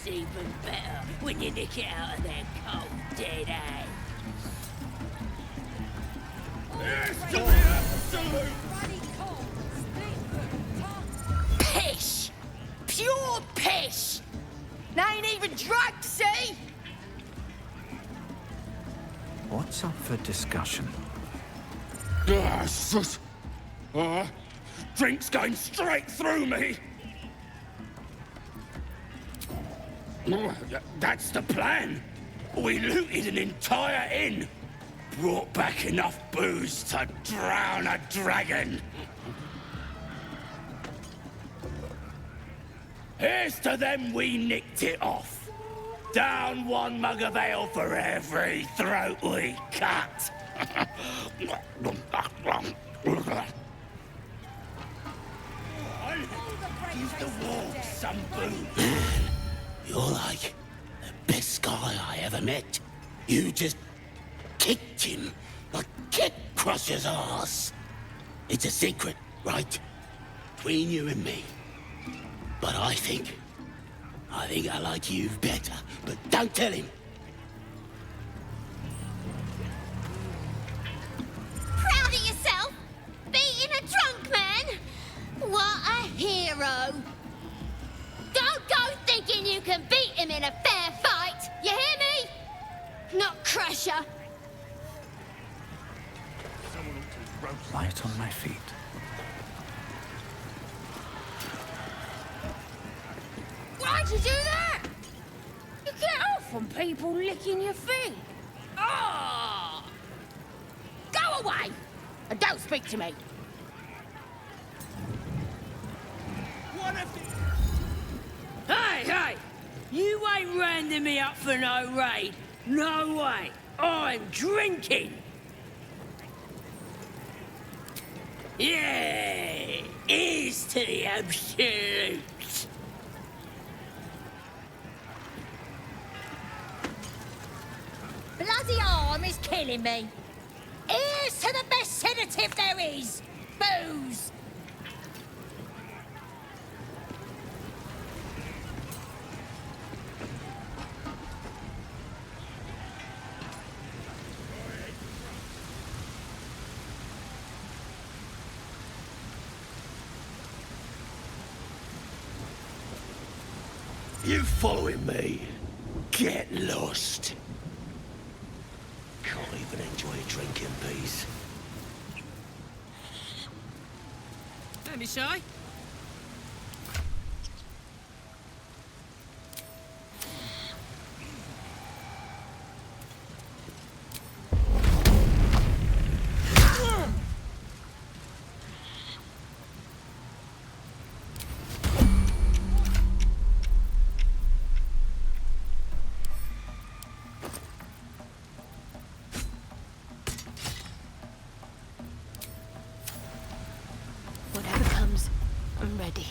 even better when you nick it out of their cold, dead hands. Piss! Pure piss! They ain't even drugged, see? What's up for discussion? Drink's going straight through me. That's the plan. We looted an entire inn. Brought back enough booze to drown a dragon. Here's to them we nicked it off. Down one mug of ale for every throat we cut. Give the wolves some booze. You're like the best guy I ever met. You just kicked him. A kick across his ass. It's a secret, right? Between you and me. But I think I like you better. But don't tell him. Proud of yourself? Beating a drunk man? What a hero. Don't go thinking you can beat him in a fair fight. You hear me? Not Crusher. Light on my feet. Why'd you do that? You get off on people licking your thing. Ah! Go away! And don't speak to me. Hey! You ain't rounding me up for no raid. No way. I'm drinking. Yeah! Here's to the absolute. Bloody arm is killing me. Here's to the best sedative there is. Booze. You following me? Get lost. Can't even enjoy a drink in peace. Don't be shy. Whatever comes, I'm ready.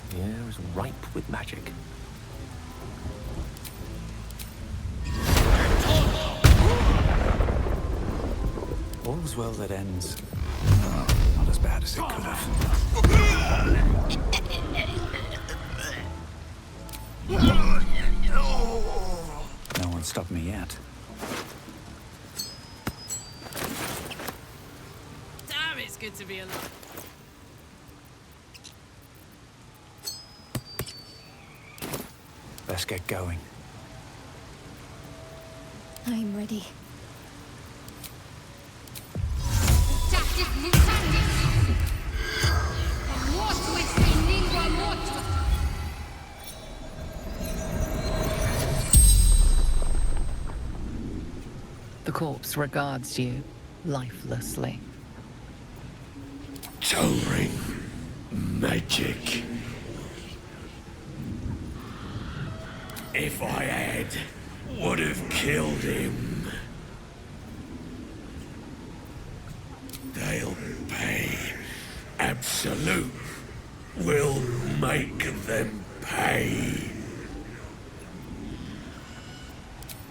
The air is ripe with magic. All's well that ends. Not as bad as it could have. No one stopped me yet. Damn, it's good to be alive. Let's get going. I'm ready. The corpse regards you lifelessly. Tone ring. Magic. If I had, would have killed him. They'll pay. Absolute will make them pay.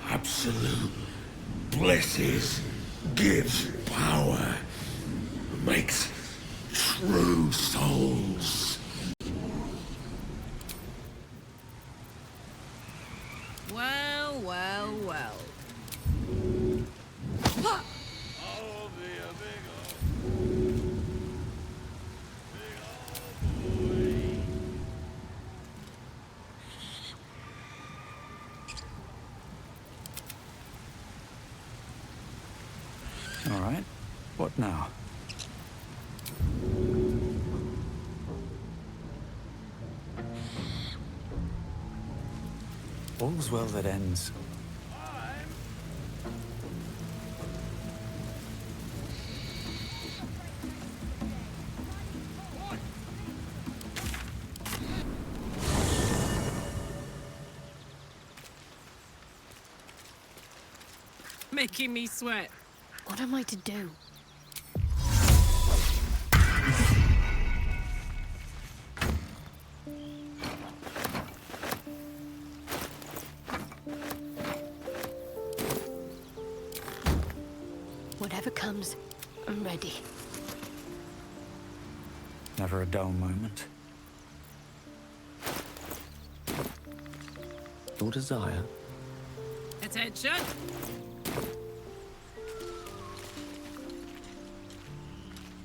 Absolute blesses, gives power, makes true souls. Well, well, well. All right. What now? All's well that ends. Making me sweat. What am I to do? Whatever comes, I'm ready. Never a dull moment. Your desire. Attention.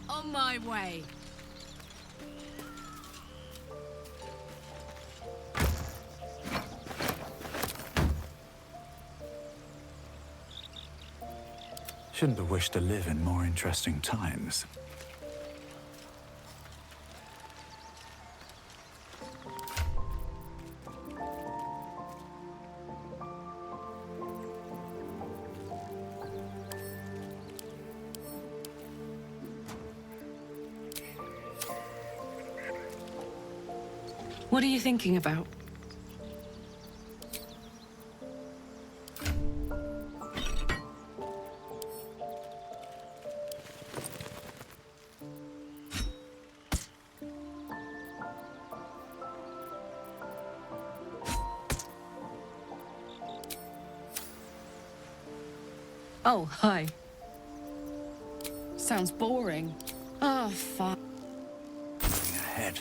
On my way. Shouldn't have wished to live in more interesting times. What are you thinking about? Oh, hi. Sounds boring. Oh, fine. Moving ahead.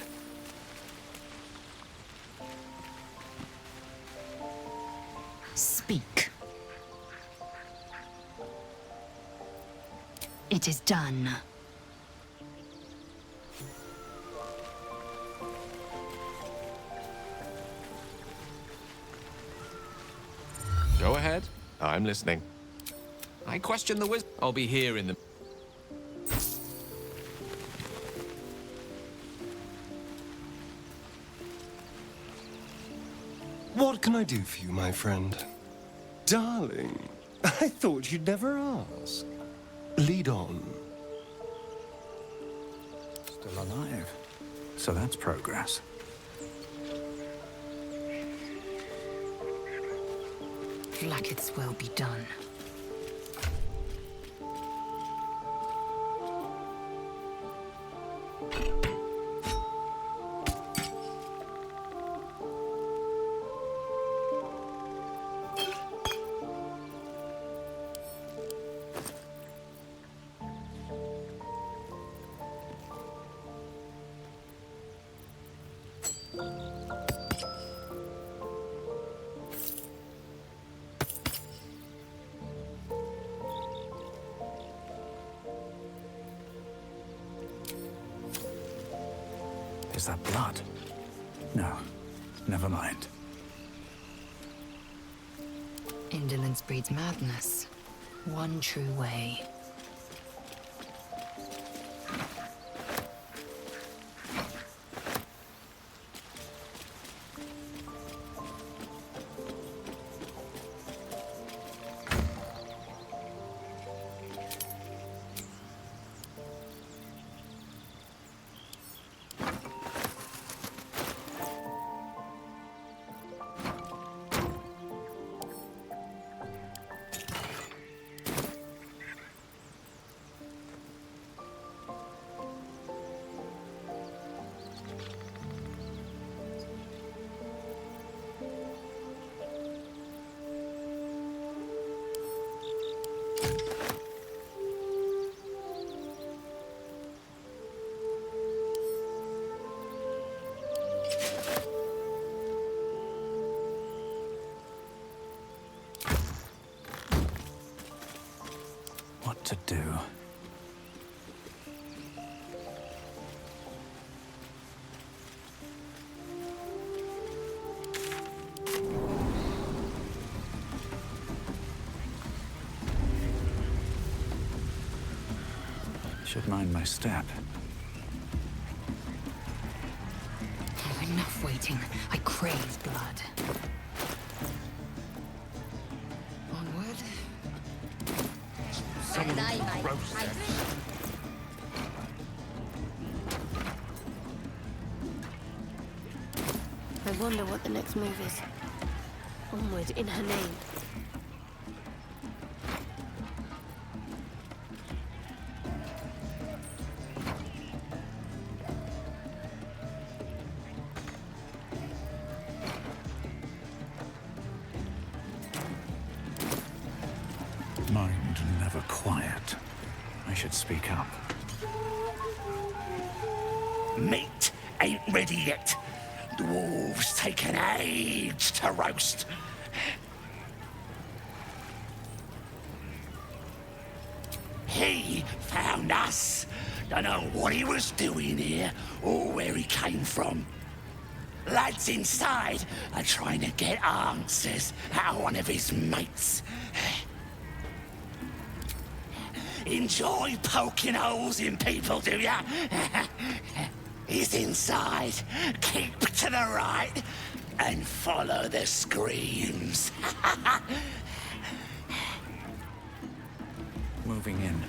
Speak. It is done. Go ahead. I'm listening. I question the wisdom. I'll be here in the... What can I do for you, my friend? Darling, I thought you'd never ask. Lead on. Still alive. So that's progress. Like it's well be done. Is that blood? No. Never mind. Indolence breeds madness. One true way. should mind my step. Oh, enough waiting. I crave blood. Onward. Someone roast them. I wonder what the next move is. Onward, in her name. Mind never quiet. I should speak up. Meat ain't ready yet. Dwarves take an age to roast. He found us. Don't know what he was doing here or where he came from. Lads inside are trying to get answers out of one of his mates. Enjoy poking holes in people, do ya? He's inside. Keep to the right and follow the screams. Moving in.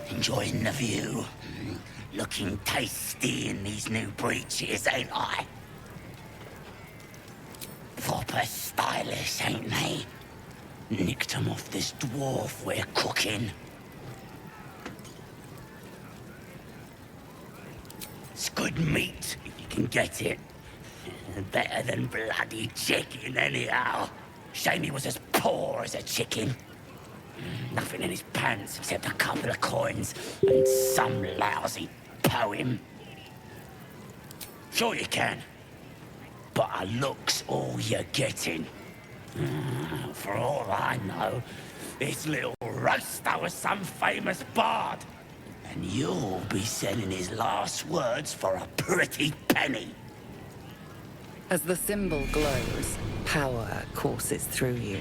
Enjoying the view. Looking tasty in these new breeches, ain't I? Proper stylish, ain't they? Nicked 'em off this dwarf we're cooking. It's good meat, if you can get it. Better than bloody chicken, anyhow. Shame he was as poor as a chicken. Nothing in his pants except a couple of coins and some lousy poem. Sure you can. But a look's all you're getting. For all I know, this little roaster was some famous bard. And you'll be selling his last words for a pretty penny. As the symbol glows, power courses through you.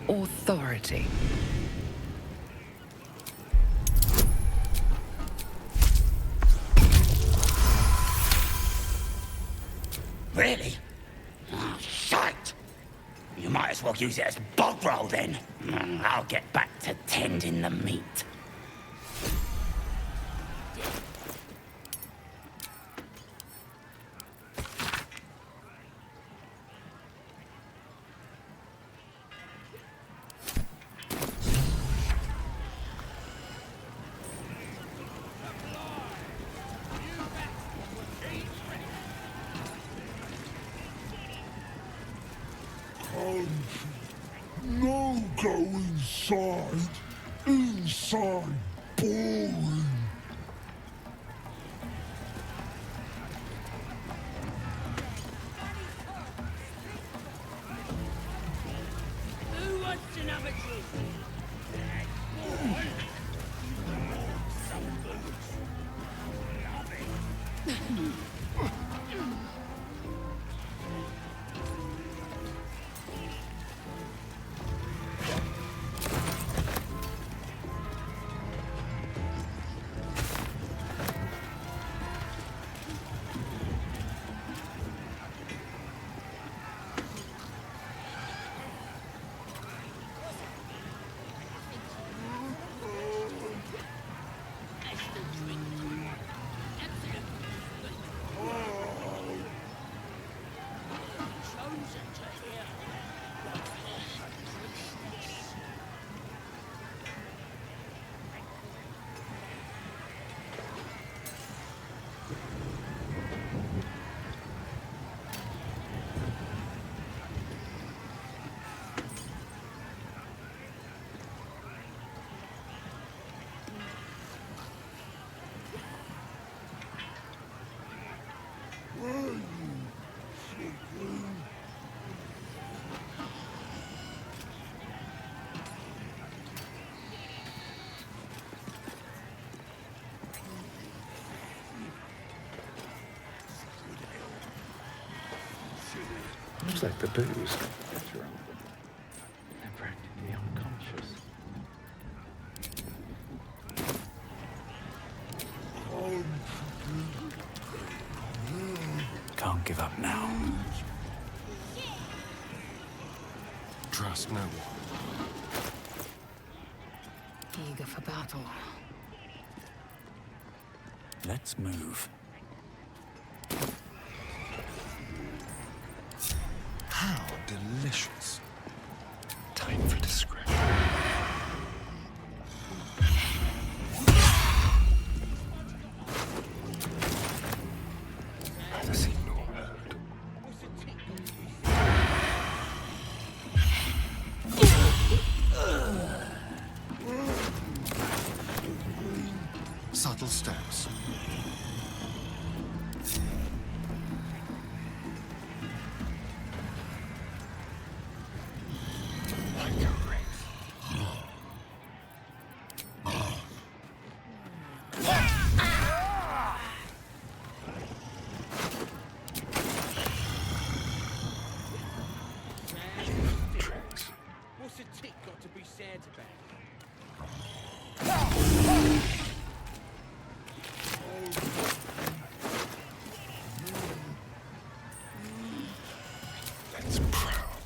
Authority. Really? Oh, shite! You might as well use it as bog roll then. I'll get back to tending the meat. No, go inside. Inside. Boring. Who wants another drink? Looks like the booze. That's your own. give up now. Trust no one. Eager for battle. Let's move. How delicious. Time for discretion. Neither seen nor heard. Subtle steps. Like a wraith. Tricks. What's a tick got to be sad about? Let's prowl.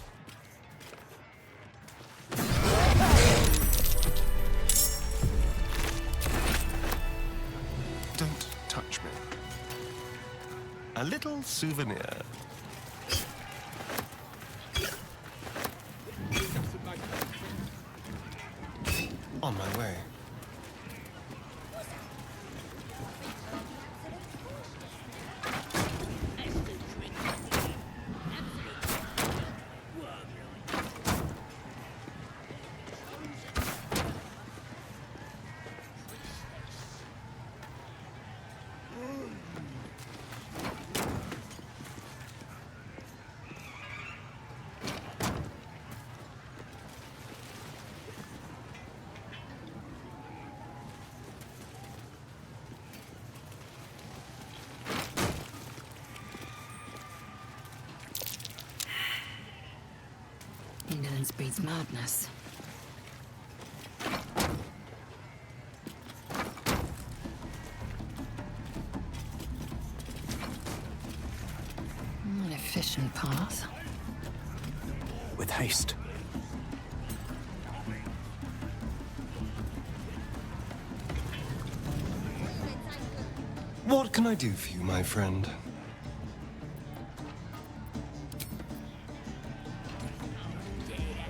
Don't touch me. A little souvenir. On my way. Indolence breeds madness. An efficient path. With haste. What can I do for you, my friend?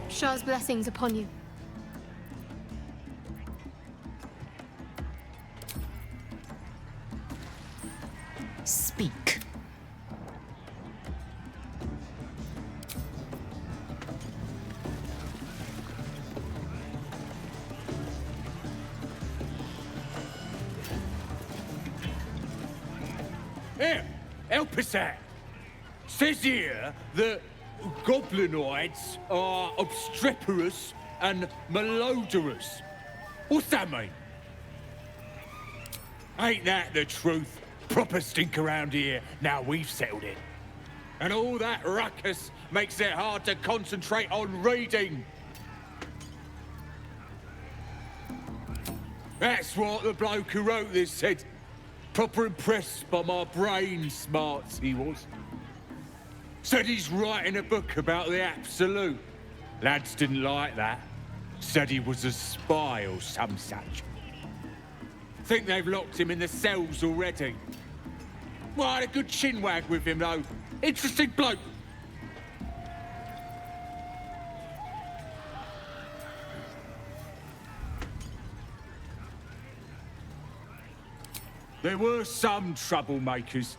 Shah's blessings upon you. Speak. Here, help us out. Says here that goblinoids are obstreperous and malodorous. What's that mean? Ain't that the truth? Proper stink around here, now we've settled it. And all that ruckus makes it hard to concentrate on reading. That's what the bloke who wrote this said. Proper impressed by my brain smarts he was. Said he's writing a book about the Absolute. Lads didn't like that. Said he was a spy or some such. Think they've locked him in the cells already. Well, I had a good chinwag with him, though. Interesting bloke. There were some troublemakers,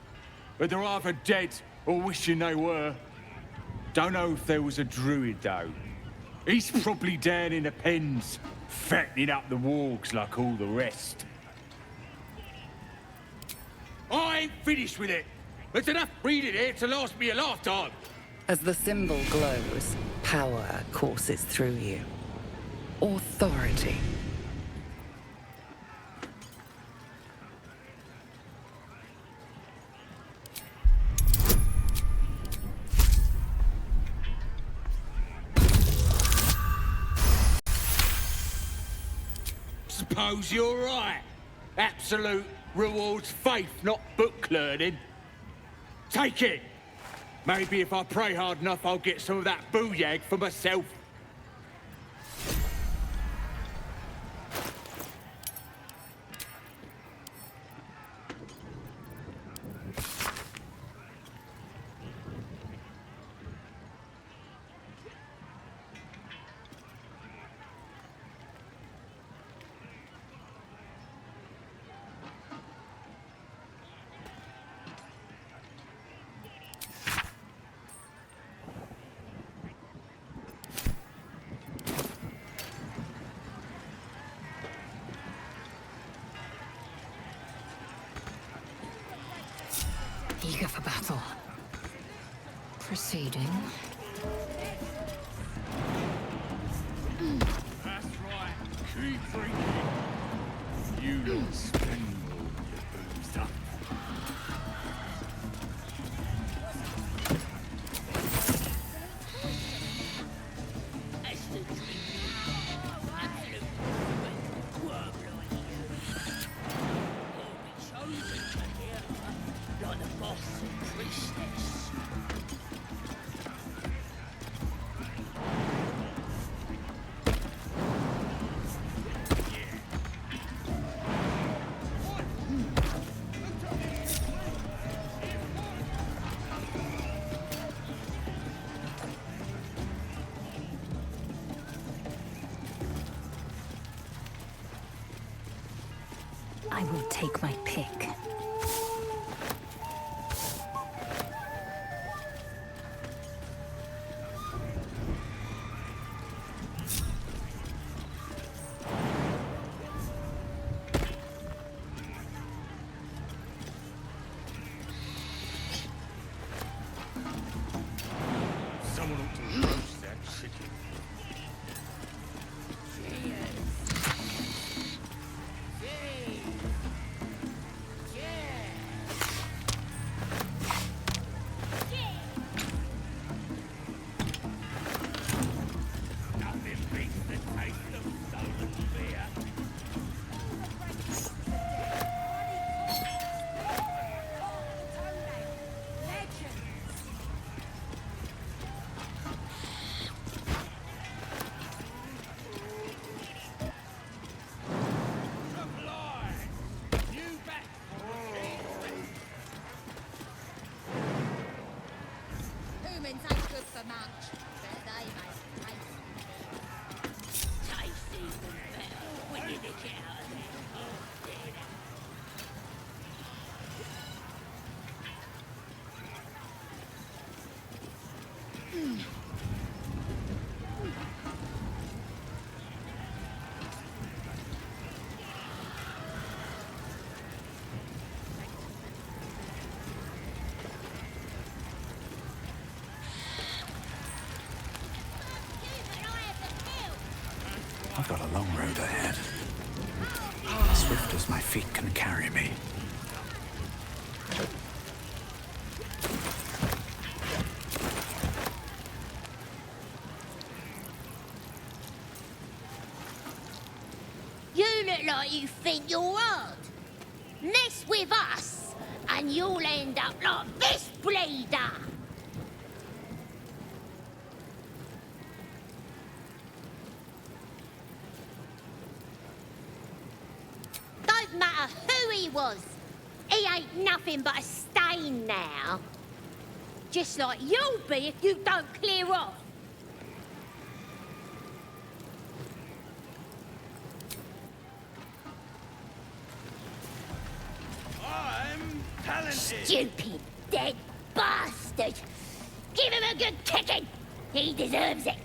but they're either dead or wishing they were. Don't know if there was a druid, though. He's probably down in the pens, fattening up the wargs like all the rest. I ain't finished with it. There's enough reading here to last me a lifetime. As the symbol glows, power courses through you. Authority. Suppose you're right. Absolute rewards faith, not book learning. Take it. Maybe if I pray hard enough, I'll get some of that booyag for myself. Eager for battle. Proceeding. That's right. Keep drinking. You don't spend all your booze up. I will take my pick. Someone ought to roast that chicken. Nothing beats the taste of stolen beer. Humans ain't good for much, but they make taste even better when you lick it out of there. I've got a long road ahead. Swift as my feet can carry me. You look like you think you're hard. Mess with us, and you'll end up like this bleeder. Don't matter who he was. He ain't nothing but a stain now. Just like you'll be if you don't clear off. I'm talented. Stupid, dead bastard! Give him a good kicking! He deserves it!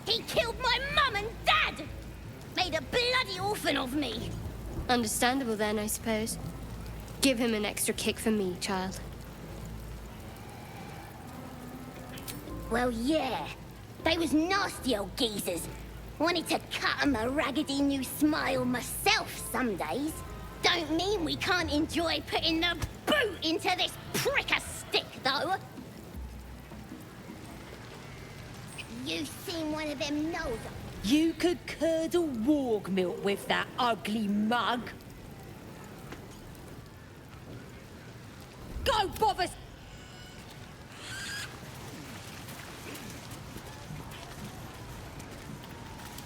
He killed my mum and dad! Made a bloody orphan of me! Understandable then, I suppose. Give him an extra kick for me, child. Well, yeah. They was nasty old geezers. Wanted to cut 'em a raggedy new smile myself some days. Don't mean we can't enjoy putting the boot into this prick a stick, though. You seen one of them nose? You could curdle warg milk with that ugly mug. Go, Bobbers!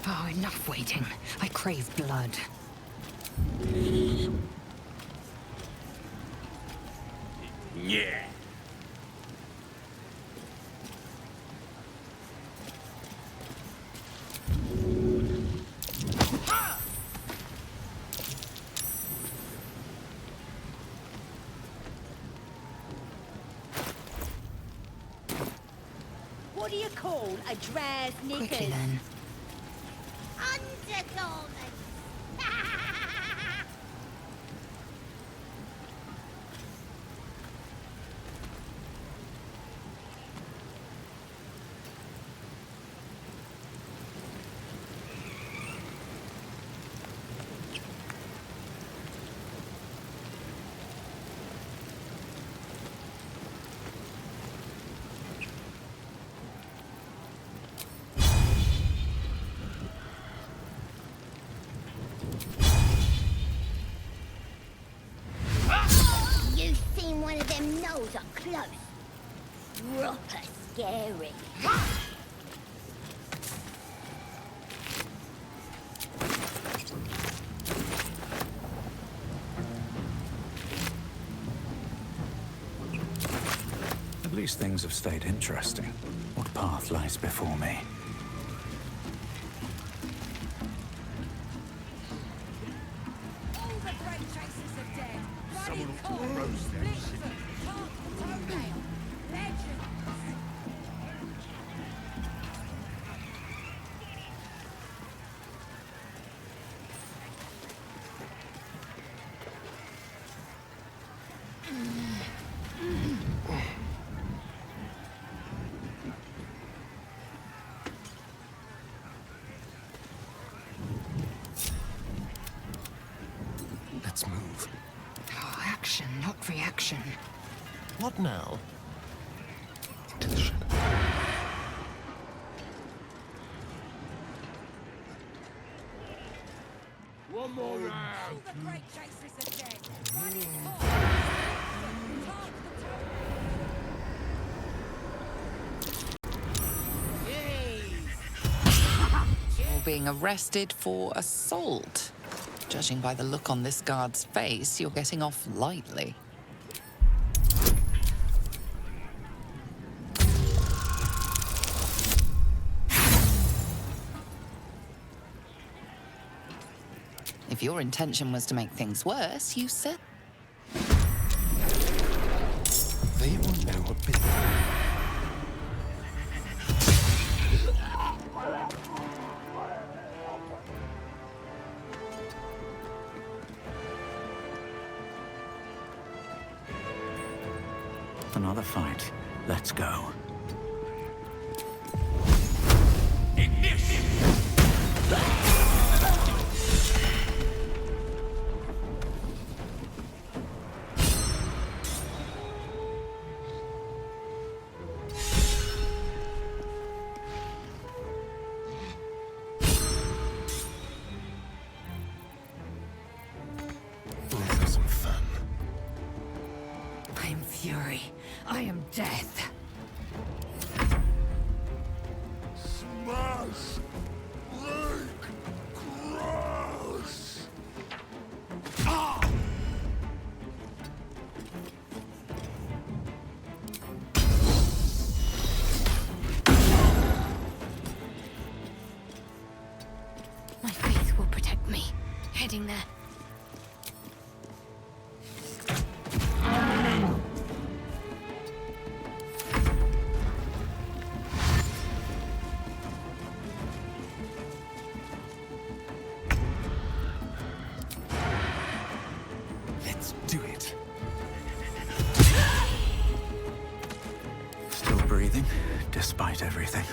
Oh, enough waiting. I crave blood. Yeah. What do you call a dress knickers? Quickly then. Undergarments. You've seen one of them nose up close. Proper scary. At least things have stayed interesting. What path lies before me? All the great chasers are dead. Someone Bloody ought to Cobb, roast them Blitzen, Clark the Toenail. Legends. Let's move. Oh, action, not reaction. What now? To the shadow. One more round. All the great chasers are dead. Bloody Cobb, Blitzen, Clark the Toenail. You're being arrested for assault. Judging by the look on this guard's face, you're getting off lightly. If your intention was to make things worse, you said... They will know a bit. Another fight. Let's go. Let's have some fun. I am fury. I am death. Smash! Break! Crush! My faith will protect me. Heading there. Let's do it. Still breathing, despite everything.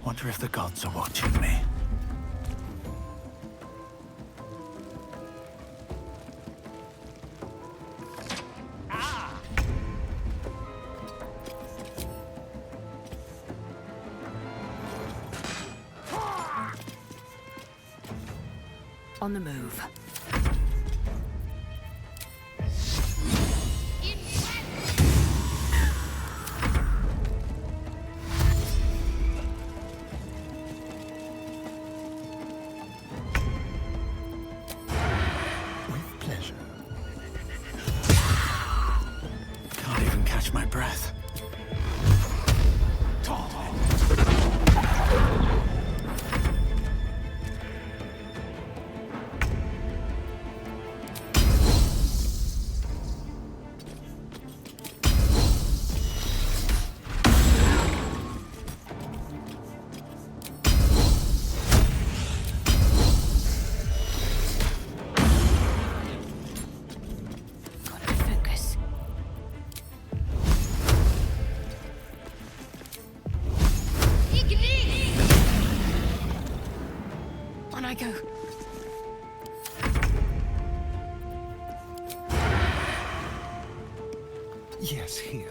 Wonder if the gods are watching me. On the move. With pleasure. Can't even catch my breath. I go. Yes, here.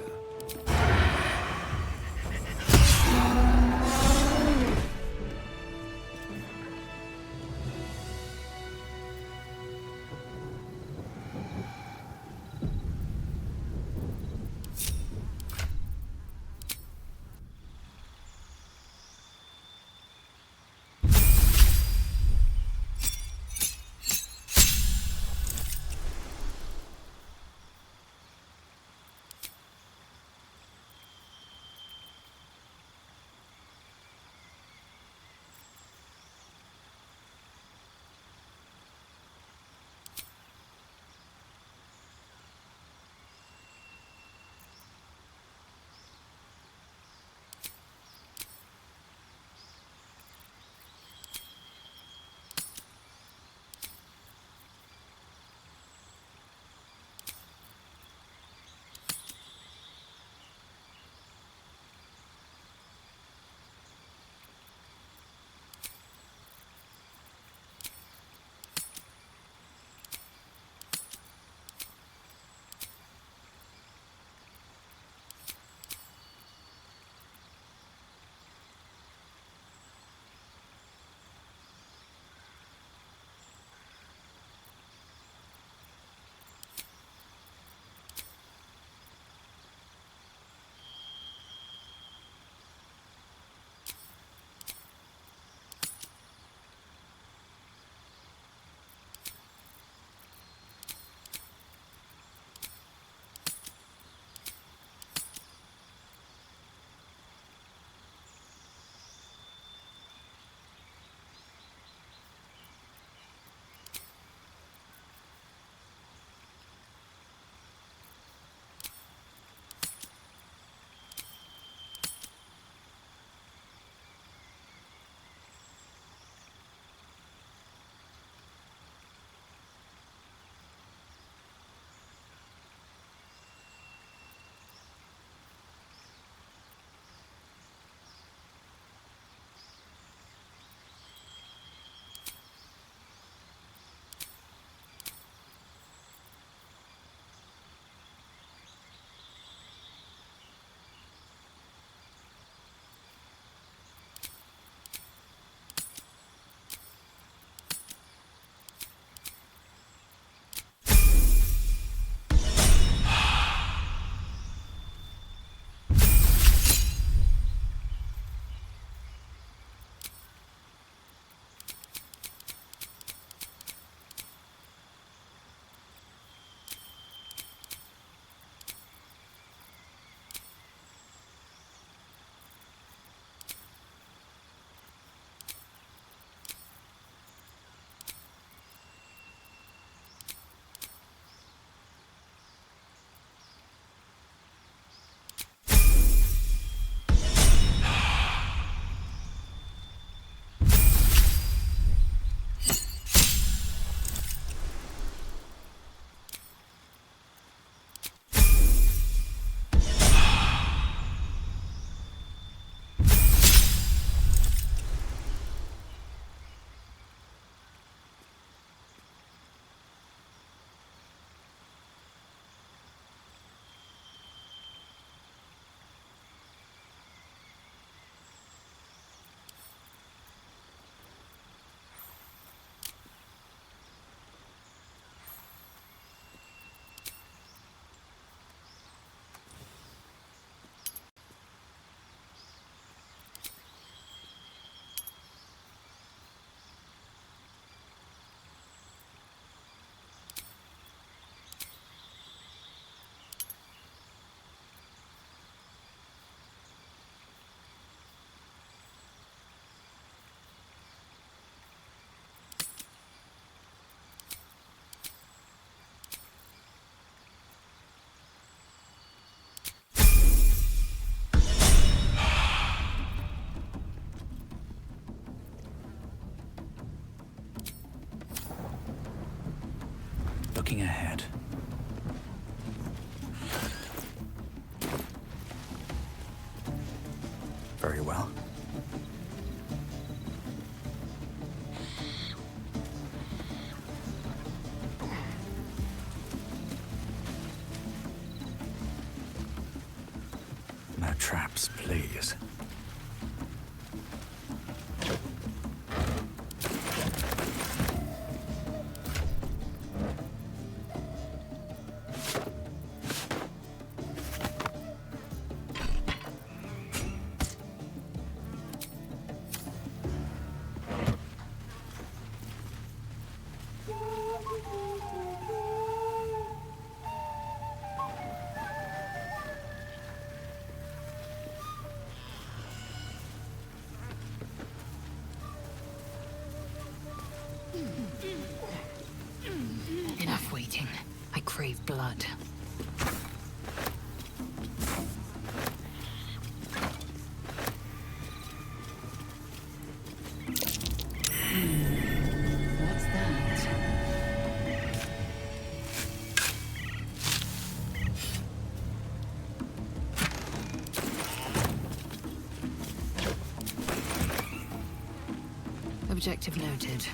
crave blood. What's that? Objective noted.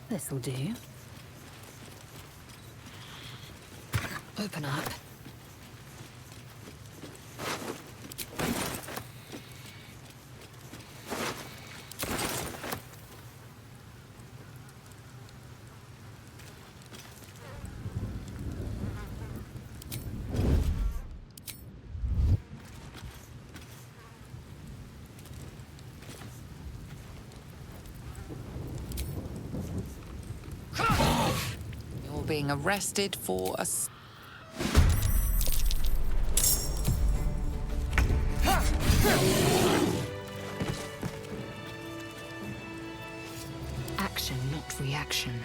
This'll do. Open up. Being arrested for a... Action, not reaction.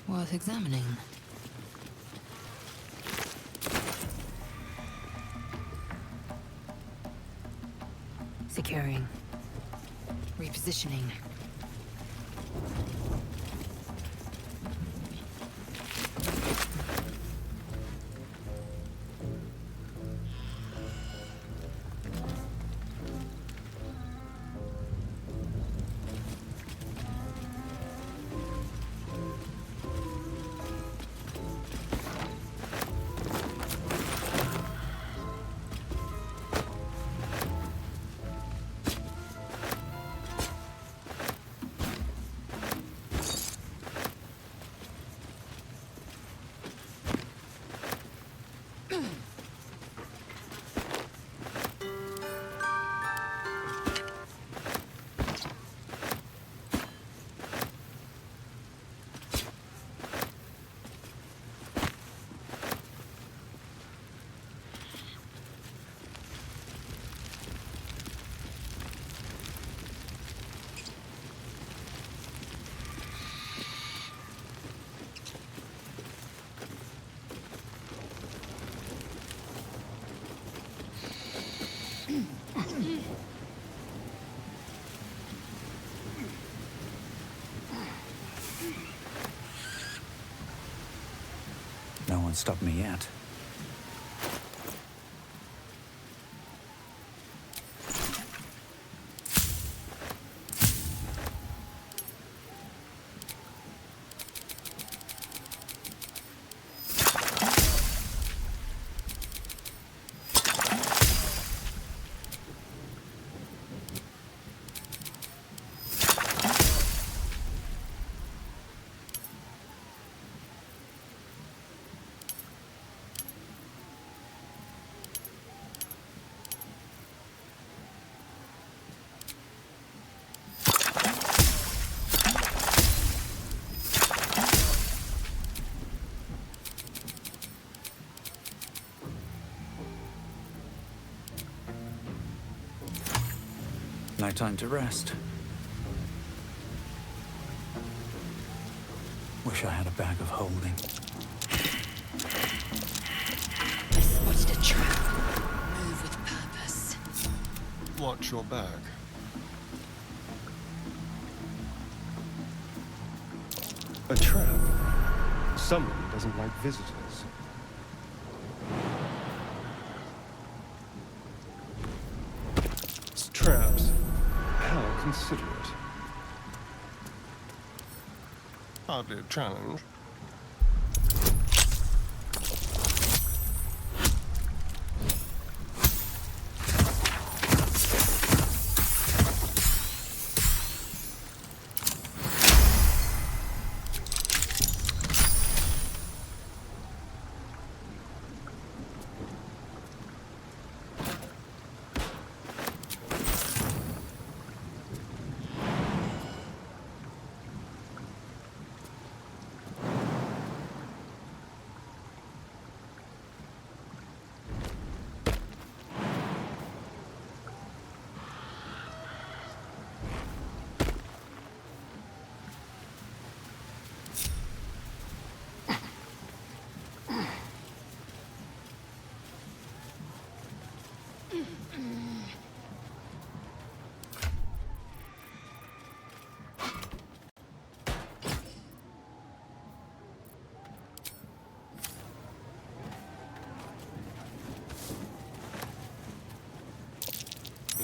Worth examining. Securing. Repositioning. No one stopped me yet. No time to rest. Wish I had a bag of holding. I spotted a trap. Move with purpose. Watch your back. A trap? Someone doesn't like visitors. consider it. Hardly a challenge.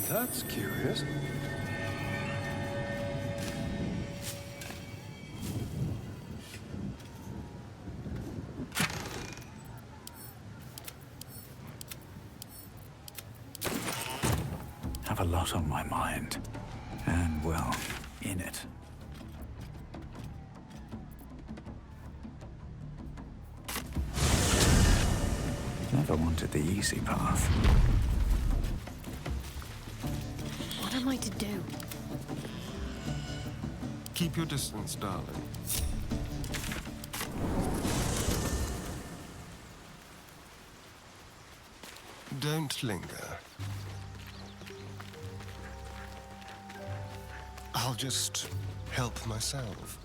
That's curious. Have a lot on my mind. And, well, in it. Never wanted the easy path. What am I to do? Keep your distance, darling. Don't linger. I'll just help myself.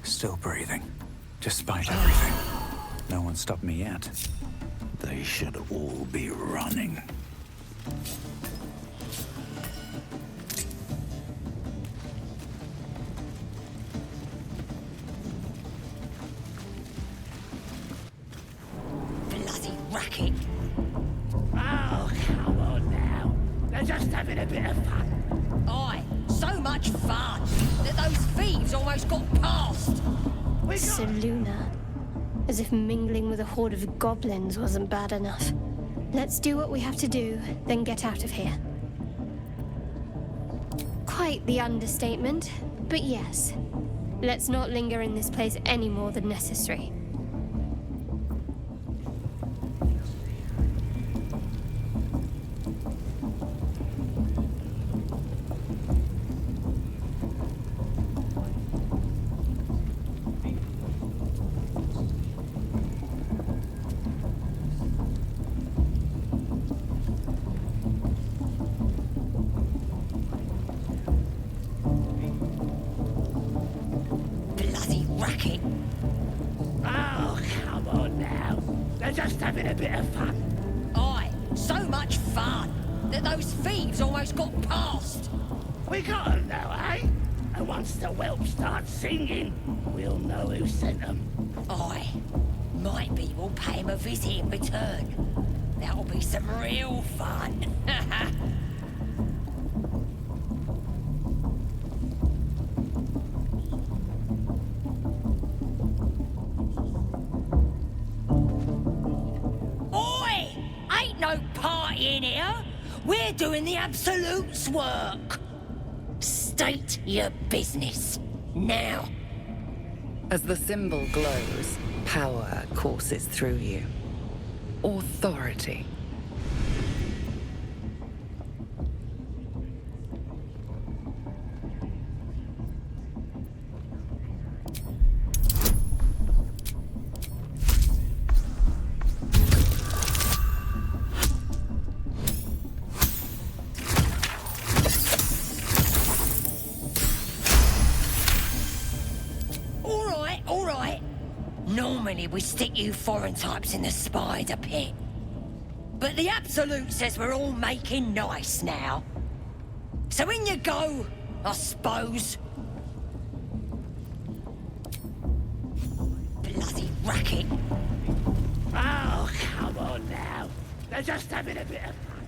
Still breathing, despite everything. No one stopped me yet. They should all be running. Bloody racket. Oh, come on now. They're just having a bit of fun. Aye, so much fun that those thieves almost got past. Seluna. As if mingling with a horde of goblins wasn't bad enough. Let's do what we have to do, then get out of here. Quite the understatement, but yes. Let's not linger in this place any more than necessary. Racket. Oh, come on now. They're just having a bit of fun. Aye, so much fun that those thieves almost got past. We got them now, eh? And once the whelp starts singing, we'll know who sent them. Aye, might be we'll pay him a visit in return. That'll be some real fun. in here. We're doing the Absolute's work. State your business. Now. As the symbol glows, power courses through you. Authority. All right. Normally we stick you foreign types in the spider pit. But the Absolute says we're all making nice now. So in you go, I suppose. Bloody racket. Oh, come on now. They're just having a bit of fun.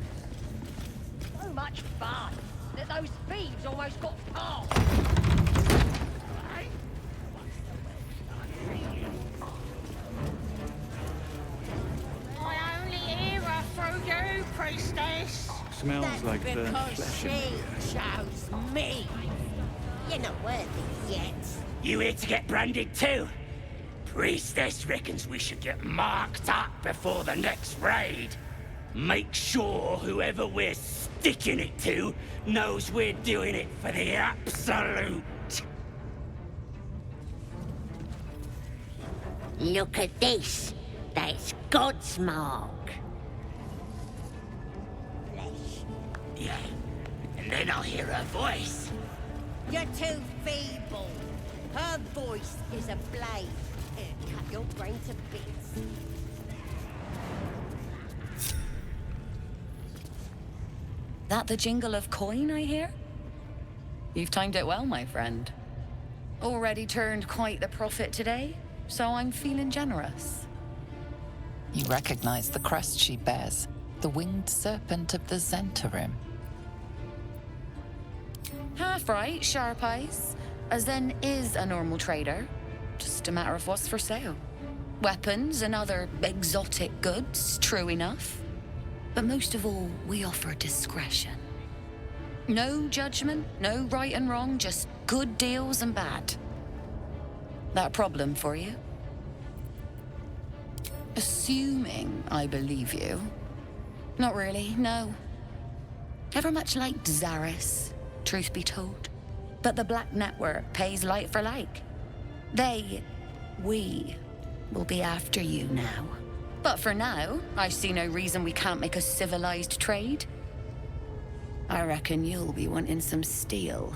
So much fun that those thieves almost got past. I only hear her through you, priestess. Smells That's like burnt because flesh in she chose me. You're not worthy yet. You here to get branded too? Priestess reckons we should get marked up before the next raid. Make sure whoever we're sticking it to knows we're doing it for the Absolute. Look at this. That's God's mark. Yeah, and then I'll hear her voice. You're too feeble. Her voice is a blade. It'll cut your brain to bits. That the jingle of coin I hear? You've timed it well, my friend. Already turned quite the profit today, so I'm feeling generous. You recognize the crest she bears, the winged serpent of the Zentarim. Half right, sharp eyes. As then is a normal trader. Just a matter of what's for sale. Weapons and other exotic goods, true enough. But most of all, we offer discretion. No judgment, no right and wrong, just good deals and bad. That a problem for you? Assuming I believe you. Not really, no. Ever much like Zaris, truth be told. But the Black Network pays like for like. We will be after you now. But for now, I see no reason we can't make a civilized trade. I reckon you'll be wanting some steel.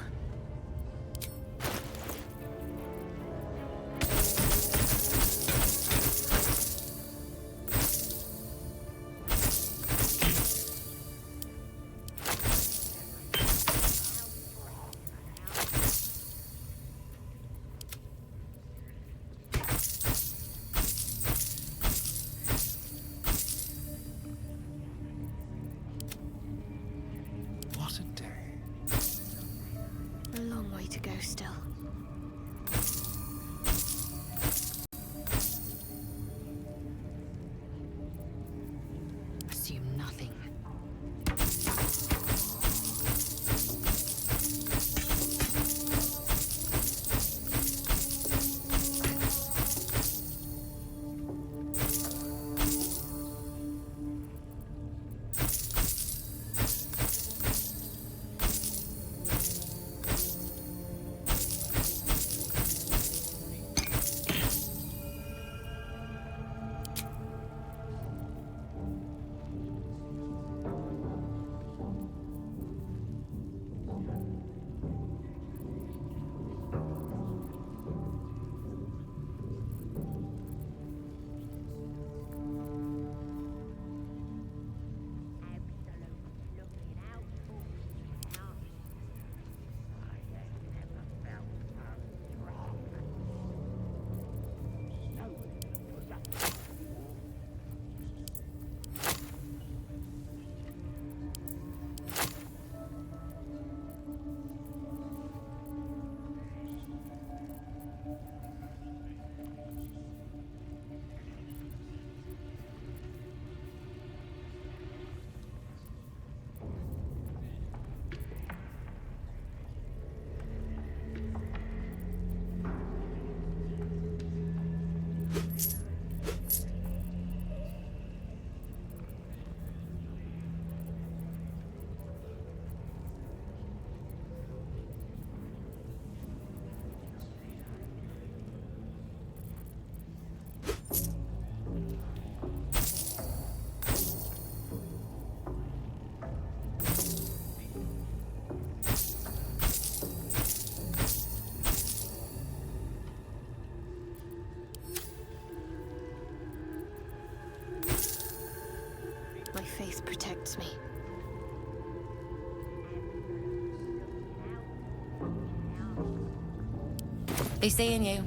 Be seeing you.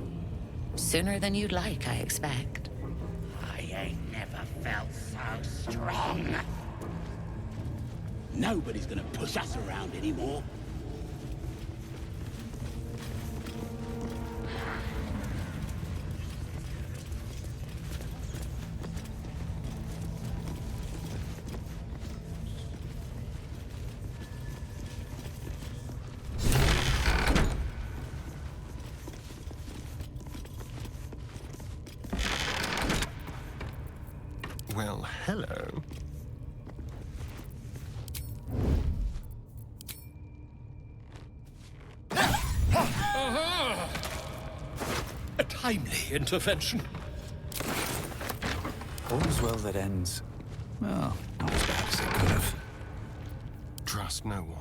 Sooner than you'd like, I expect. I ain't never felt so strong. Nobody's gonna push us around anymore. Well, hello. A timely intervention. All's well that ends. Well, not as bad as it could have. Trust no one.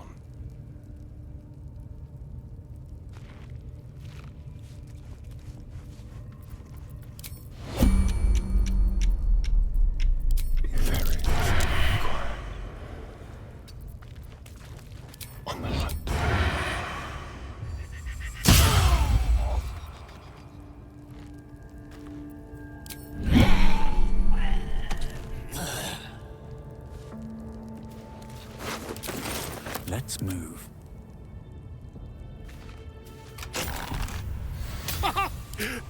Let's move.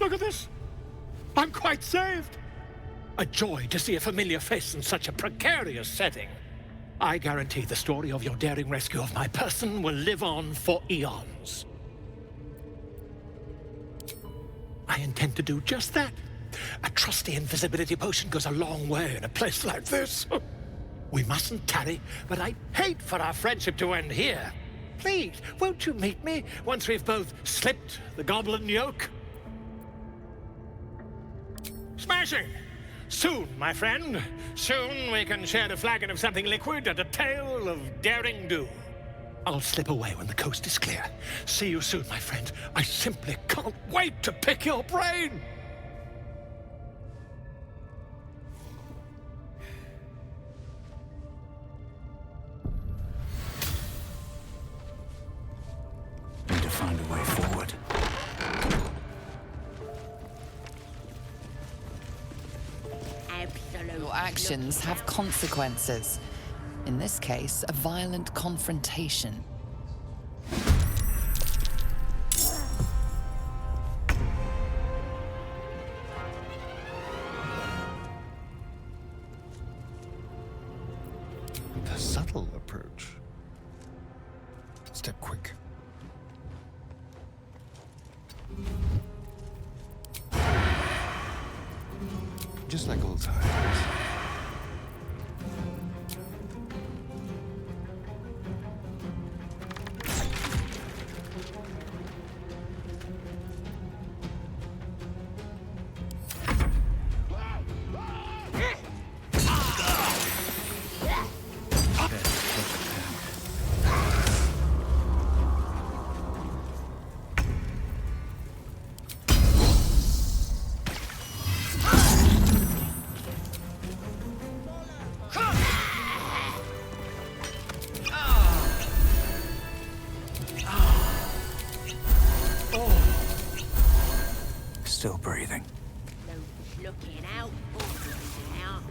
Look at this! I'm quite saved! A joy to see a familiar face in such a precarious setting. I guarantee the story of your daring rescue of my person will live on for eons. I intend to do just that. A trusty invisibility potion goes a long way in a place like this. We mustn't tarry, but I'd hate for our friendship to end here. Please, won't you meet me once we've both slipped the goblin yoke? Smashing! Soon, my friend. Soon we can share a flagon of something liquid and a tale of daring do. I'll slip away when the coast is clear. See you soon, my friend. I simply can't wait to pick your brain! Need to find a way forward. Your actions have consequences. In this case, a violent confrontation. The subtle approach. Step quick. Just like old times. Still breathing. Looking out. Out.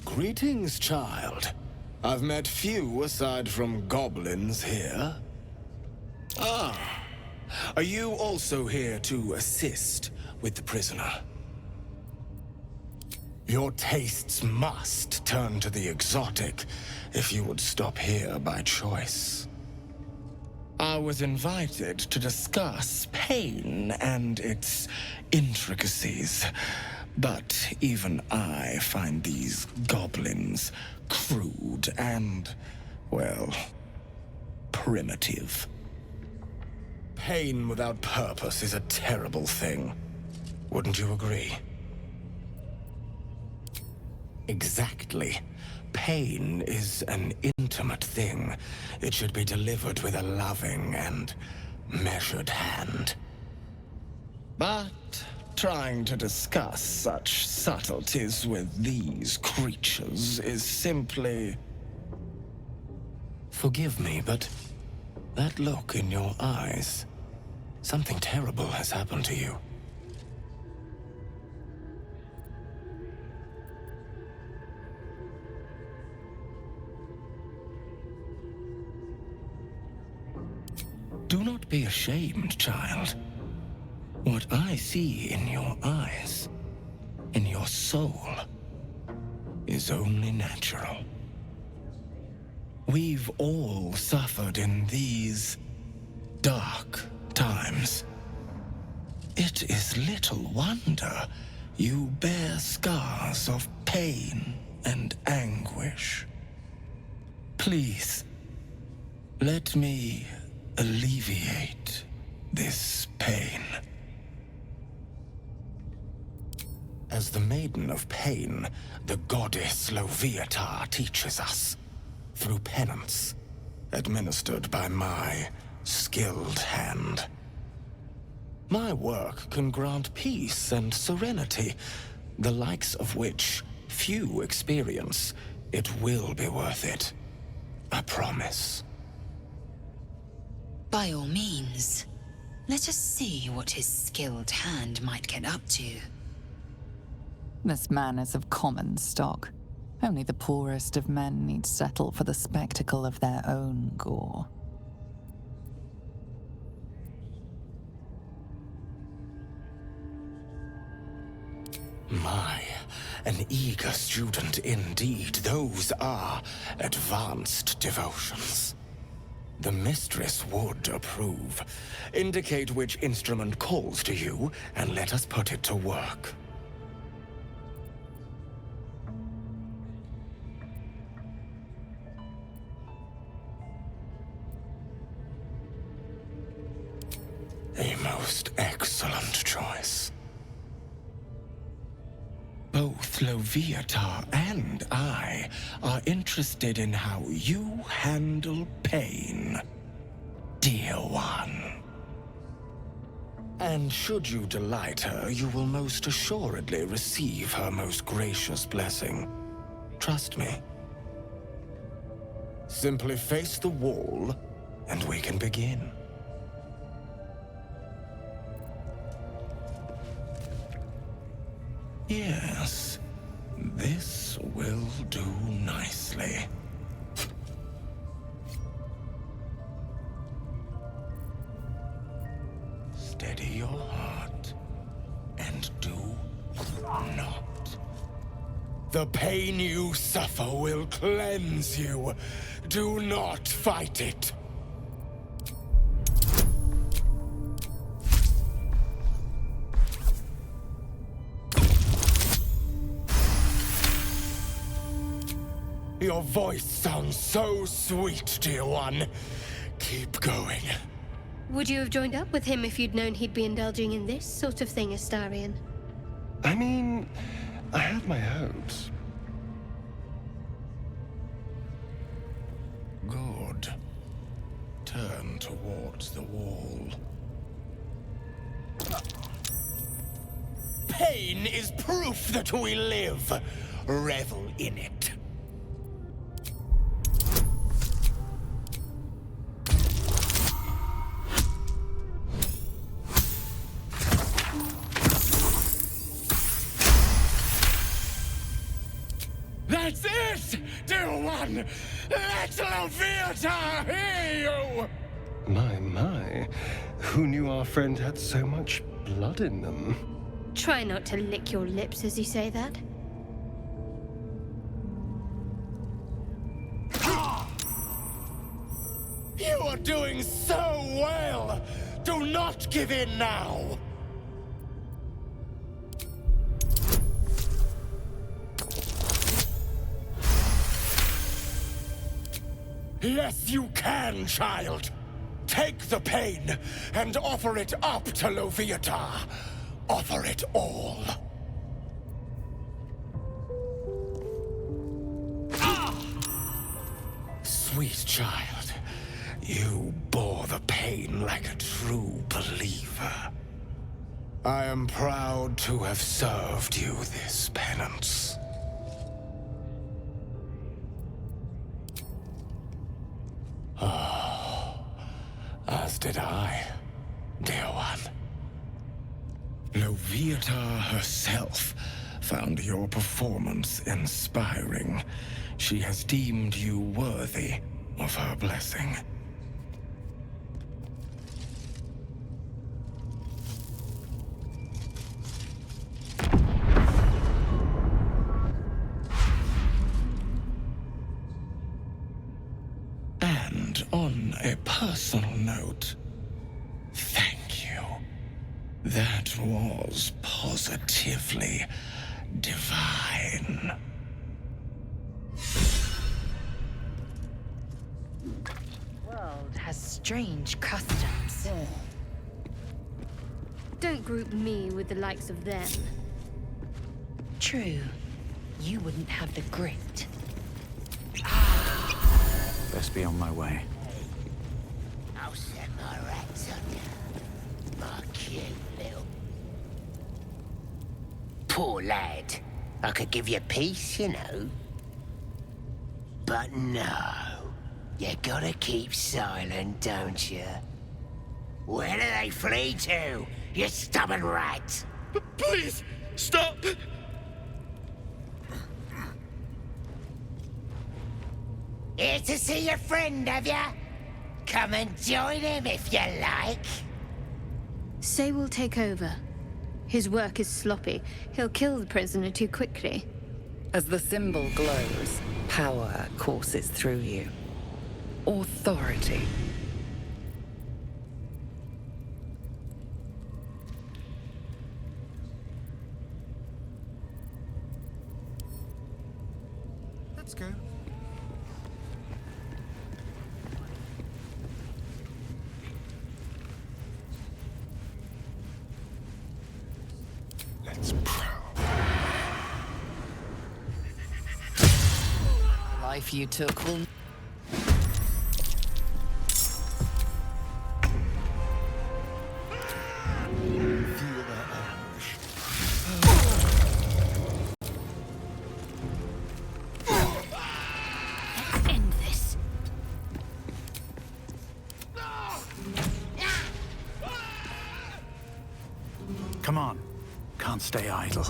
Greetings, child. I've met few aside from goblins here. Ah, are you also here to assist with the prisoner? Your tastes must turn to the exotic if you would stop here by choice. I was invited to discuss pain and its intricacies, but even I find these goblins crude and, well, primitive. Pain without purpose is a terrible thing. Wouldn't you agree? Exactly. Pain is an intimate thing. It should be delivered with a loving and measured hand. But trying to discuss such subtleties with these creatures is simply... Forgive me, but that look in your eyes, something terrible has happened to you. Do not be ashamed, child. What I see in your eyes, in your soul, is only natural. We've all suffered in these dark times. It is little wonder you bear scars of pain and anguish. Please, let me alleviate this pain. As the Maiden of Pain, the goddess Loviatar teaches us, through penance, administered by my skilled hand. My work can grant peace and serenity, the likes of which few experience. It will be worth it. I promise. By all means, let us see what his skilled hand might get up to. This man is of common stock. Only the poorest of men need settle for the spectacle of their own gore. My, an eager student indeed. Those are advanced devotions. The mistress would approve. Indicate which instrument calls to you, and let us put it to work. A most excellent choice. Both Loviatar and I are interested in how you handle pain, dear one. And should you delight her, you will most assuredly receive her most gracious blessing. Trust me. Simply face the wall, and we can begin. Yes, this will do nicely. Steady your heart, and do not. The pain you suffer will cleanse you. Do not fight it. Your voice sounds so sweet, dear one. Keep going. Would you have joined up with him if you'd known he'd be indulging in this sort of thing, Astarion? I mean, I had my hopes. Good. Turn towards the wall. Pain is proof that we live. Revel in it. That's it, dear one! Let Loviatar hear you! My. Who knew our friend had so much blood in them? Try not to lick your lips as you say that. doing so well! Do not give in now! Yes, you can, child! Take the pain and offer it up to Loviatar. Offer it all. Sweet child, you bore the pain like a true believer. I am proud to have served you this penance. Oh, as did I, dear one. Loviatar herself found your performance inspiring. She has deemed you worthy of her blessing. And on a personal note, thank you. That was positively divine. The world has strange customs. Don't group me with the likes of them. True. You wouldn't have the grit. Best be on my way. I'll set my rats on you. My cute little... Poor lad. I could give you peace, you know. But no. You gotta keep silent, don't you? Where do they flee to, you stubborn rat? Please, stop! Here to see your friend, have ya? Come and join him if you like. Say we'll take over. His work is sloppy. He'll kill the prisoner too quickly. As the symbol glows, power courses through you. Authority. Let's go. Let's probe. The life you took will... Feel that anguish. End this. Come on. Can't stay idle.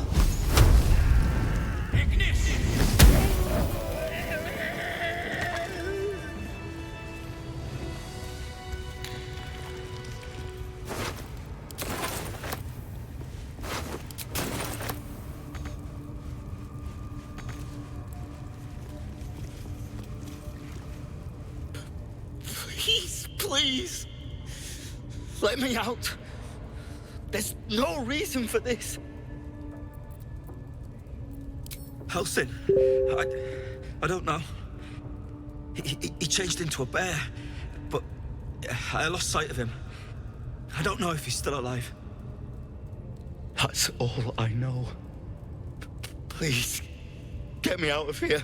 Please! Let me out. There's no reason for this. Halsin, I don't know. He changed into a bear, but I lost sight of him. I don't know if he's still alive. That's all I know. Please, get me out of here.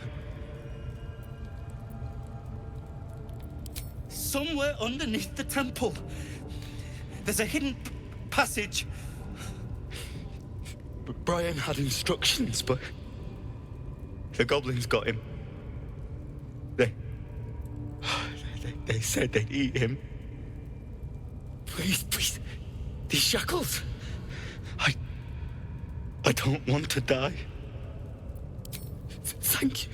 Somewhere underneath the temple, there's a hidden passage. Brian had instructions, but the goblins got him. They said they'd eat him. Please, these shackles. I don't want to die. Thank you.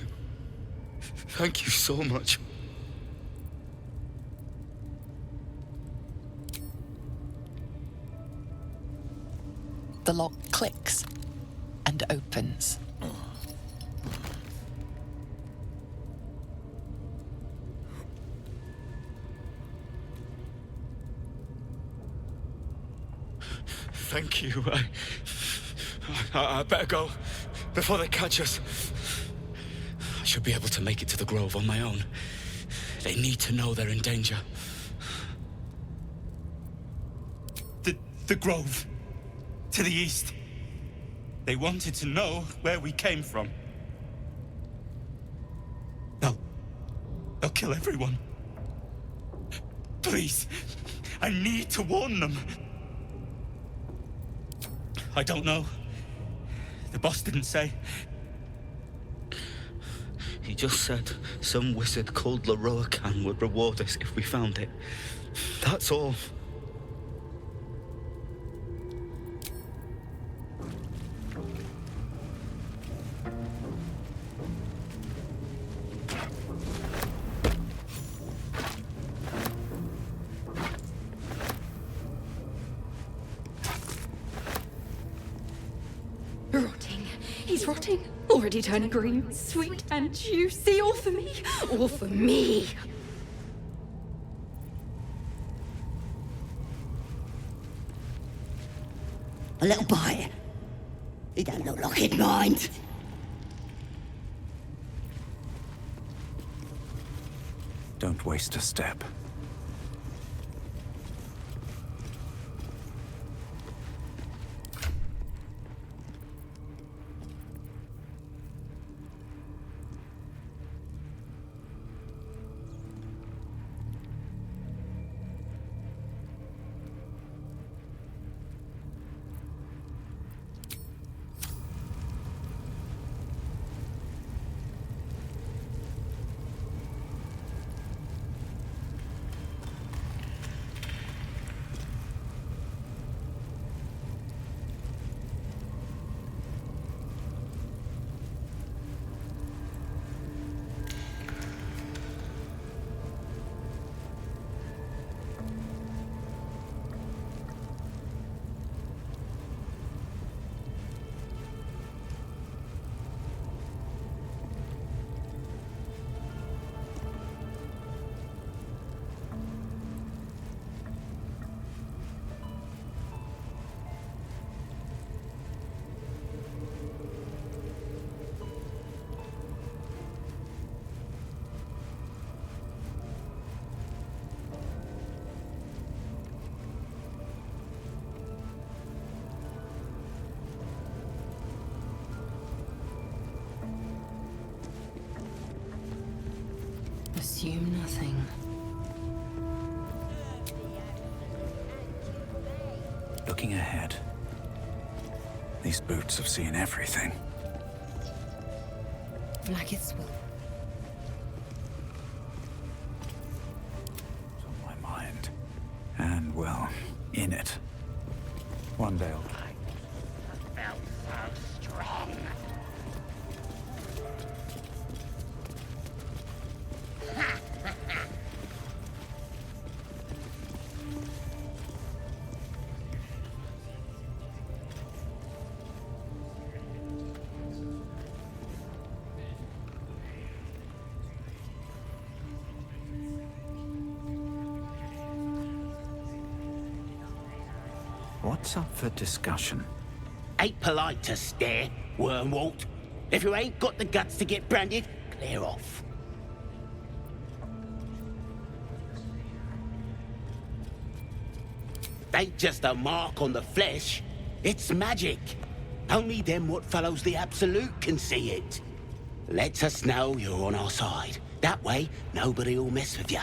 Thank you so much. The lock clicks and opens. thank you. I better go before they catch us. I should be able to make it to the Grove on my own. They need to know they're in danger. The Grove. To the east. They wanted to know where we came from. They'll kill everyone. Please, I need to warn them. I don't know. The boss didn't say. He just said some wizard called Leroacan would reward us if we found it. That's all. Rotting. He's rotting. Already turning green. Sweet and juicy. All for me. All for me. A little bite. He don't look like he'd mind. Don't waste a step. Assume nothing. Looking ahead. These boots have seen everything. Like it's will. It's on my mind. And, well, in it. One day I'll... I felt so strong. What's up for discussion? Ain't polite to stare, Wormwalt. If you ain't got the guts to get branded, clear off. Ain't just a mark on the flesh. It's magic. Only them what follows the Absolute can see it. Lets us know you're on our side. That way, nobody will mess with you.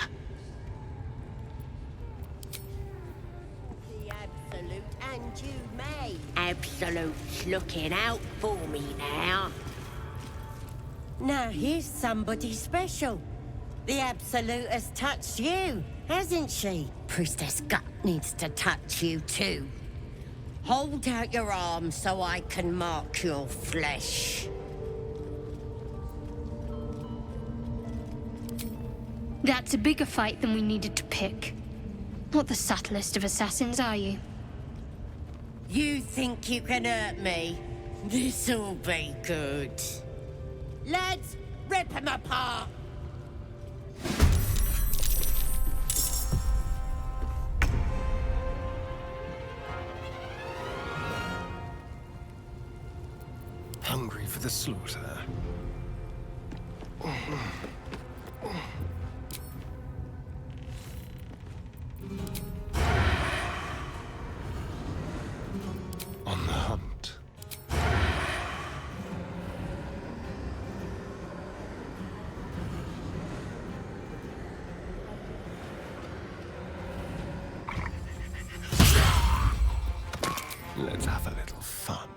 The Absolute and you may. Absolute's looking out for me now. Now here's somebody special. The Absolute has touched you, hasn't she? Priestess Gut needs to touch you too. Hold out your arm so I can mark your flesh. That's a bigger fight than we needed to pick. Not the subtlest of assassins, are you? You think you can hurt me? This'll be good. Lads, rip him apart! hungry for the slaughter. On the hunt. Let's have a little fun.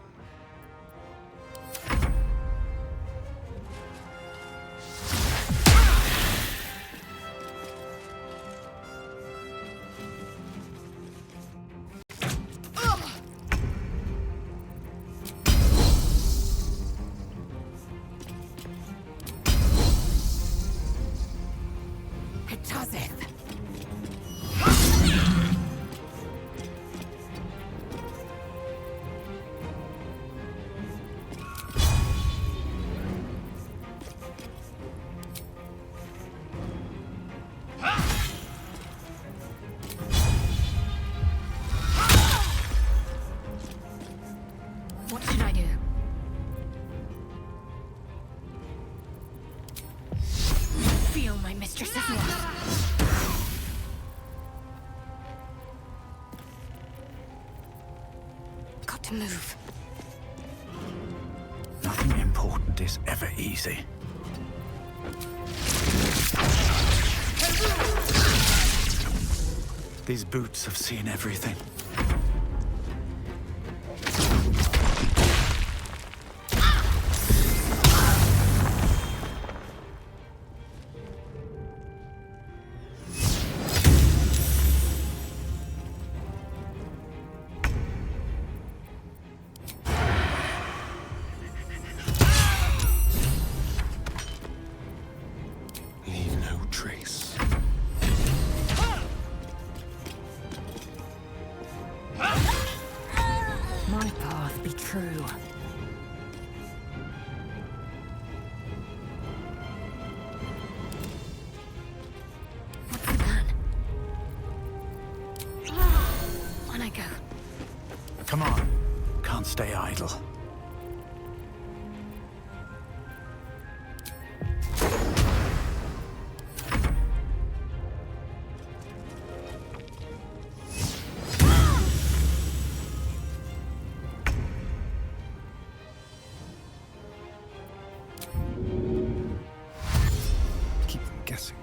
It does it. What should I do? Feel my mistress's love. Got to move. Nothing important is ever easy. These boots have seen everything. Leave no trace. My path be true. What's the plan? On I go. Come on. Can't stay idle. Keep them guessing.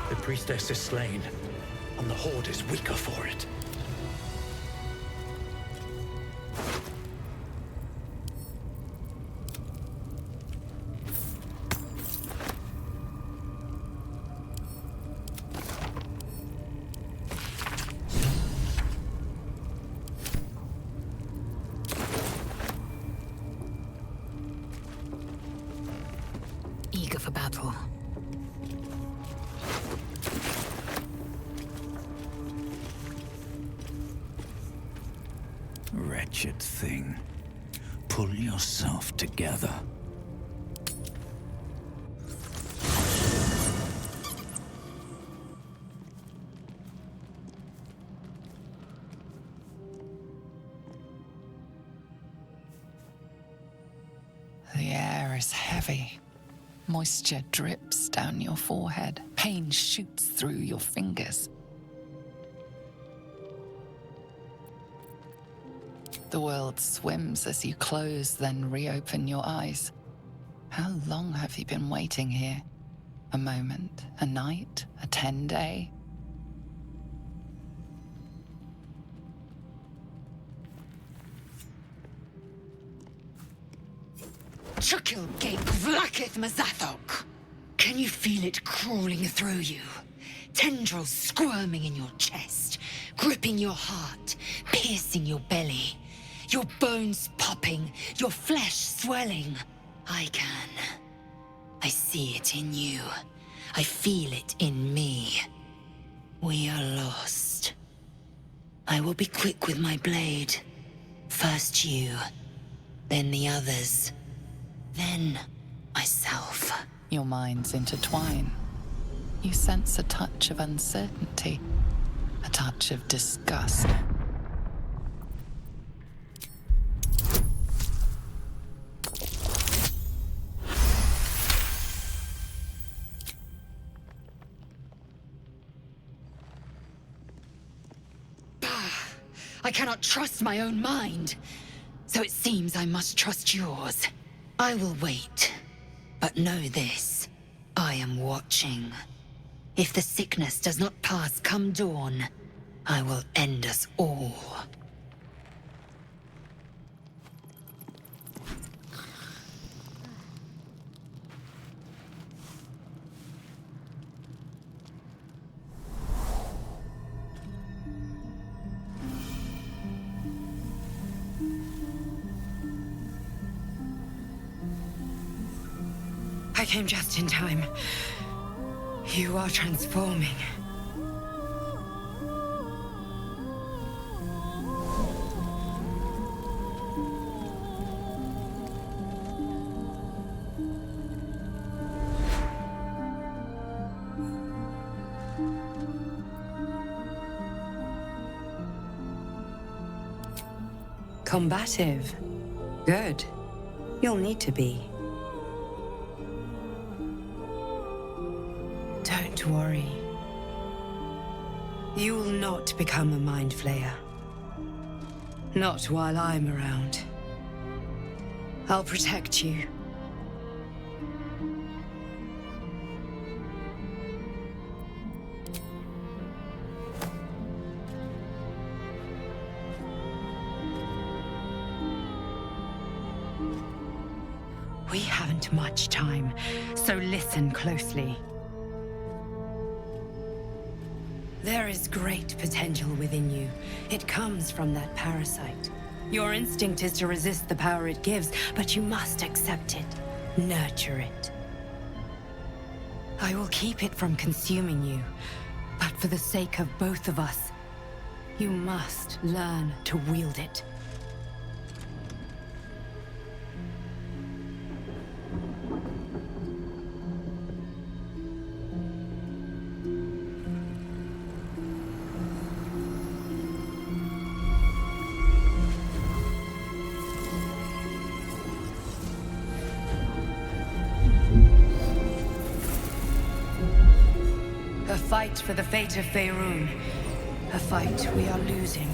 The priestess is slain, and the Horde is weaker for it. Eager for battle. Wretched thing. Pull yourself together. The air is heavy. Moisture drips down your forehead. Pain shoots through your fingers. The world swims as you close, then reopen your eyes. How long have you been waiting here? A moment, a night, a 10-day? Chukil gate vlaketh Mazathok. Can you feel it crawling through you? Tendrils squirming in your chest, gripping your heart, piercing your belly. Your bones popping, your flesh swelling. I can. I see it in you. I feel it in me. We are lost. I will be quick with my blade. First you, then the others. Then myself. Your minds intertwine. You sense a touch of uncertainty, a touch of disgust. I cannot trust my own mind. So it seems I must trust yours. I will wait. But know this. I am watching. If the sickness does not pass come dawn, I will end us all. I came just in time. You are transforming. Combative. Good. You'll need to be. Don't worry. You will not become a mind flayer. Not while I'm around. I'll protect you. We haven't much time, so listen closely. There is great potential within you. It comes from that parasite. Your instinct is to resist the power it gives, but you must accept it, nurture it. I will keep it from consuming you, but for the sake of both of us, you must learn to wield it. A fight for the fate of Faerun. A fight we are losing.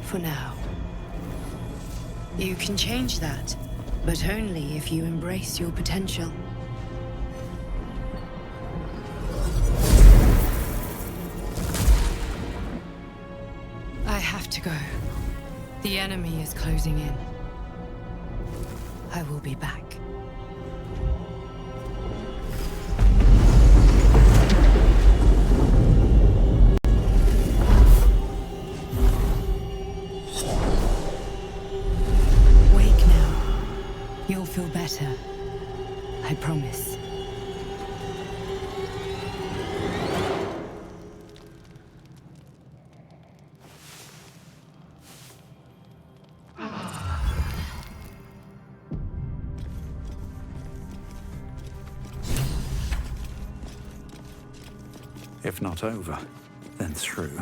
For now. You can change that, but only if you embrace your potential. I have to go. The enemy is closing in. I will be back. You'll feel better. I promise. If not over, then through.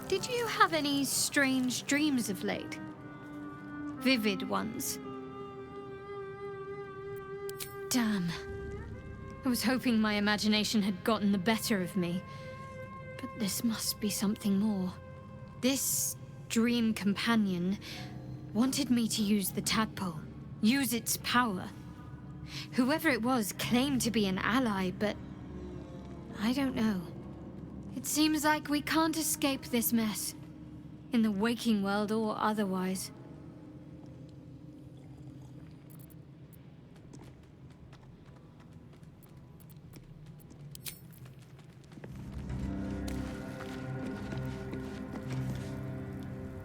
Did you have any strange dreams of late? Vivid ones. Damn. I was hoping my imagination had gotten the better of me. But this must be something more. This dream companion wanted me to use the tadpole, use its power. Whoever it was claimed to be an ally, but I don't know. It seems like we can't escape this mess, in the waking world or otherwise.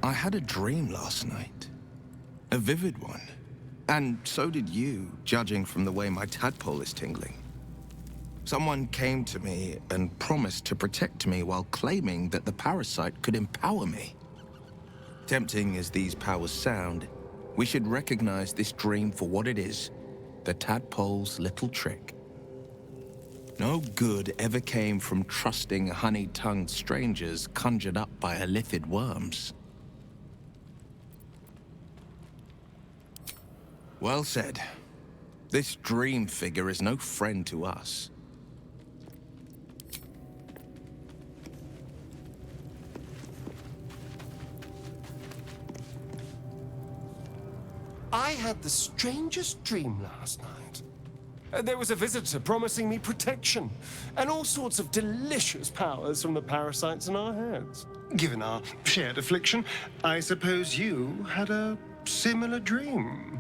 I had a dream last night. A vivid one. And so did you, judging from the way my tadpole is tingling. Someone came to me and promised to protect me while claiming that the parasite could empower me. Tempting as these powers sound, we should recognize this dream for what it is, the tadpole's little trick. No good ever came from trusting honey-tongued strangers conjured up by illithid worms. Well said. This dream figure is no friend to us. I had the strangest dream last night. There was a visitor promising me protection and all sorts of delicious powers from the parasites in our heads. Given our shared affliction, I suppose you had a similar dream.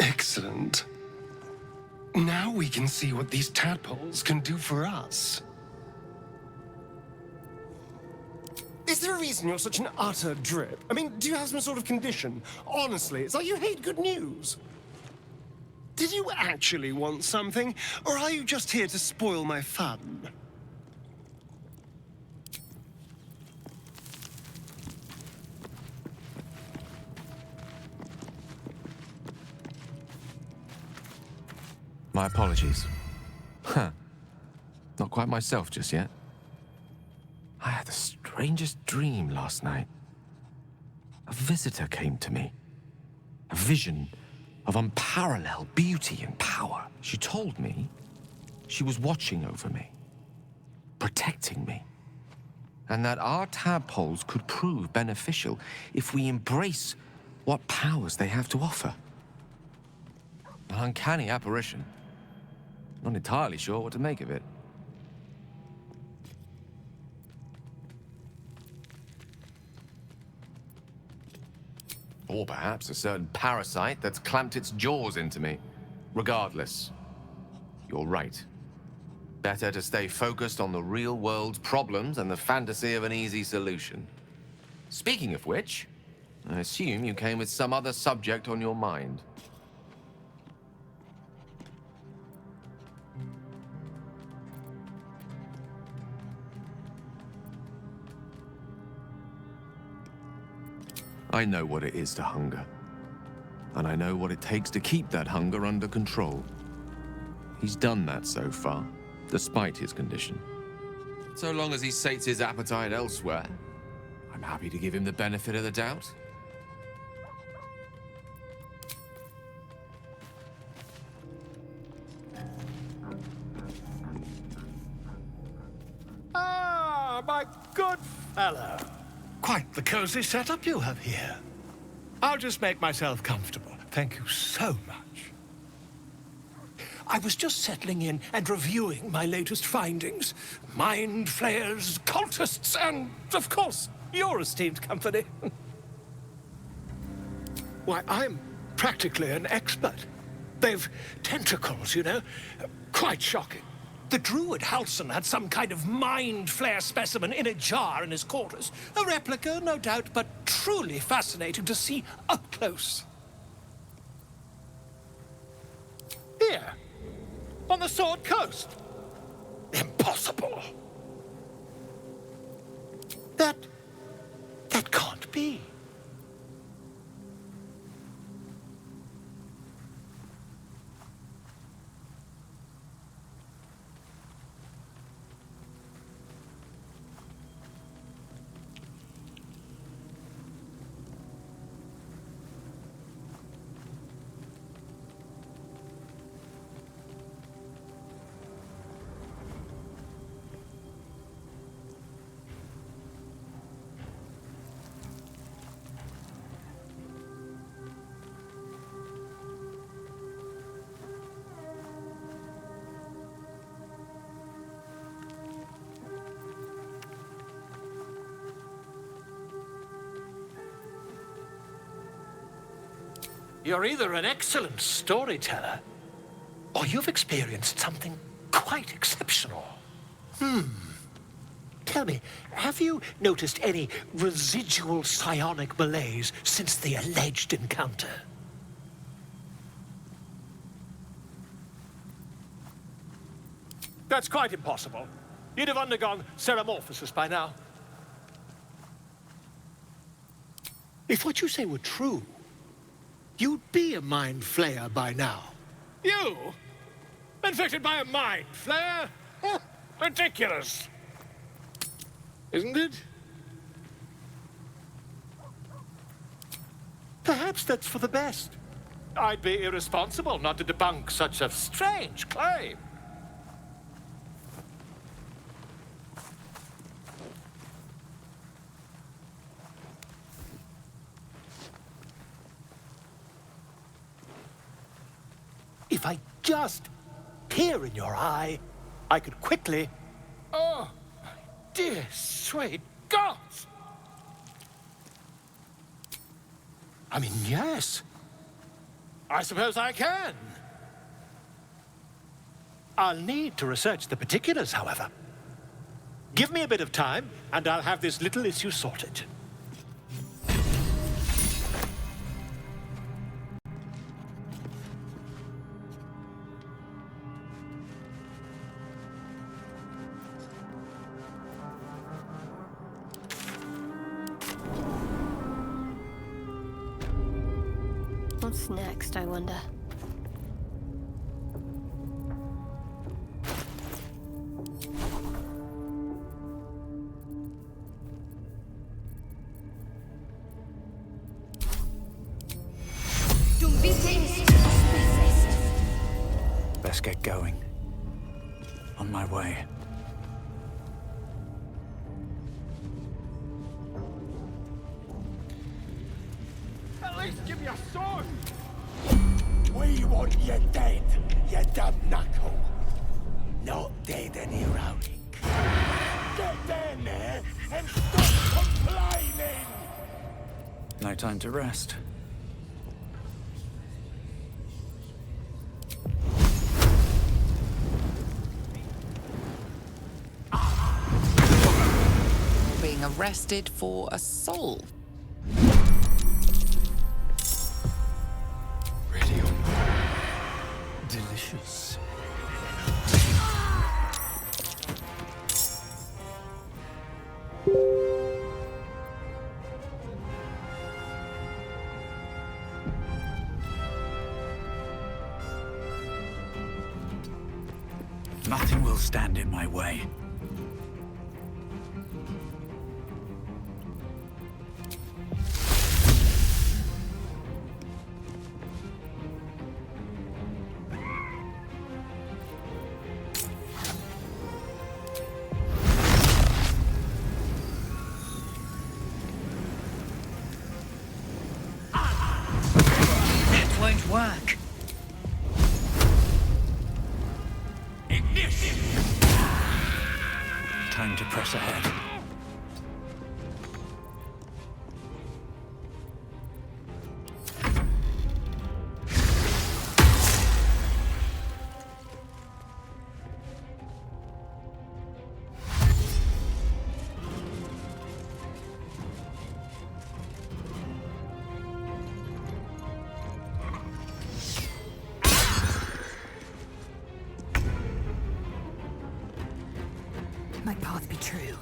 Excellent. Now we can see what these tadpoles can do for us. Is there a reason you're such an utter drip? I mean, do you have some sort of condition? Honestly, it's like you hate good news. Did you actually want something, or are you just here to spoil my fun? My apologies. Huh. Not quite myself just yet. I had the strangest dream last night. A visitor came to me. A vision of unparalleled beauty and power. She told me she was watching over me, protecting me, and that our tadpoles could prove beneficial if we embrace what powers they have to offer. An uncanny apparition. Not entirely sure what to make of it. Or perhaps a certain parasite that's clamped its jaws into me. Regardless, you're right. Better to stay focused on the real world's problems and the fantasy of an easy solution. Speaking of which, I assume you came with some other subject on your mind. I know what it is to hunger. And I know what it takes to keep that hunger under control. He's done that so far, despite his condition. So long as he sates his appetite elsewhere, I'm happy to give him the benefit of the doubt. Ah, my good fellow. Quite the cozy setup you have here. I'll just make myself comfortable. Thank you so much. I was just settling in and reviewing my latest findings. Mind flayers, cultists, and, of course, your esteemed company. Why, I'm practically an expert. They've tentacles, you know. Quite shocking. The druid Halson had some kind of mind flare specimen in a jar in his quarters. A replica, no doubt, but truly fascinating to see up close. Here, on the Sword Coast. Impossible. That can't be. You're either an excellent storyteller, or you've experienced something quite exceptional. Tell me, have you noticed any residual psionic malaise since the alleged encounter? That's quite impossible. You'd have undergone ceramorphosis by now. If what you say were true, you'd be a mind flayer by now. You? Infected by a mind flayer? Huh, ridiculous. Isn't it? Perhaps that's for the best. I'd be irresponsible not to debunk such a strange claim. If I just peer in your eye, I could quickly... Oh, dear sweet gods! I mean, yes. I suppose I can. I'll need to research the particulars, however. Give me a bit of time, and I'll have this little issue sorted. What's next, I wonder? Best get going. On my way. At least give me a sword! We want you dead, you dumb knuckle. Not dead and heroic. Get down there and stop complaining! No time to rest. Being arrested for assault. Delicious. Nothing will stand in my way. Won't work. Time to press ahead. My path be true.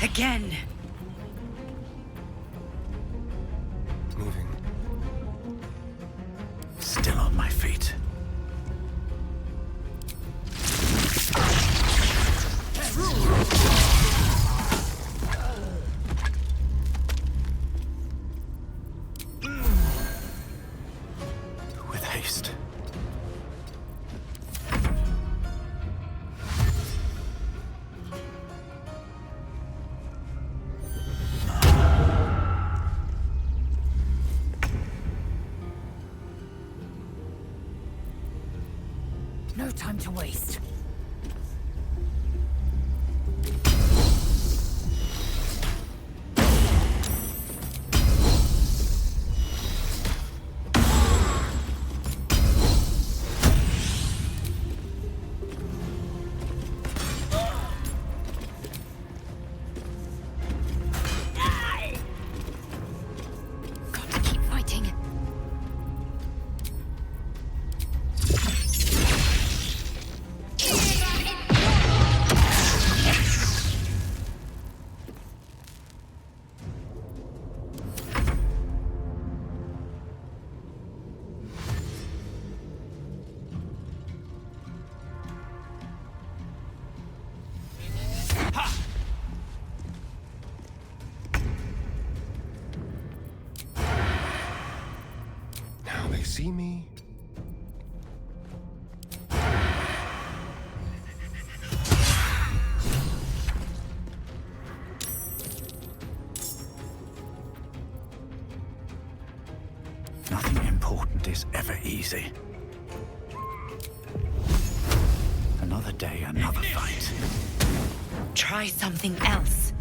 Again. Moving. Still on my feet. With haste. No time to waste. Got to keep fighting. Now they see me. Nothing important is ever easy. Another day, another fight. Try something else.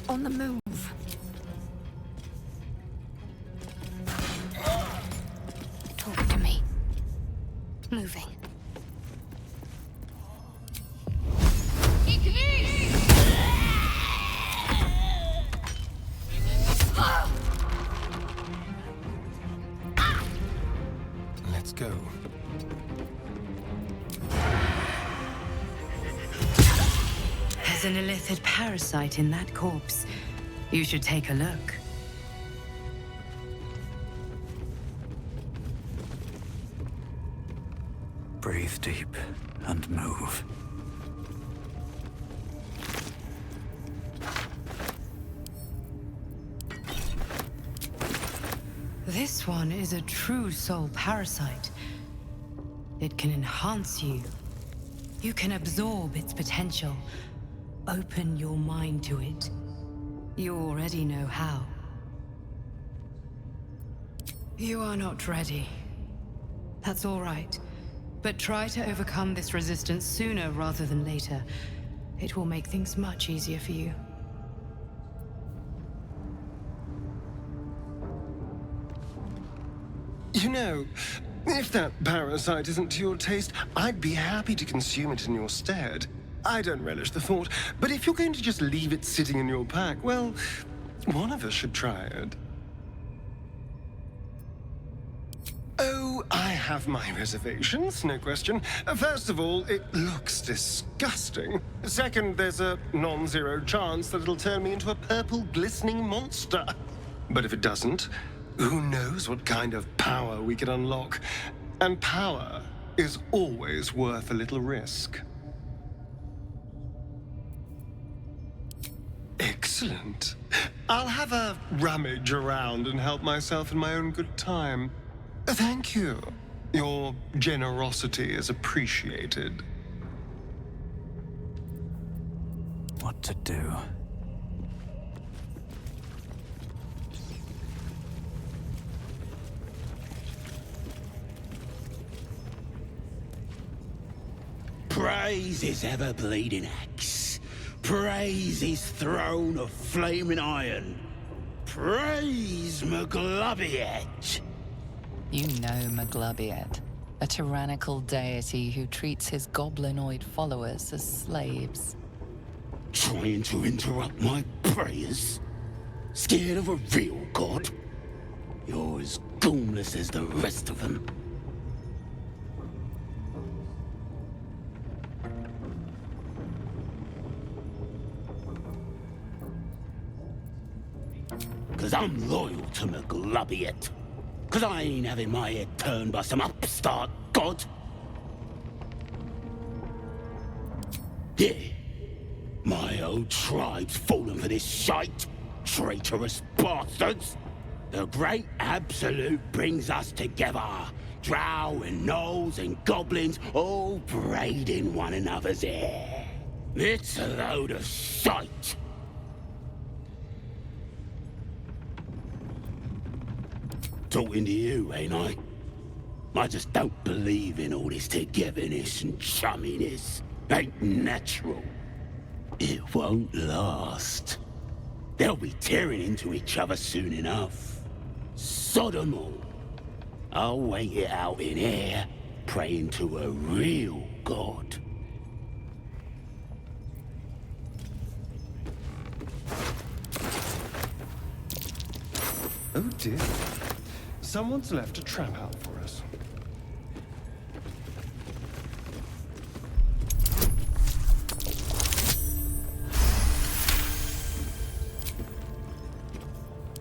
On the move. Talk to me. Moving. Let's go. There's an illithid parasite in that corpse. You should take a look. Breathe deep and move. This one is a true soul parasite. It can enhance you. You can absorb its potential. Open your mind to it. You already know how. You are not ready. That's all right. But try to overcome this resistance sooner rather than later. It will make things much easier for you. You know, if that parasite isn't to your taste, I'd be happy to consume it in your stead. I don't relish the thought, but if you're going to just leave it sitting in your pack, well, one of us should try it. Oh, I have my reservations, no question. First of all, it looks disgusting. Second, there's a non-zero chance that it'll turn me into a purple glistening monster. But if it doesn't, who knows what kind of power we can unlock? And power is always worth a little risk. Excellent. I'll have a rummage around and help myself in my own good time. Thank you. Your generosity is appreciated. What to do? Praise his ever-bleeding axe. Praise his throne of flaming iron. Praise Maglobiet. You know Maglobiet, a tyrannical deity who treats his goblinoid followers as slaves. Trying to interrupt my prayers? Scared of a real god? You're as goonless as the rest of them. Cause I'm loyal to McGlubbiet. Cause I ain't having my head turned by some upstart god. Yeah, my old tribe's fallen for this shite. Traitorous bastards! The great absolute brings us together. Drow and gnolls and goblins all braiding one another's hair. It's a load of shite. Talking to you, ain't I? I just don't believe in all this togetherness and chumminess. Ain't natural. It won't last. They'll be tearing into each other soon enough. Sod 'em all. I'll wait it out in here, praying to a real god. Oh dear. Someone's left a trap out for us.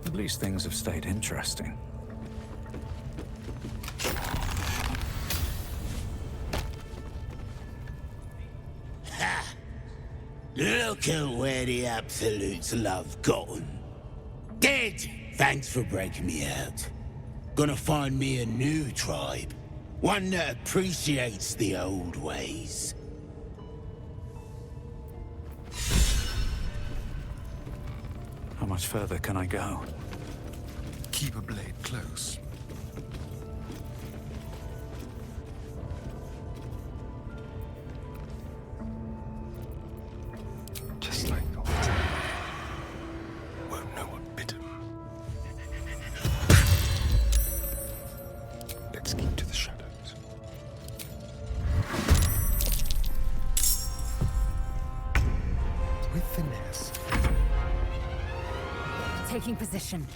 At least things have stayed interesting. Ha! Look at where the Absolutes love gotten. Dead! Thanks for breaking me out. Gonna find me a new tribe. One that appreciates the old ways. How much further can I go? Keep a blade close. Just like old times. Won't know what bit him. Let's keep to the shadows. With finesse. Taking position.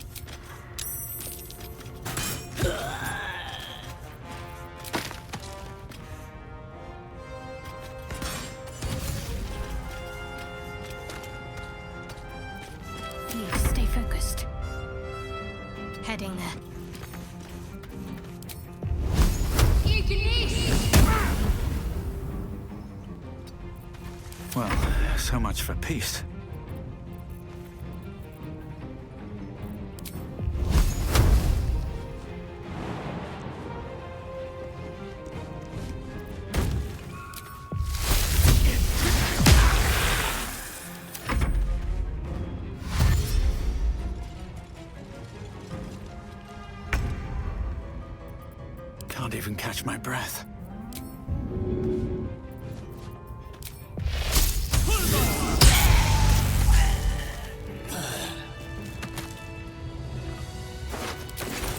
Stay focused. Heading there. Well, so much for peace. Can't even catch my breath.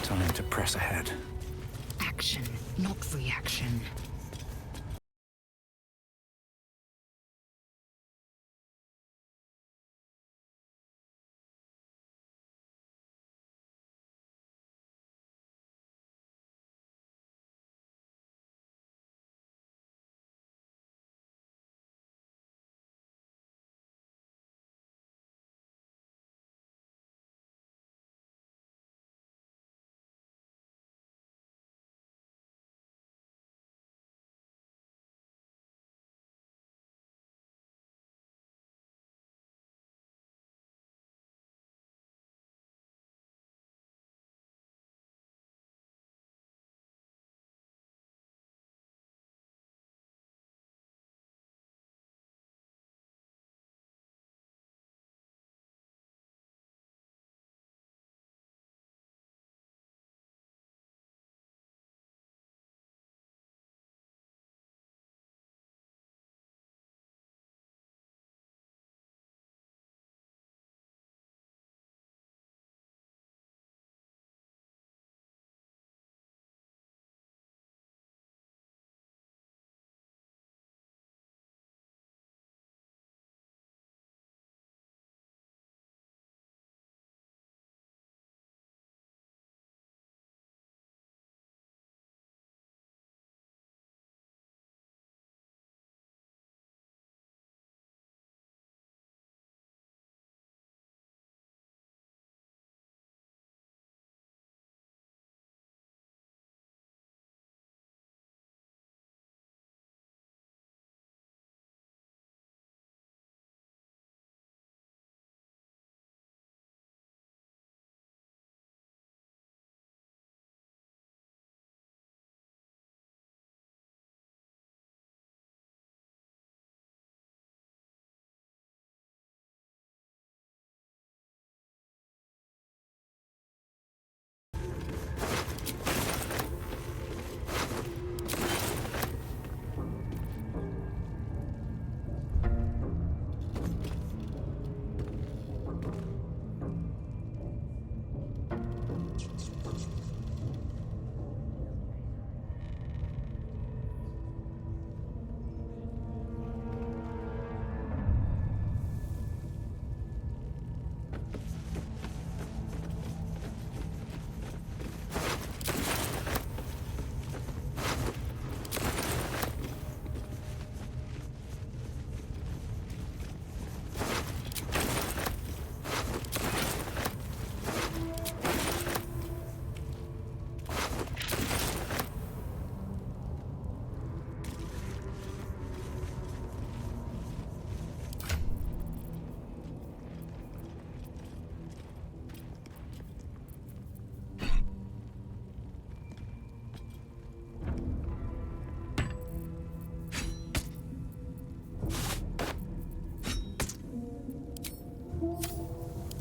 Time to press ahead. Action, not reaction.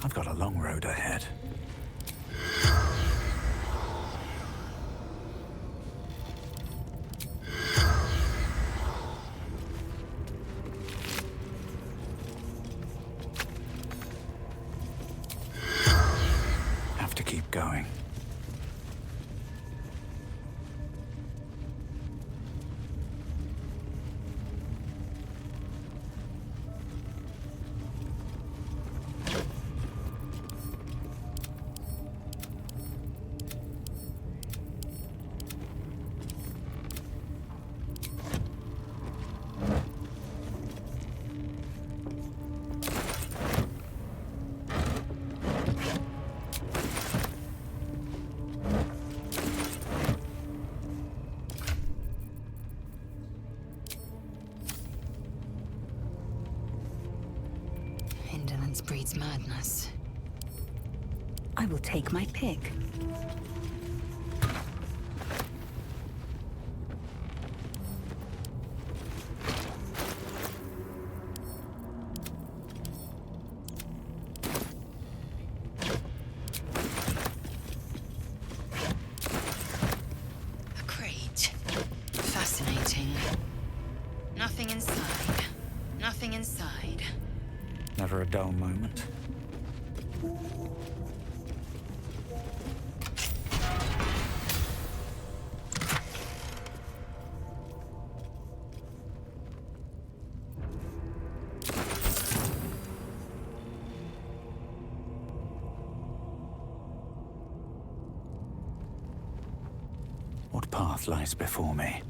I've got a long road ahead. Have to keep going. Indolence breeds madness. I will take my pick. A crate. Fascinating. Nothing inside. Nothing inside. Never a dull moment. What path lies before me?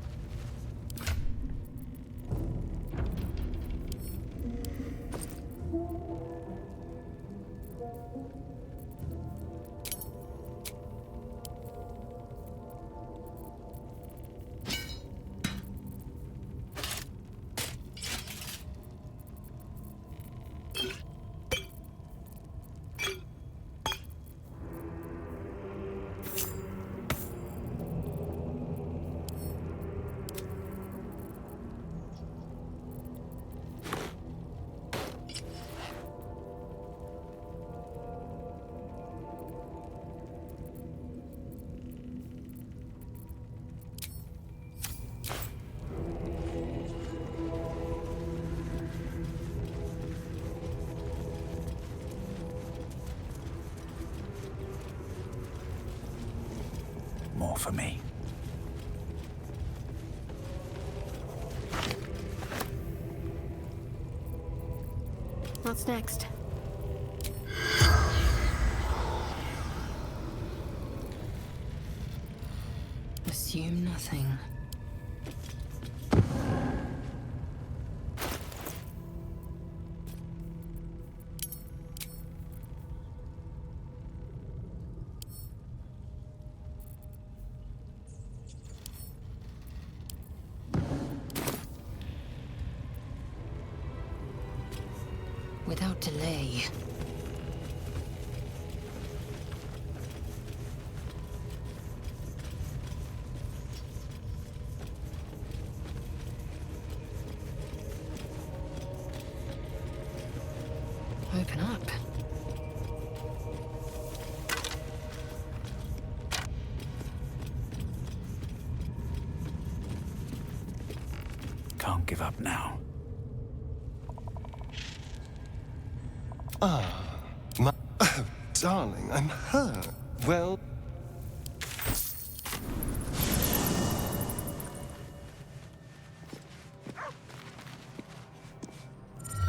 More for me. What's next? Assume nothing. Without delay. Open up. Can't give up now. Ah, my... Oh, darling, I'm hurt. Well...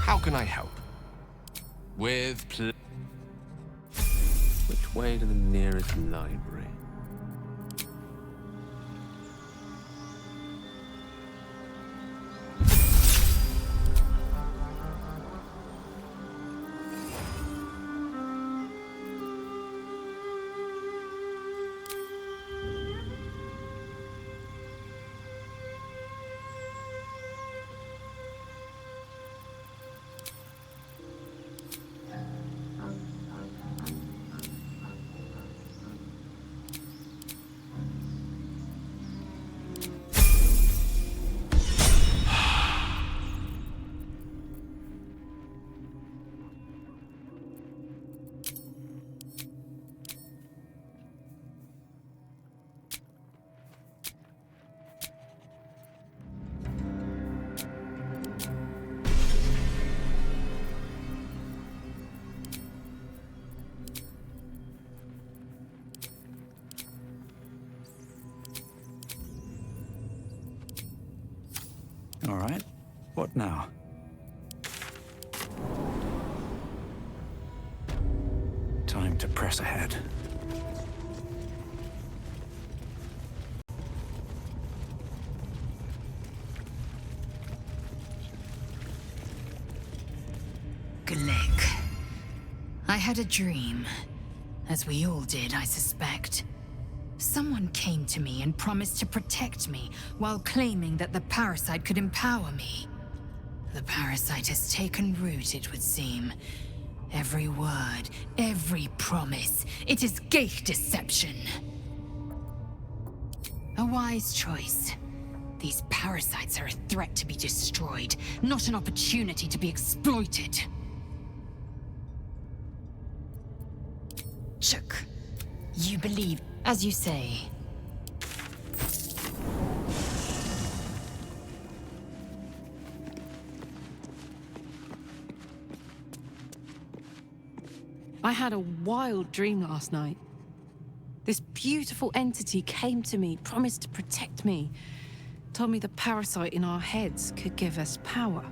How can I help? With Which way to the nearest library? What now? Time to press ahead. Glick. I had a dream. As we all did, I suspect. Someone came to me and promised to protect me, while claiming that the parasite could empower me. The parasite has taken root, it would seem. Every word, every promise, it is gate deception. A wise choice. These parasites are a threat to be destroyed, not an opportunity to be exploited. Chuck, you believe, as you say. I had a wild dream last night. This beautiful entity came to me, promised to protect me, told me the parasite in our heads could give us power.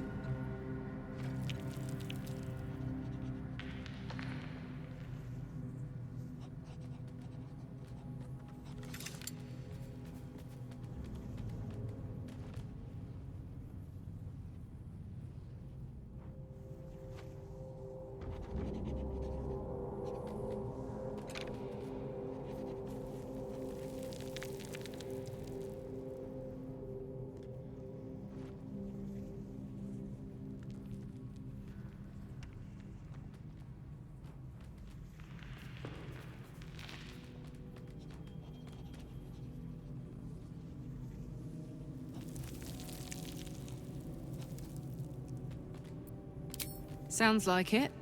Sounds like it.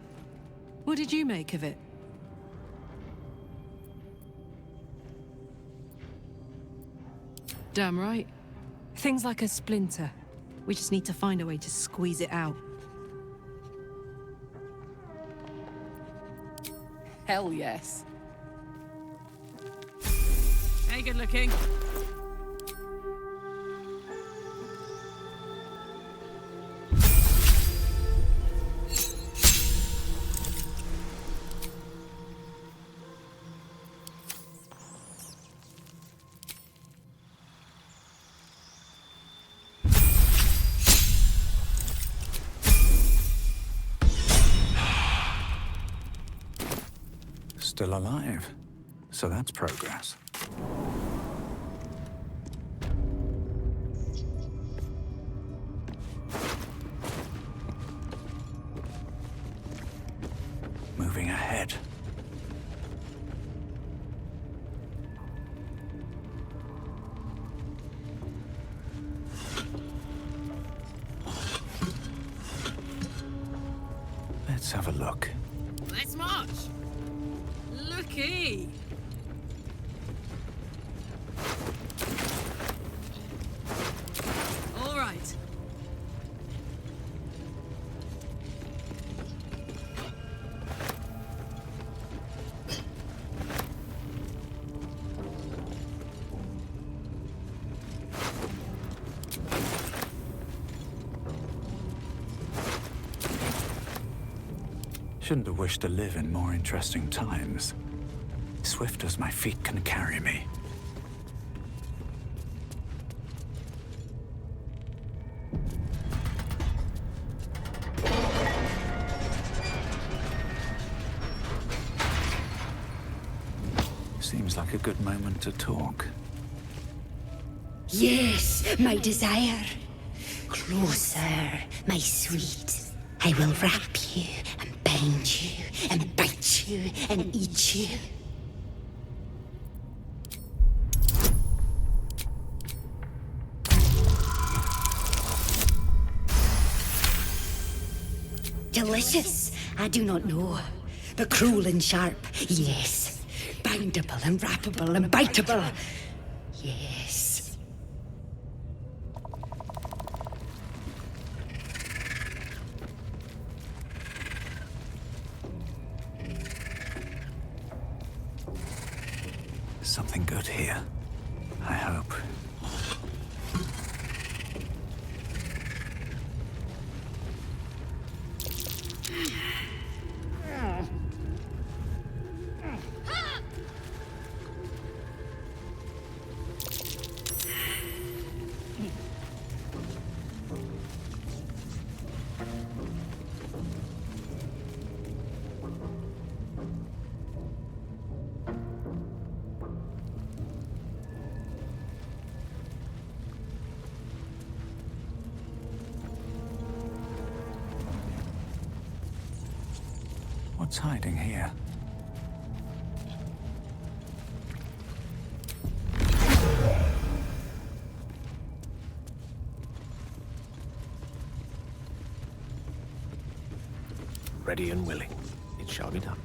What did you make of it? Damn right. Things like a splinter. We just need to find a way to squeeze it out. Hell yes. Hey, good looking. Still alive. So that's progress. Moving ahead. Let's have a look. Let's march! Looky! All right. Shouldn't have wished to live in more interesting times. Swift as my feet can carry me. Seems like a good moment to talk. Yes, my desire. Closer, my sweet. I will wrap you and bind you and bite you and eat you. Delicious, I do not know. But cruel and sharp, yes. Bindable and wrappable and biteable, yes. Something good here, I hope. What's hiding here? Ready and willing. It shall be done.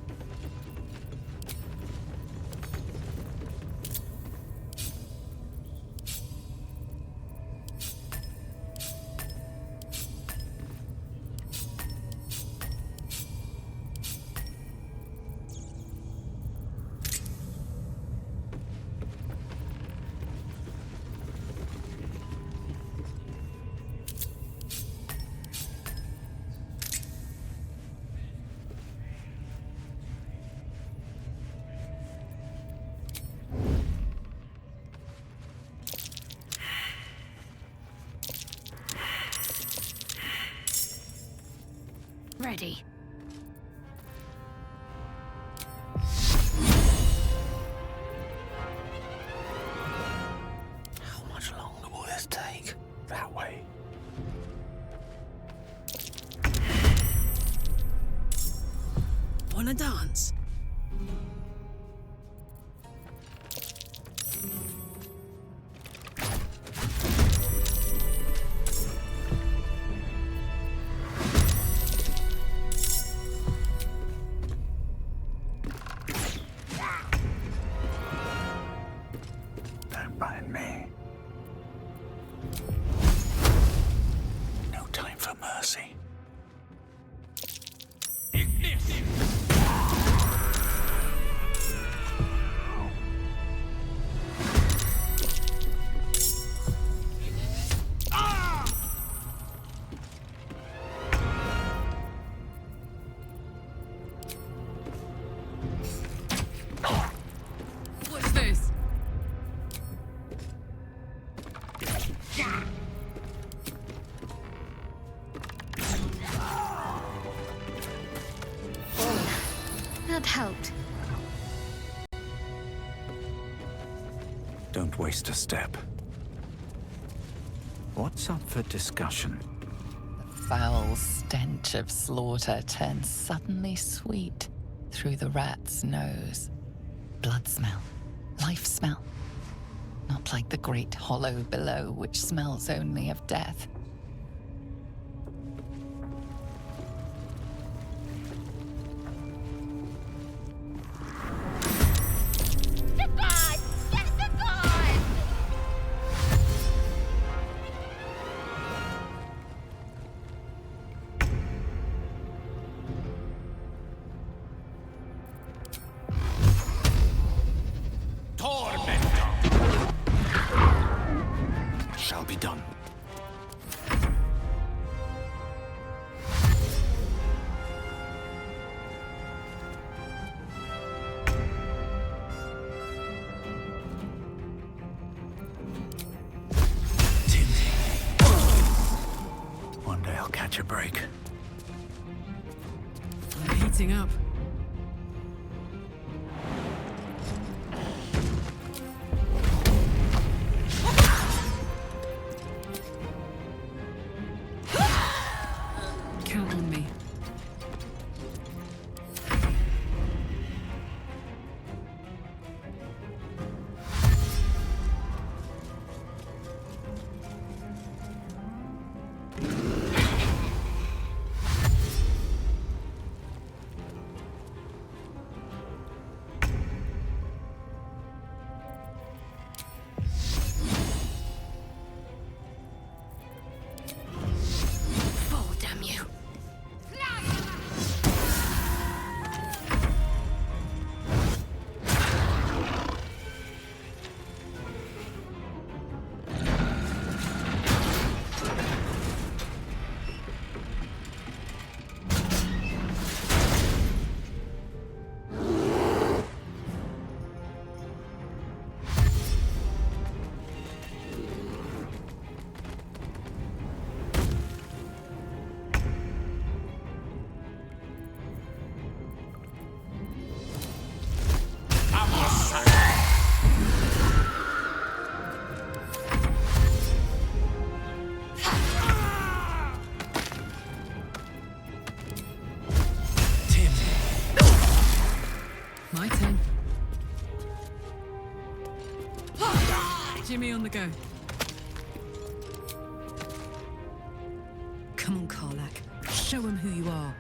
Ready. How much longer will this take? That way. Wanna dance? Don't mind me. No time for mercy. What's this? That helped. Don't waste a step. What's up for discussion? The foul stench of slaughter turns suddenly sweet through the rat's nose. Blood smell, life smell. Not like the great hollow below, which smells only of death. Shall be done. One day I'll catch a break. I'm heating up. Count on me. My turn. Jimmy on the go. Come on, Karlak. Show him who you are.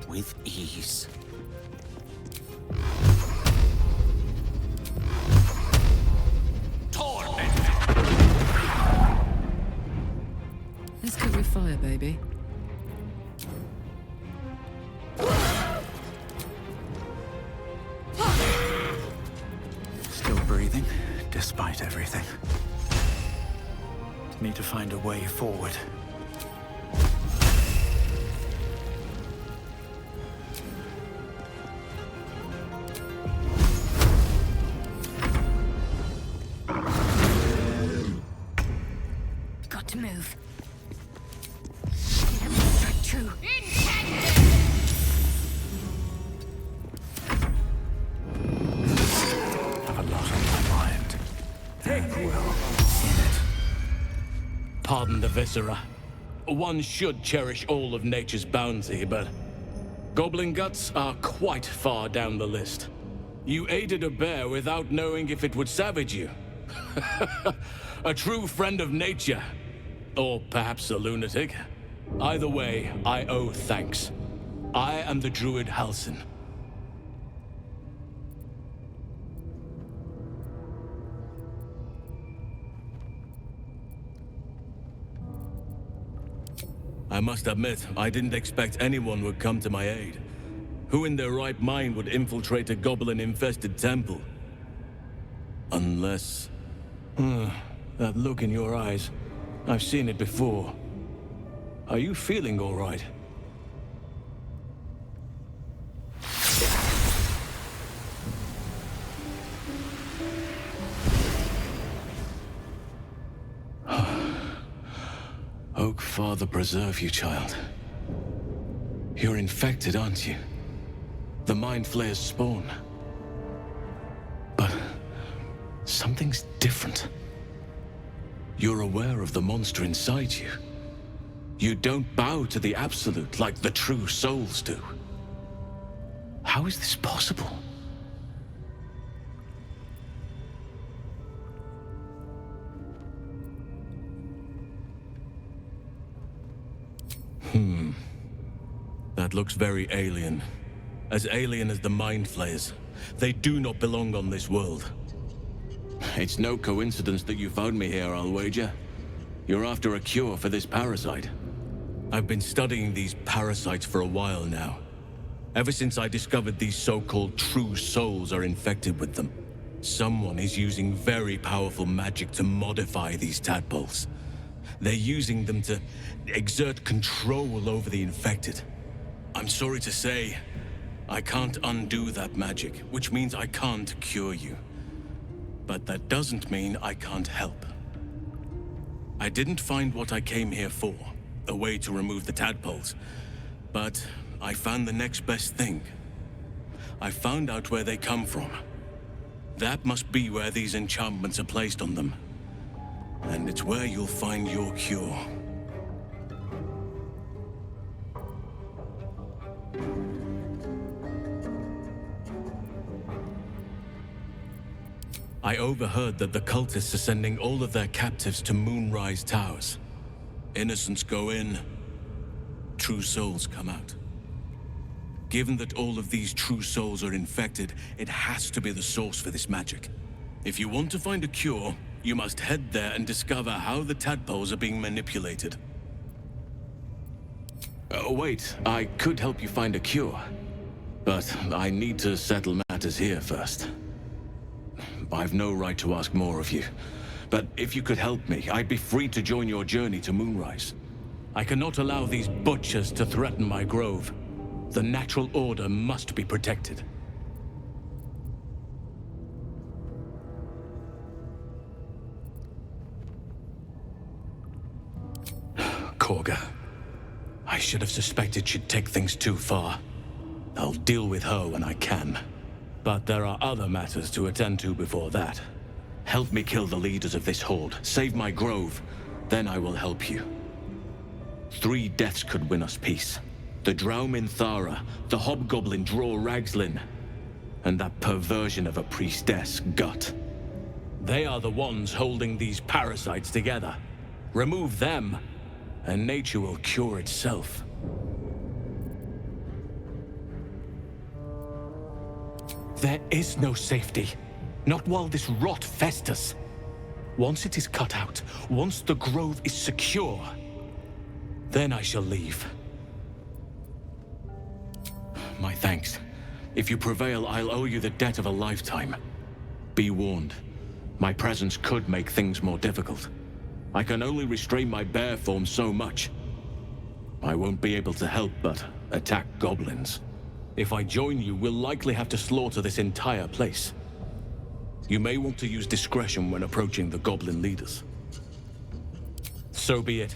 With ease. Let's cook with fire, baby. Still breathing, despite everything. Need to find a way forward. Got to move. Strike true. Have a lot on my mind. And well, in it. Pardon the viscera. One should cherish all of nature's bounty, but goblin guts are quite far down the list. You aided a bear without knowing if it would savage you. A true friend of nature. Or perhaps a lunatic. Either way, I owe thanks. I am the druid Halsin. I must admit, I didn't expect anyone would come to my aid. Who in their right mind would infiltrate a goblin-infested temple? Unless... that look in your eyes. I've seen it before. Are you feeling all right? Oak Father preserve you, child. You're infected, aren't you? The Mind Flayer's spawn. But something's different. You're aware of the monster inside you. You don't bow to the Absolute like the true souls do. How is this possible? That looks very alien. As alien as the Mind Flayers. They do not belong on this world. It's no coincidence that you found me here, I'll wager. You're after a cure for this parasite. I've been studying these parasites for a while now. Ever since I discovered these so-called true souls are infected with them. Someone is using very powerful magic to modify these tadpoles. They're using them to exert control over the infected. I'm sorry to say, I can't undo that magic, which means I can't cure you. But that doesn't mean I can't help. I didn't find what I came here for, a way to remove the tadpoles. But I found the next best thing. I found out where they come from. That must be where these enchantments are placed on them. And it's where you'll find your cure. I overheard that the cultists are sending all of their captives to Moonrise Towers. Innocents go in, true souls come out. Given that all of these true souls are infected, it has to be the source for this magic. If you want to find a cure, you must head there and discover how the tadpoles are being manipulated. Wait, I could help you find a cure. But I need to settle matters here first. I've no right to ask more of you. But if you could help me, I'd be free to join your journey to Moonrise. I cannot allow these butchers to threaten my grove. The natural order must be protected. Korga. I should have suspected she'd take things too far. I'll deal with her when I can. But there are other matters to attend to before that. Help me kill the leaders of this horde, save my grove, then I will help you. 3 deaths could win us peace. The Draumin Thara, the Hobgoblin Draw Ragslin, and that perversion of a priestess, Gut. They are the ones holding these parasites together. Remove them, and nature will cure itself. There is no safety. Not while this rot festers. Once it is cut out, once the grove is secure, then I shall leave. My thanks. If you prevail, I'll owe you the debt of a lifetime. Be warned. My presence could make things more difficult. I can only restrain my bear form so much. I won't be able to help but attack goblins. If I join you, we'll likely have to slaughter this entire place. You may want to use discretion when approaching the goblin leaders. So be it.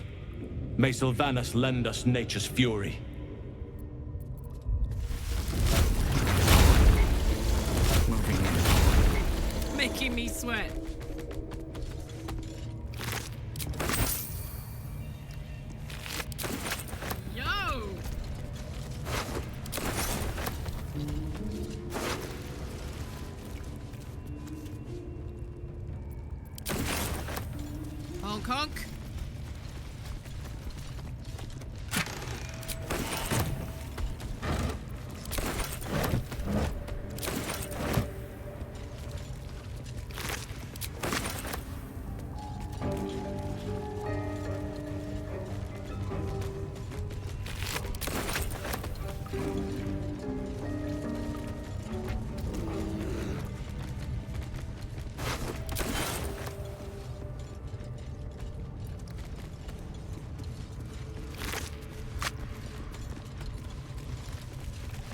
May Sylvanus lend us nature's fury. Making me sweat. Yo! Honk honk.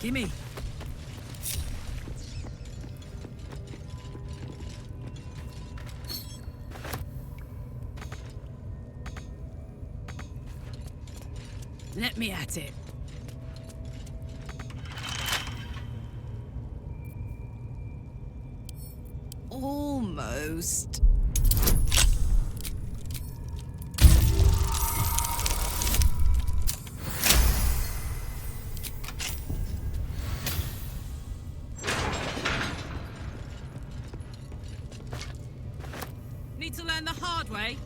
Gimme. Let me at it. Almost. Need to learn the hard way.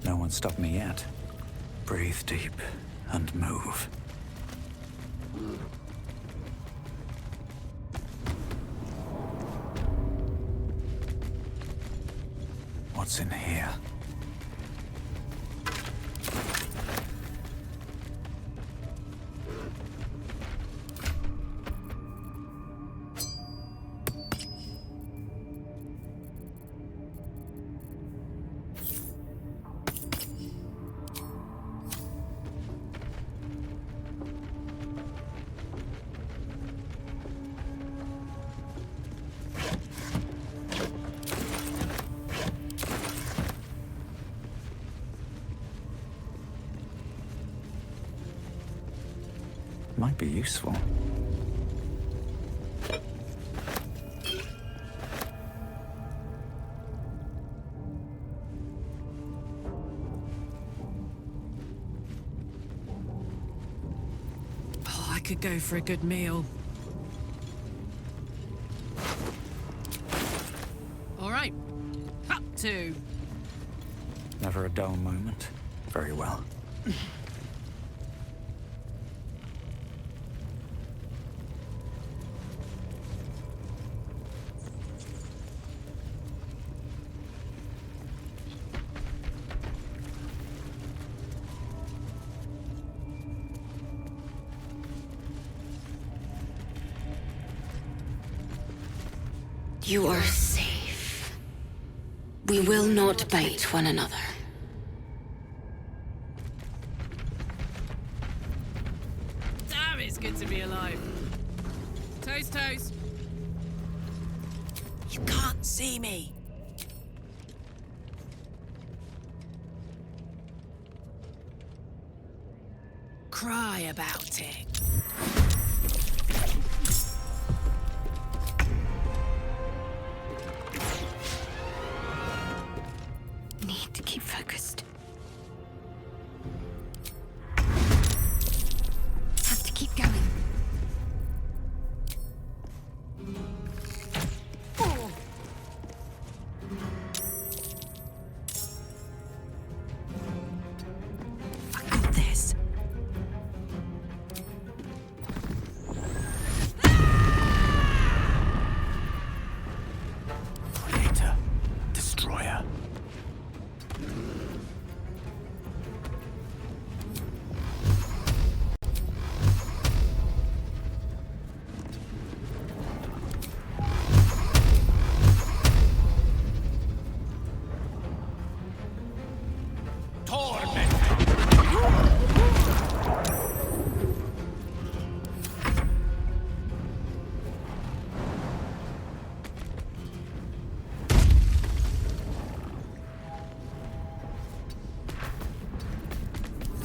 No one stopped me yet. Breathe deep and move. what's in here. Might be useful. Oh, I could go for a good meal. All right, up to. Never a dull moment. Very well. You are safe. We will not bite one another. Damn, it's good to be alive. Toast, toast. You can't see me. Cry about it. Need to keep focused. Have to keep going. I got this. Creator. Destroyer.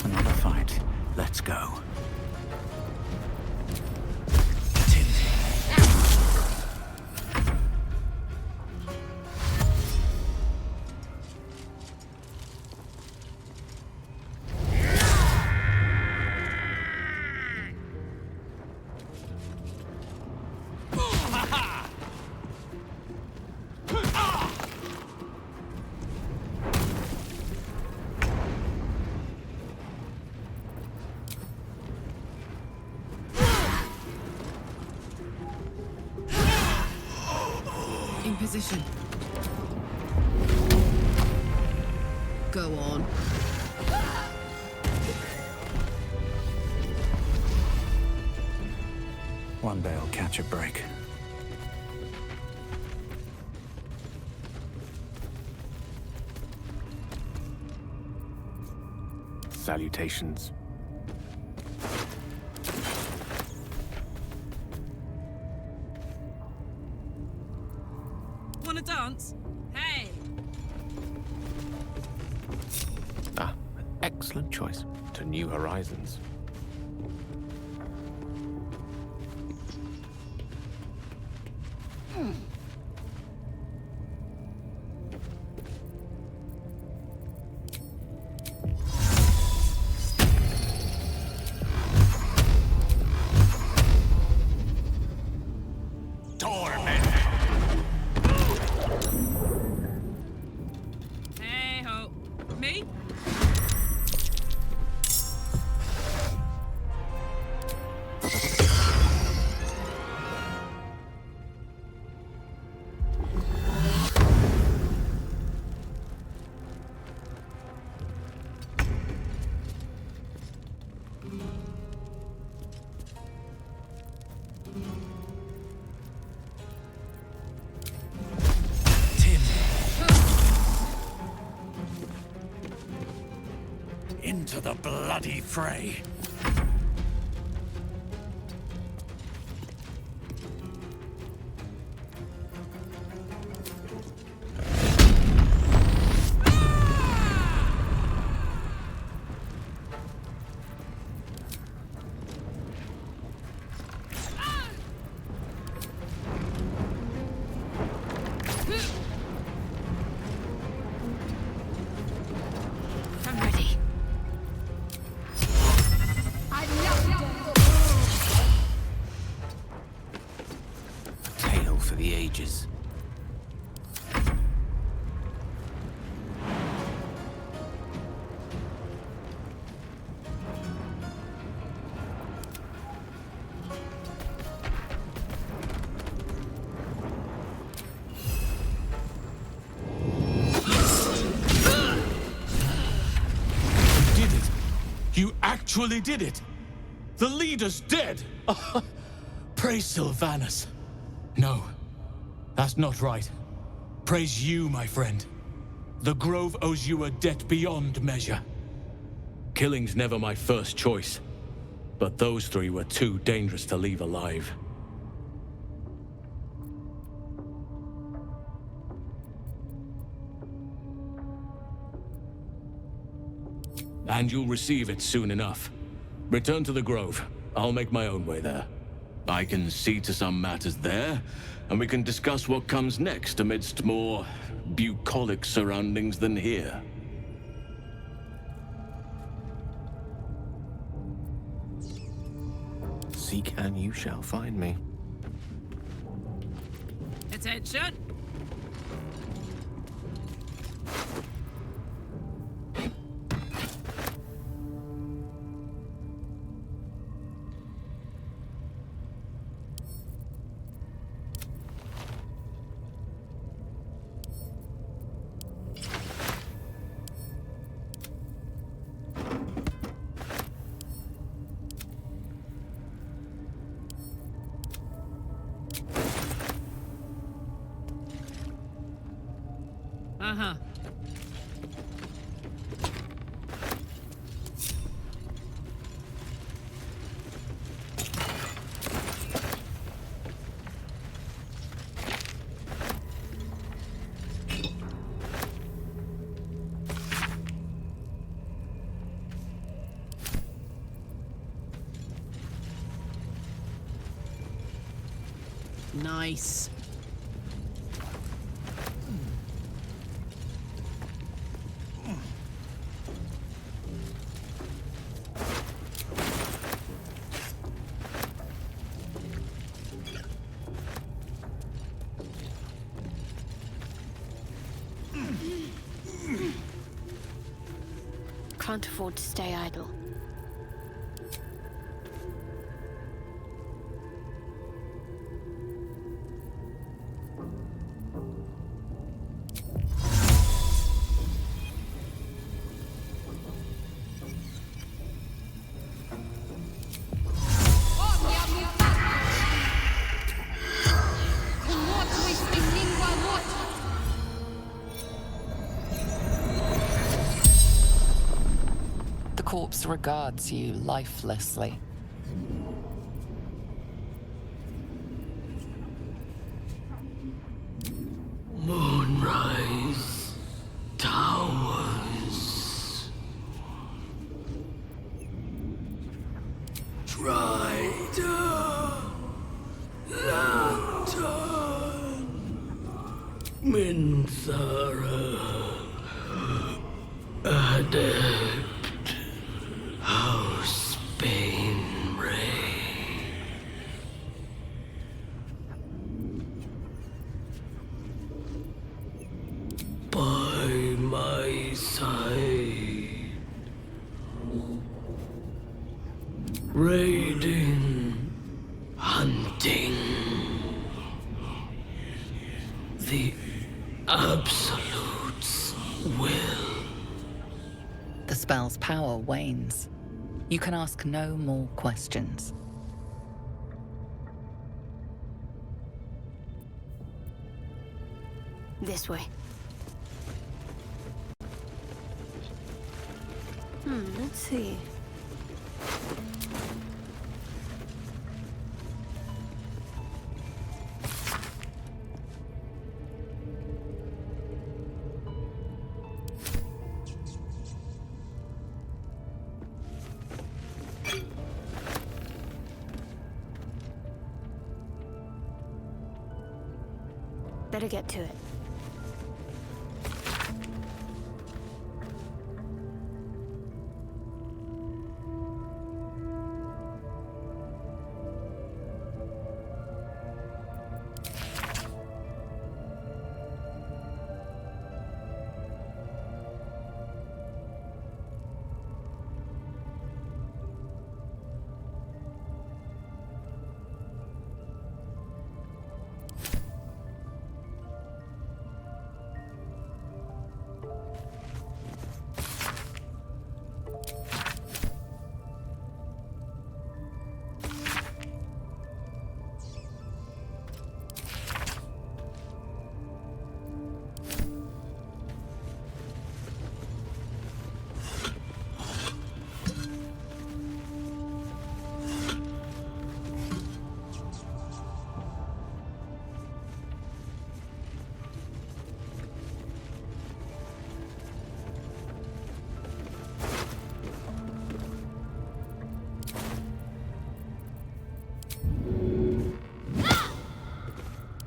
Another fight. Let's go. In position. Go on. One day I'll catch a break. Salutations. Wanna dance? Hey! Ah, an excellent choice to new horizons. Hey ho! Me? into the bloody fray. I'm ready. Tale for the ages. You actually did it! The leader's dead! Praise Sylvanus. No, that's not right. Praise you, my friend. The Grove owes you a debt beyond measure. Killing's never my first choice, but those three were too dangerous to leave alive. And you'll receive it soon enough. Return to the Grove. I'll make my own way there. I can see to some matters there, and we can discuss what comes next amidst more bucolic surroundings than here. Seek and you shall find me. Attention! Uh-huh. Nice. Can't afford to stay idle. The corpse regards you lifelessly. Moonrise Towers. Trider Lantern. Minthara Adept House Bane Ray. By my side, raiding, hunting, the Absolute's will. The spell's power wanes. You can ask no more questions. This way. Let's see. Better get to it.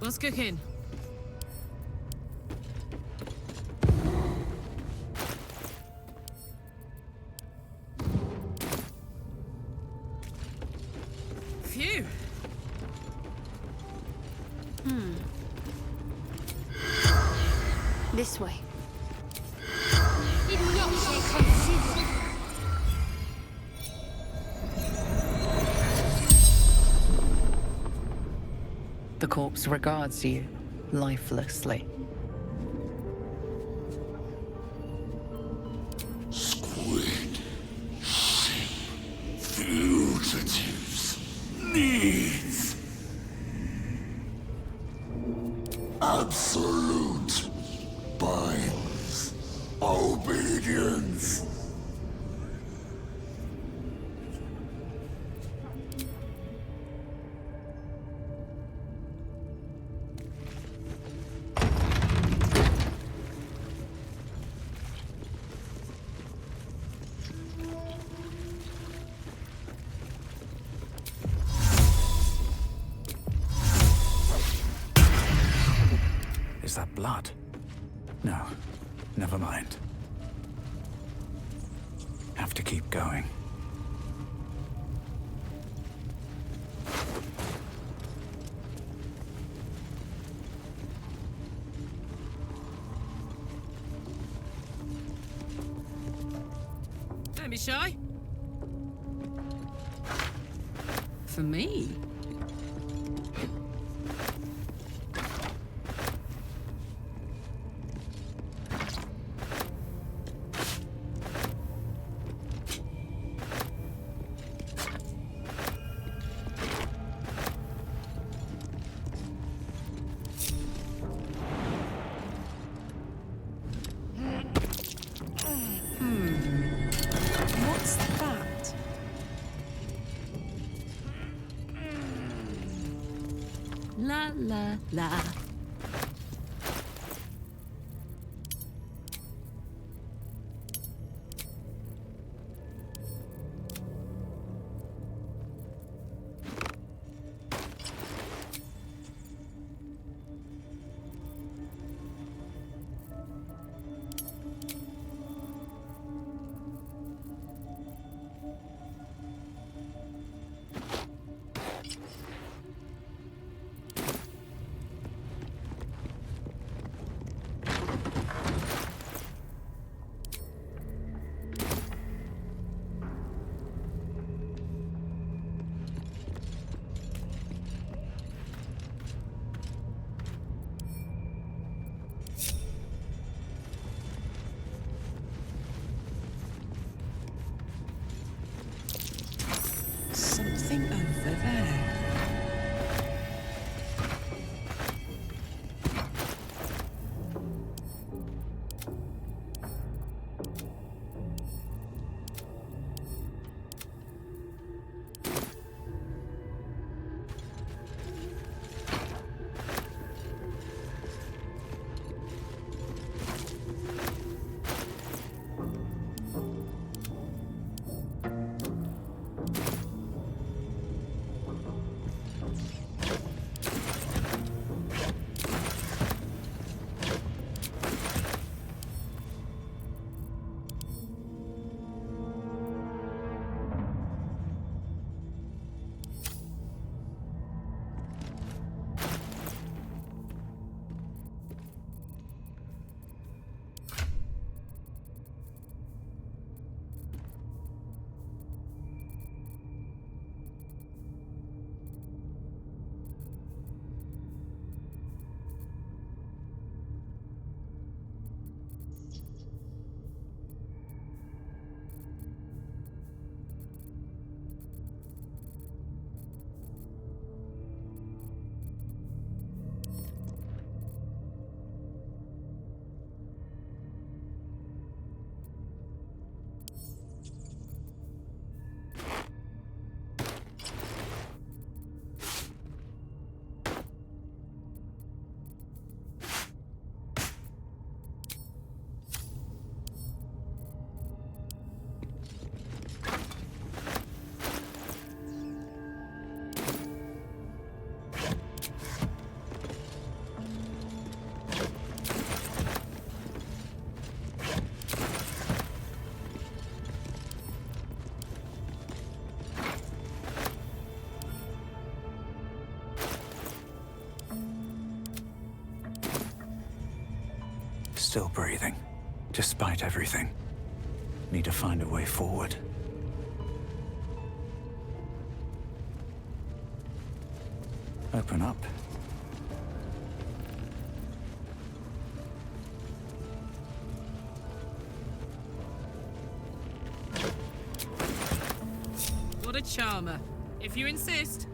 What's cooking? Phew. This way. The corpse regards you lifelessly. Squid, ship, fugitives, needs. Absolute binds obedience. Is that blood? No, never mind. Have to keep going. Don't be shy. For me? What's that? La la la. Still breathing, despite everything. Need to find a way forward. Open up. What a charmer, if you insist.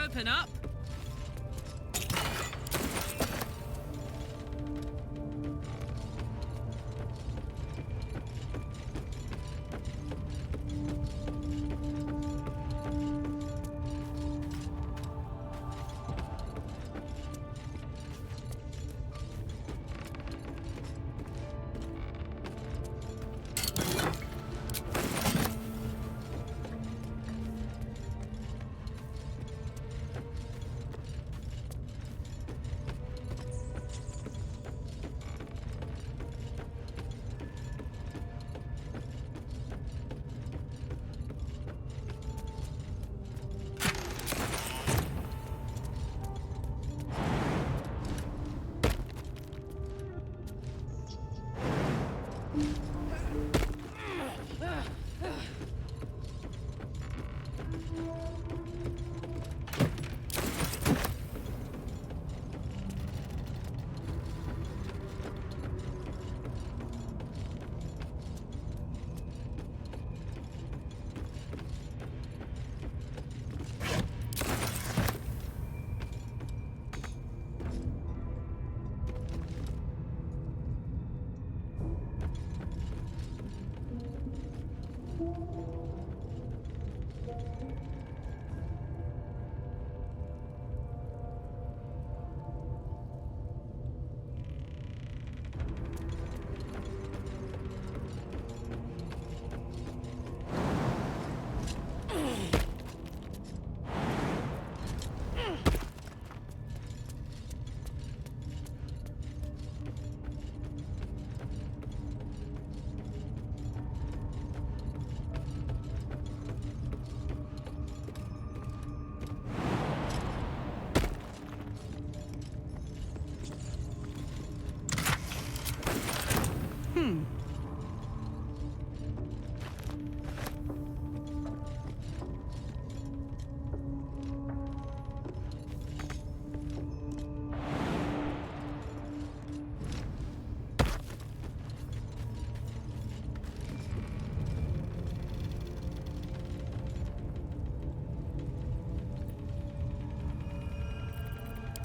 Open up.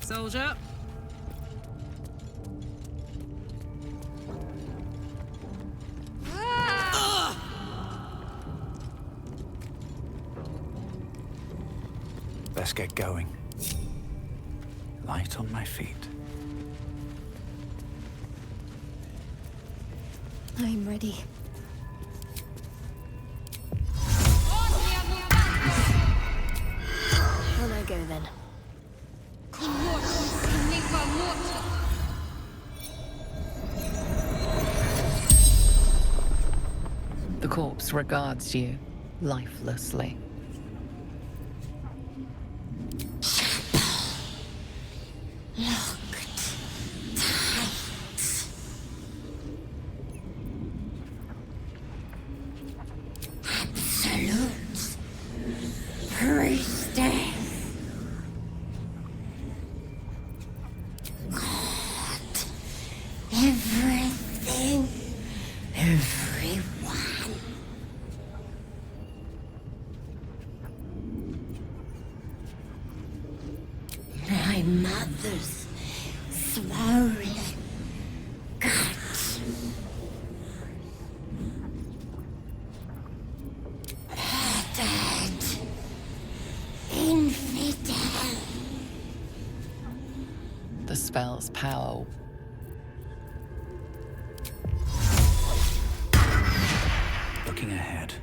Soldier. Let's get going. Light on my feet. I'm ready. On I go then. The corpse regards you lifelessly. Absolute priestess. God, everything, everyone. My mother's swollen guts. Her dad, infidel. the spell's power. Looking ahead.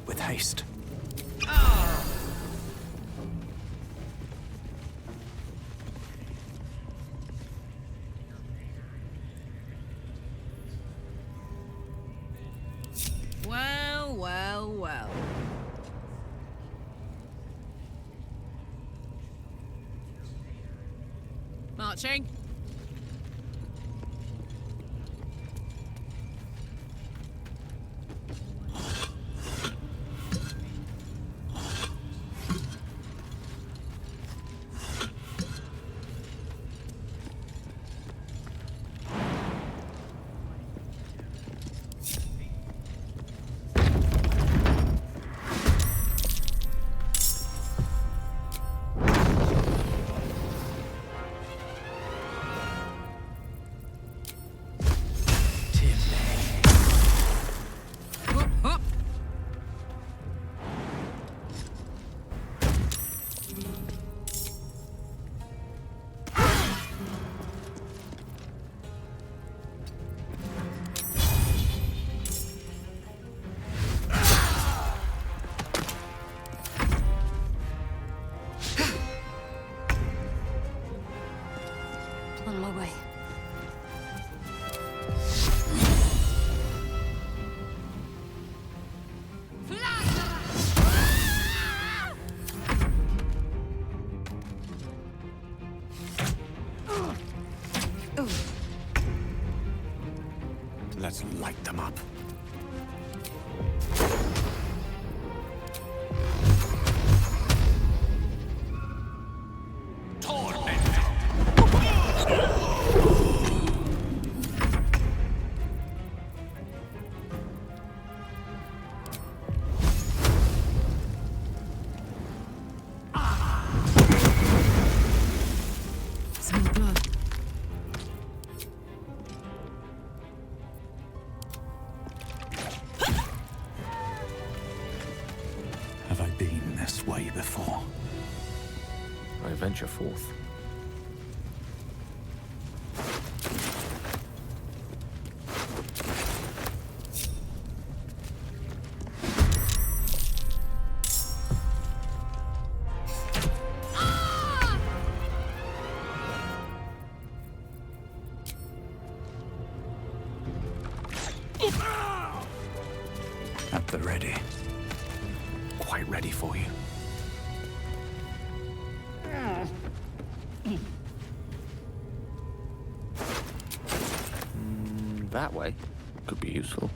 With haste. Well, well, well. Marching. On my way. Let's light them up. Smell blood. Have I been this way before? I venture forth. At the ready. Quite ready for you. That way could be useful.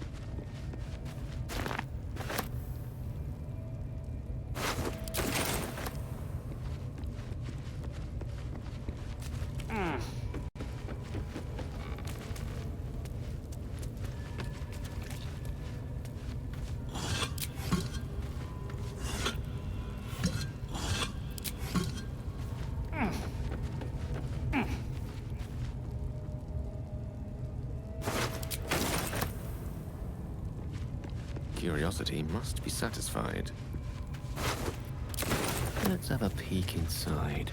Curiosity must be satisfied. Let's have a peek inside.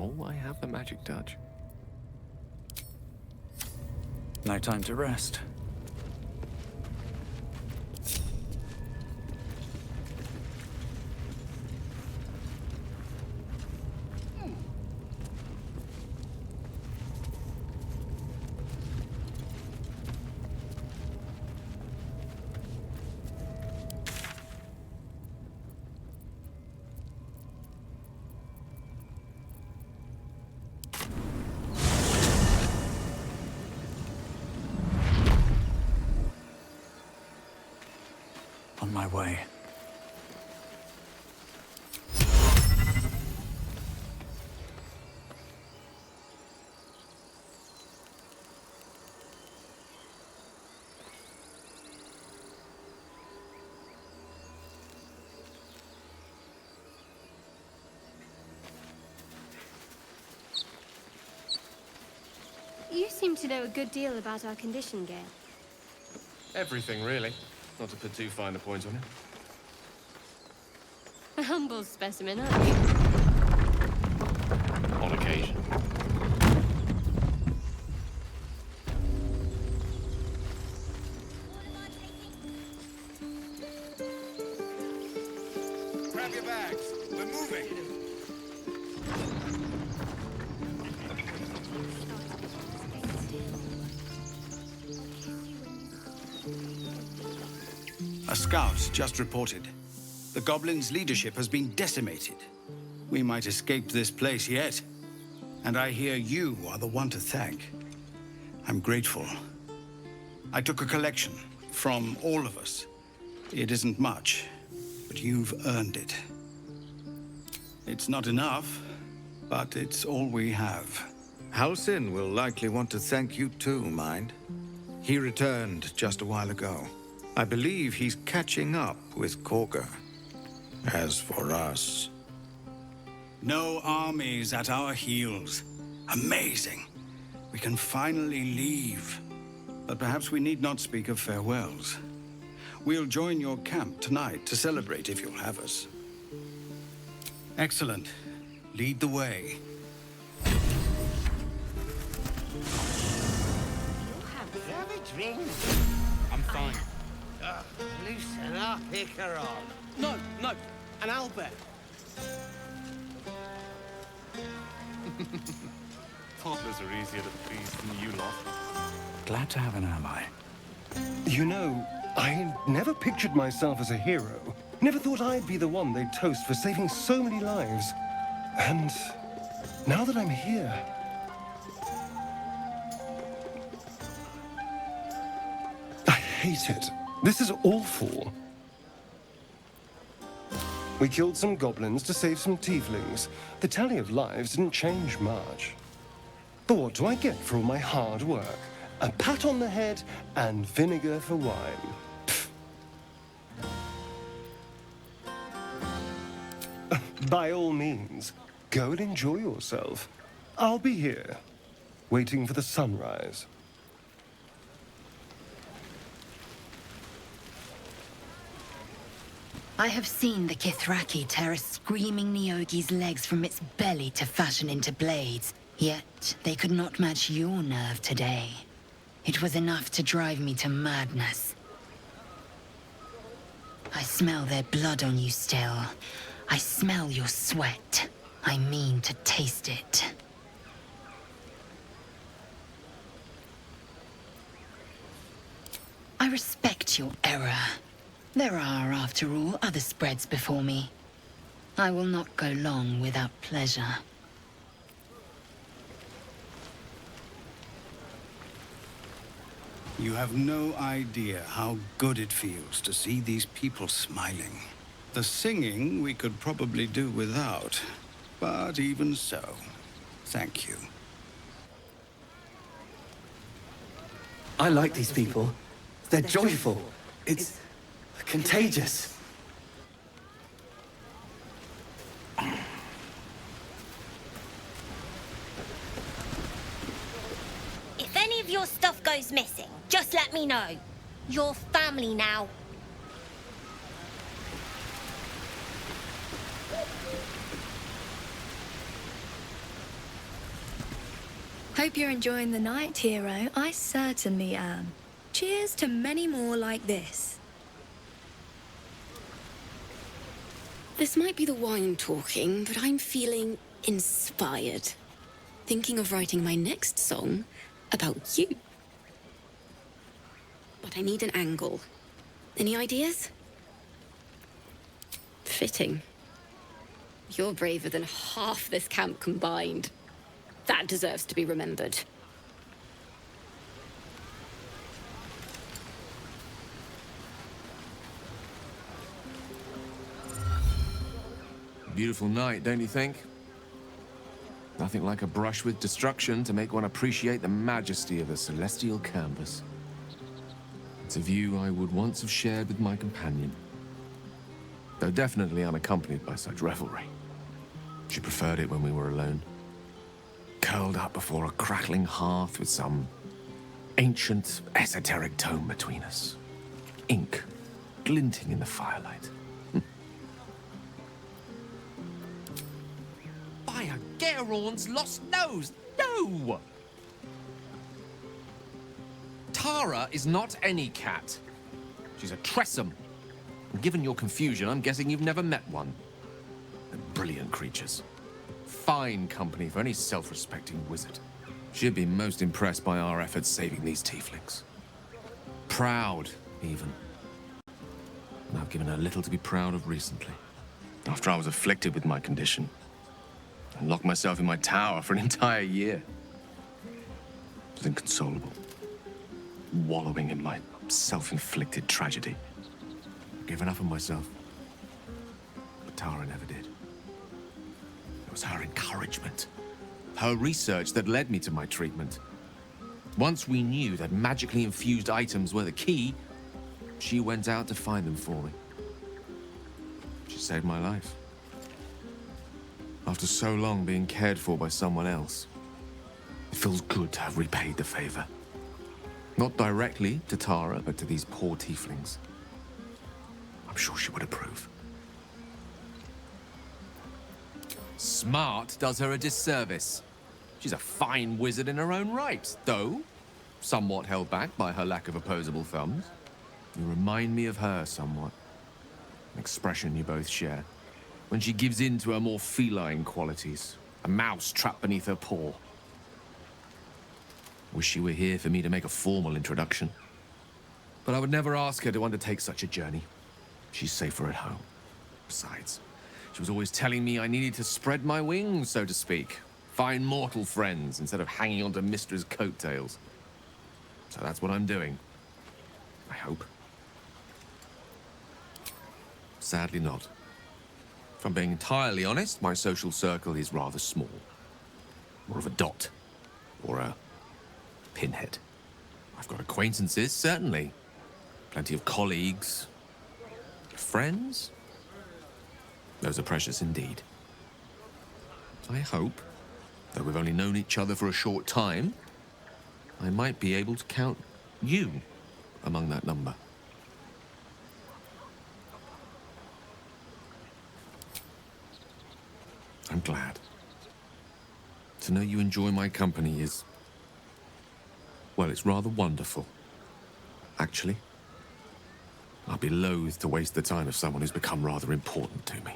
Oh, I have the magic touch. No time to rest. On my way. You seem to know a good deal about our condition, Gale. Everything, really. Not to put too fine a point on it. A humble specimen, aren't you? On occasion. Grab your bags. We're moving. A scout just reported. The goblins' leadership has been decimated. We might escape this place yet. And I hear you are the one to thank. I'm grateful. I took a collection from all of us. It isn't much, but you've earned it. It's not enough, but it's all we have. Halsin will likely want to thank you too, mind. He returned just a while ago. I believe he's catching up with Korga. As for us... No armies at our heels. Amazing. We can finally leave. But perhaps we need not speak of farewells. We'll join your camp tonight to celebrate if you'll have us. Excellent. Lead the way. Have a drink. I'm fine. Loosen up, Icaron. No, an owlbear. Toddlers are easier to please than you lot. Glad to have an ally. You know, I never pictured myself as a hero. Never thought I'd be the one they'd toast for saving so many lives. And now that I'm here... I hate it. This is awful. We killed some goblins to save some tieflings. The tally of lives didn't change much. But what do I get for all my hard work? A pat on the head and vinegar for wine. By all means, go and enjoy yourself. I'll be here, waiting for the sunrise. I have seen the Kithraki tear a screaming Neogi's legs from its belly to fashion into blades. Yet they could not match your nerve today. It was enough to drive me to madness. I smell their blood on you still. I smell your sweat. I mean to taste it. I respect your error. There are, after all, other spreads before me. I will not go long without pleasure. You have no idea how good it feels to see these people smiling. The singing we could probably do without, but even so, thank you. I like these people. They're joyful. It's contagious. If any of your stuff goes missing, just let me know. You're family now. Hope you're enjoying the night, hero. I certainly am. Cheers to many more like this. This might be the wine talking, but I'm feeling inspired. Thinking of writing my next song about you. But I need an angle. Any ideas? Fitting. You're braver than half this camp combined. That deserves to be remembered. Beautiful night, don't you think? Nothing like a brush with destruction to make one appreciate the majesty of a celestial canvas. It's a view I would once have shared with my companion, though definitely unaccompanied by such revelry. She preferred it when we were alone, curled up before a crackling hearth with some ancient, esoteric tome between us. Ink glinting in the firelight. By a Geraun's lost nose! No! Tara is not any cat. She's a Tressum. And given your confusion, I'm guessing you've never met one. They're brilliant creatures. Fine company for any self-respecting wizard. She'd be most impressed by our efforts saving these tieflings. Proud, even. And I've given her little to be proud of recently. After I was afflicted with my condition, and locked myself in my tower for an entire year. I was inconsolable, wallowing in my self-inflicted tragedy. Given up on myself. But Tara never did. It was her encouragement, her research that led me to my treatment. Once we knew that magically infused items were the key, she went out to find them for me. She saved my life. After so long being cared for by someone else, it feels good to have repaid the favor. Not directly to Tara, but to these poor tieflings. I'm sure she would approve. Smart does her a disservice. She's a fine wizard in her own right, though somewhat held back by her lack of opposable thumbs. You remind me of her somewhat. An expression you both share. When she gives in to her more feline qualities. A mouse trapped beneath her paw. Wish she were here for me to make a formal introduction. But I would never ask her to undertake such a journey. She's safer at home. Besides, she was always telling me I needed to spread my wings, so to speak. Find mortal friends instead of hanging onto Mistra's coattails. So that's what I'm doing. I hope. Sadly not. If I'm being entirely honest, my social circle is rather small. More of a dot. Or a pinhead. I've got acquaintances, certainly. Plenty of colleagues. Friends? Those are precious indeed. I hope, though we've only known each other for a short time, I might be able to count you among that number. I'm glad. To know you enjoy my company is... well, it's rather wonderful. Actually, I'd be loath to waste the time of someone who's become rather important to me.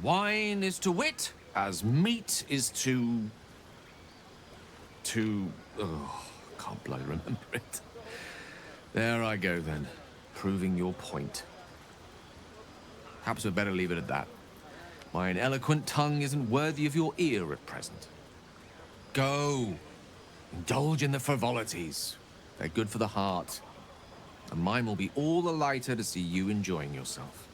Wine is to wit, as meat is to... oh, can't bloody remember it. There I go then, proving your point. Perhaps we'd better leave it at that. My eloquent tongue isn't worthy of your ear at present. Go, indulge in the frivolities. They're good for the heart. And mine will be all the lighter to see you enjoying yourself.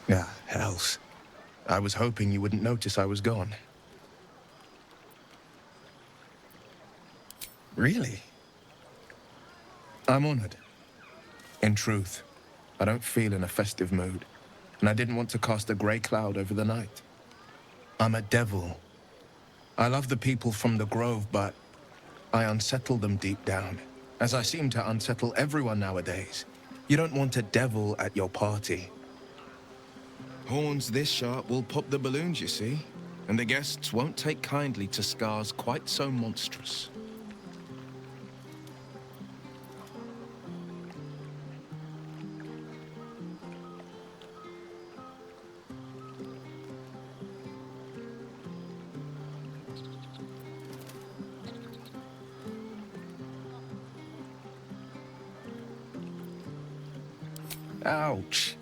Yeah, hells. I was hoping you wouldn't notice I was gone. Really? I'm honored. In truth, I don't feel in a festive mood, and I didn't want to cast a grey cloud over the night. I'm a devil. I love the people from the Grove, but I unsettle them deep down, as I seem to unsettle everyone nowadays. You don't want a devil at your party. Horns this sharp will pop the balloons, you see, and the guests won't take kindly to scars quite so monstrous. Ouch.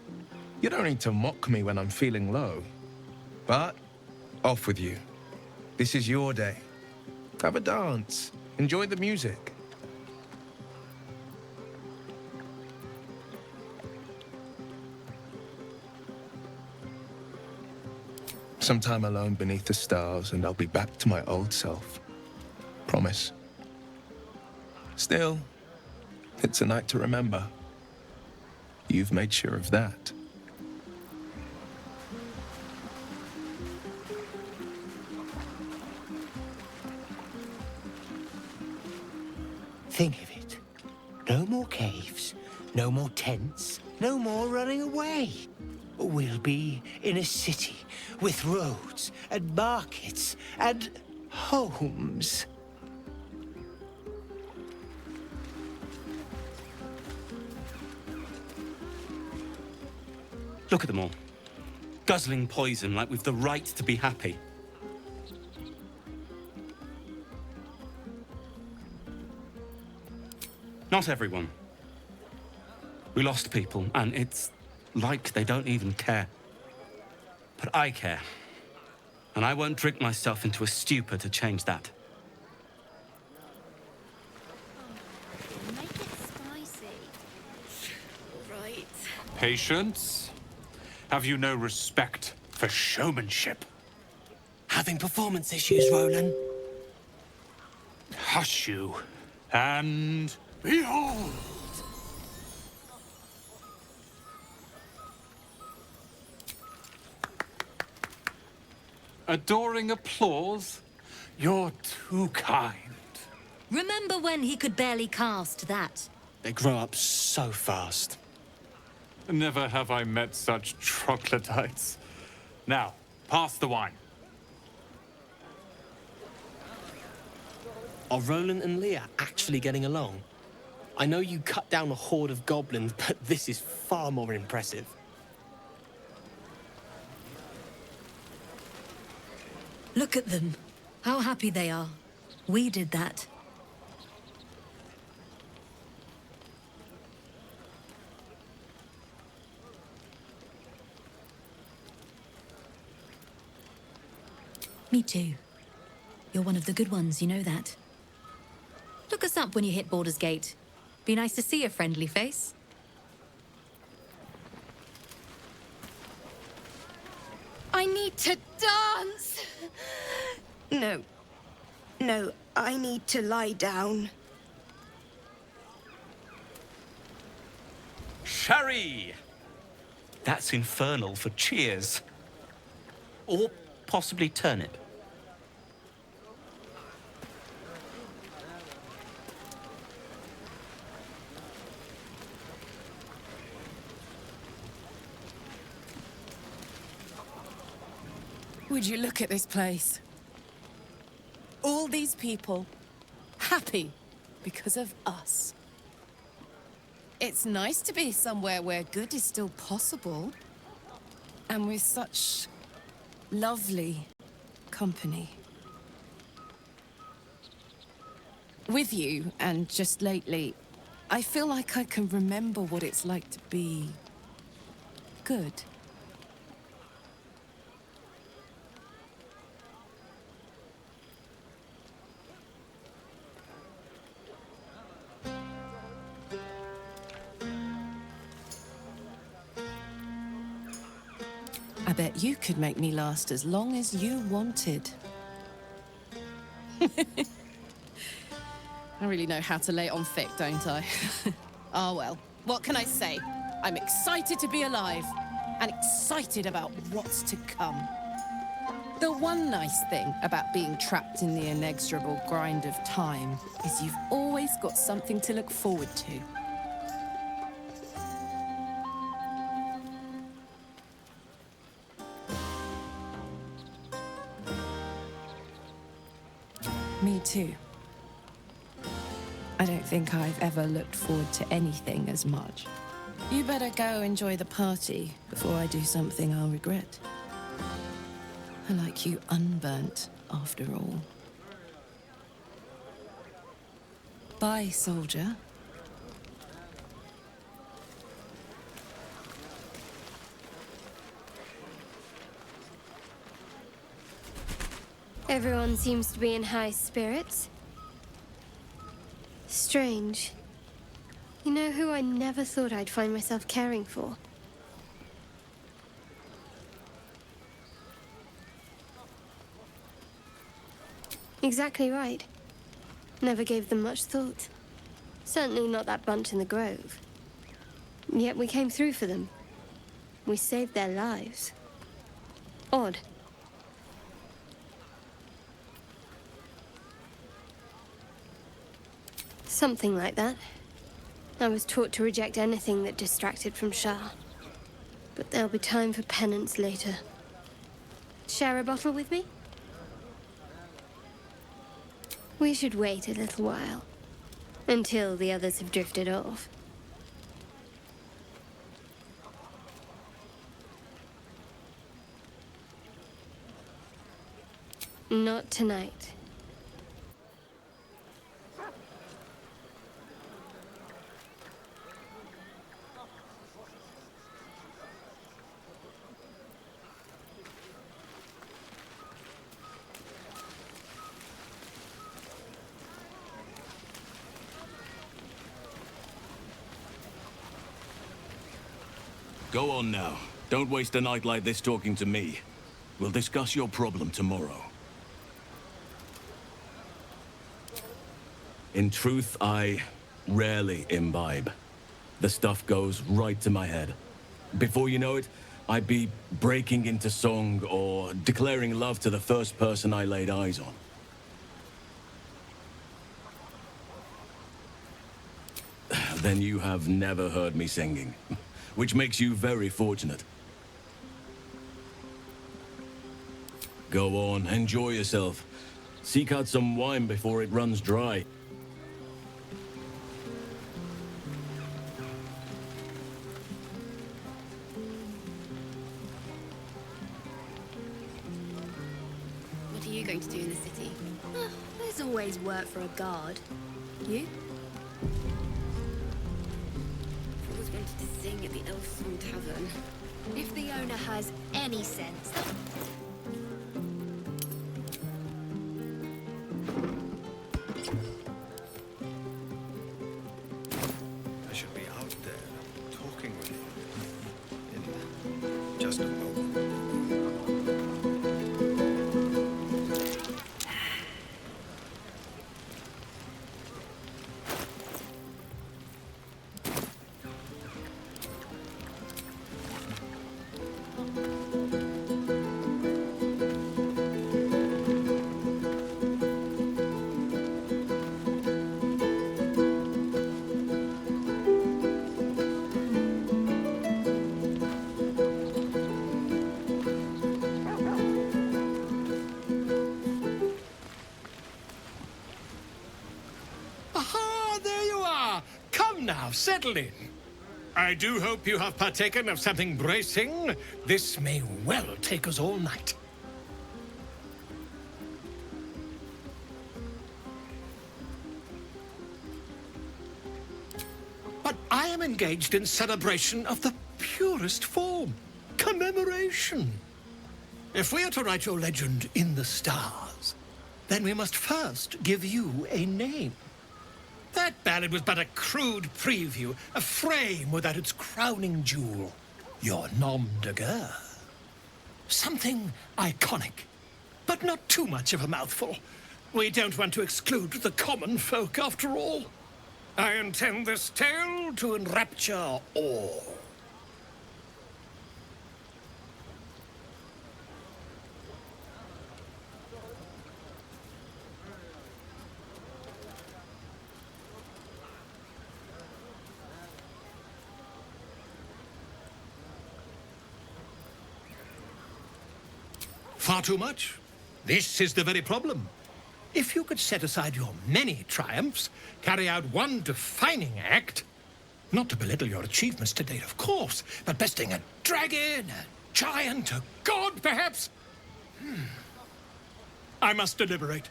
You don't need to mock me when I'm feeling low. But, off with you. This is your day. Have a dance. Enjoy the music. Some time alone beneath the stars, and I'll be back to my old self. Promise. Still, it's a night to remember. You've made sure of that. Think of it. No more caves, no more tents, no more running away. We'll be in a city with roads and markets and homes. Look at them all. Guzzling poison like we've the right to be happy. Not everyone. We lost people, and it's like they don't even care. But I care. And I won't drink myself into a stupor to change that. Make it spicy. Right. Patience? Have you no respect for showmanship? Having performance issues, Roland? Hush you, and behold! Adoring applause? You're too kind. Remember when he could barely cast that? They grow up so fast. Never have I met such troglodytes. Now, pass the wine. Are Roland and Leah actually getting along? I know you cut down a horde of goblins, but this is far more impressive. Look at them. How happy they are. We did that. Me too. You're one of the good ones, you know that. Look us up when you hit Baldur's Gate. Be nice to see a friendly face. I need to dance! No, I need to lie down. Sherry! That's infernal for cheers. Or possibly turnip. Would you look at this place? All these people, happy because of us. It's nice to be somewhere where good is still possible. And with such lovely company. With you, and just lately, I feel like I can remember what it's like to be good. I bet you could make me last as long as you wanted. I really know how to lay it on thick, don't I? Oh well, what can I say? I'm excited to be alive, and excited about what's to come. The one nice thing about being trapped in the inexorable grind of time is you've always got something to look forward to. Me too. I don't think I've ever looked forward to anything as much. You better go enjoy the party before I do something I'll regret. I like you unburnt, after all. Bye, soldier. Everyone seems to be in high spirits. Strange. You know who I never thought I'd find myself caring for? Exactly right. Never gave them much thought. Certainly not that bunch in the grove. Yet we came through for them. We saved their lives. Odd. Something like that. I was taught to reject anything that distracted from Shah. But there'll be time for penance later. Share a bottle with me? We should wait a little while. Until the others have drifted off. Not tonight. Go on now. Don't waste a night like this talking to me. We'll discuss your problem tomorrow. In truth, I rarely imbibe. The stuff goes right to my head. Before you know it, I'd be breaking into song or declaring love to the first person I laid eyes on. Then you have never heard me singing, which makes you very fortunate. Go on, enjoy yourself. Seek out some wine before it runs dry. What are you going to do in the city? There's always work for a guard. You? I always wanted to sing at the Elf Song Tavern. If the owner has any sense. I should be out there, talking with you. In just a moment. Aha, there you are. Come now, settle in. I do hope you have partaken of something bracing. This may well take us all night. But I am engaged in celebration of the purest form. Commemoration. If we are to write your legend in the stars, then we must first give you a name. That ballad was but a crude preview, a frame without its crowning jewel, your nom de guerre. Something iconic, but not too much of a mouthful. We don't want to exclude the common folk, after all. I intend this tale to enrapture all. Far too much. This is the very problem. If you could set aside your many triumphs, carry out one defining act, not to belittle your achievements to date, of course, but besting a dragon, a giant, a god, perhaps. I must deliberate.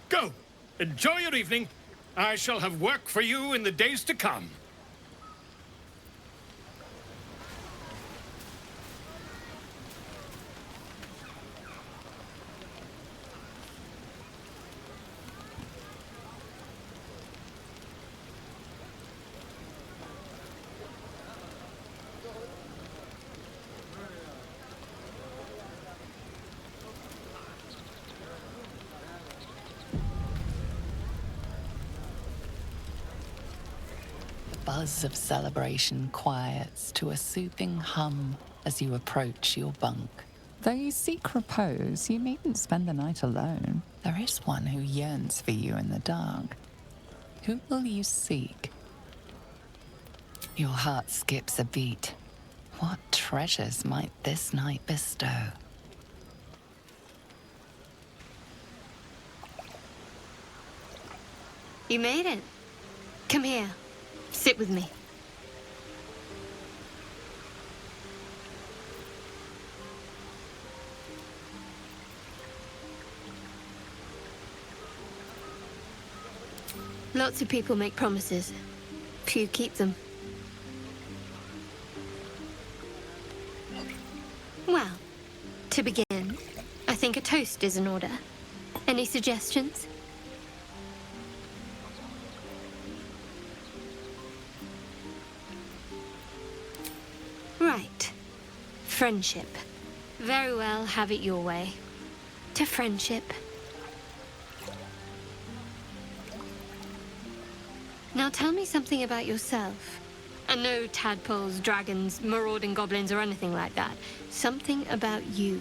Go, enjoy your evening. I shall have work for you in the days to come. buzz of celebration quiets to a soothing hum as you approach your bunk. Though you seek repose, you needn't spend the night alone. There is one who yearns for you in the dark. Who will you seek? Your heart skips a beat. What treasures might this night bestow? You made it. Come here. Sit with me. Lots of people make promises. Few keep them. Well, to begin, I think a toast is in order. Any suggestions? Right. Friendship. Very well, have it your way. To friendship. Now tell me something about yourself. And no tadpoles, dragons, marauding goblins, or anything like that. Something about you.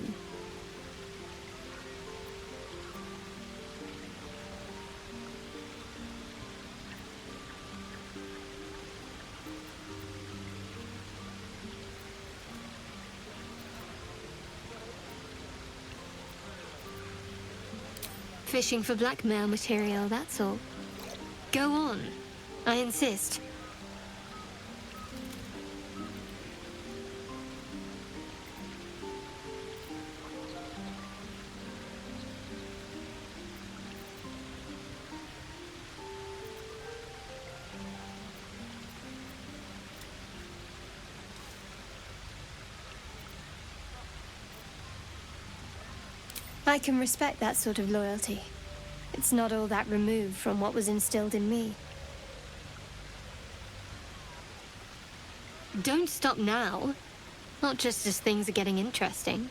Fishing for blackmail material, that's all. Go on. I insist. I can respect that sort of loyalty. It's not all that removed from what was instilled in me. Don't stop now. Not just as things are getting interesting.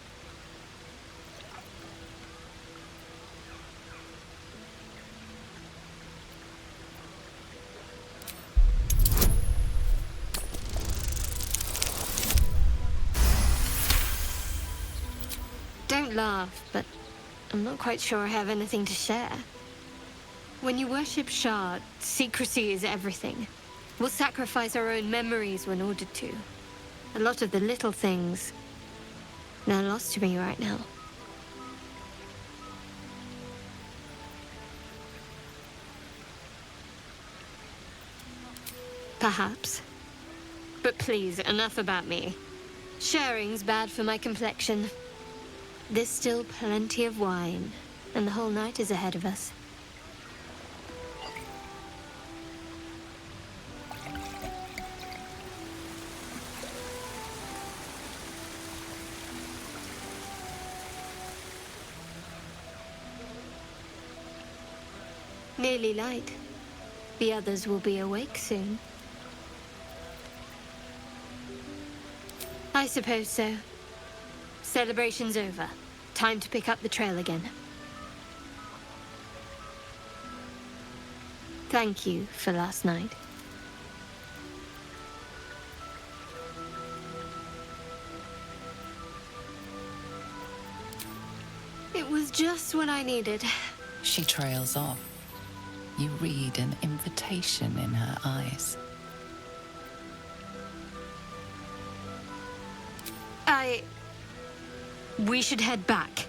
Don't laugh, but I'm not quite sure I have anything to share. When you worship Shard, secrecy is everything. We'll sacrifice our own memories when ordered to. A lot of the little things, they're lost to me right now. Perhaps. But please, enough about me. Sharing's bad for my complexion. There's still plenty of wine, and the whole night is ahead of us. Nearly light. The others will be awake soon. I suppose so. Celebration's over. Time to pick up the trail again. Thank you for last night. It was just what I needed. She trails off. You read an invitation in her eyes. We should head back.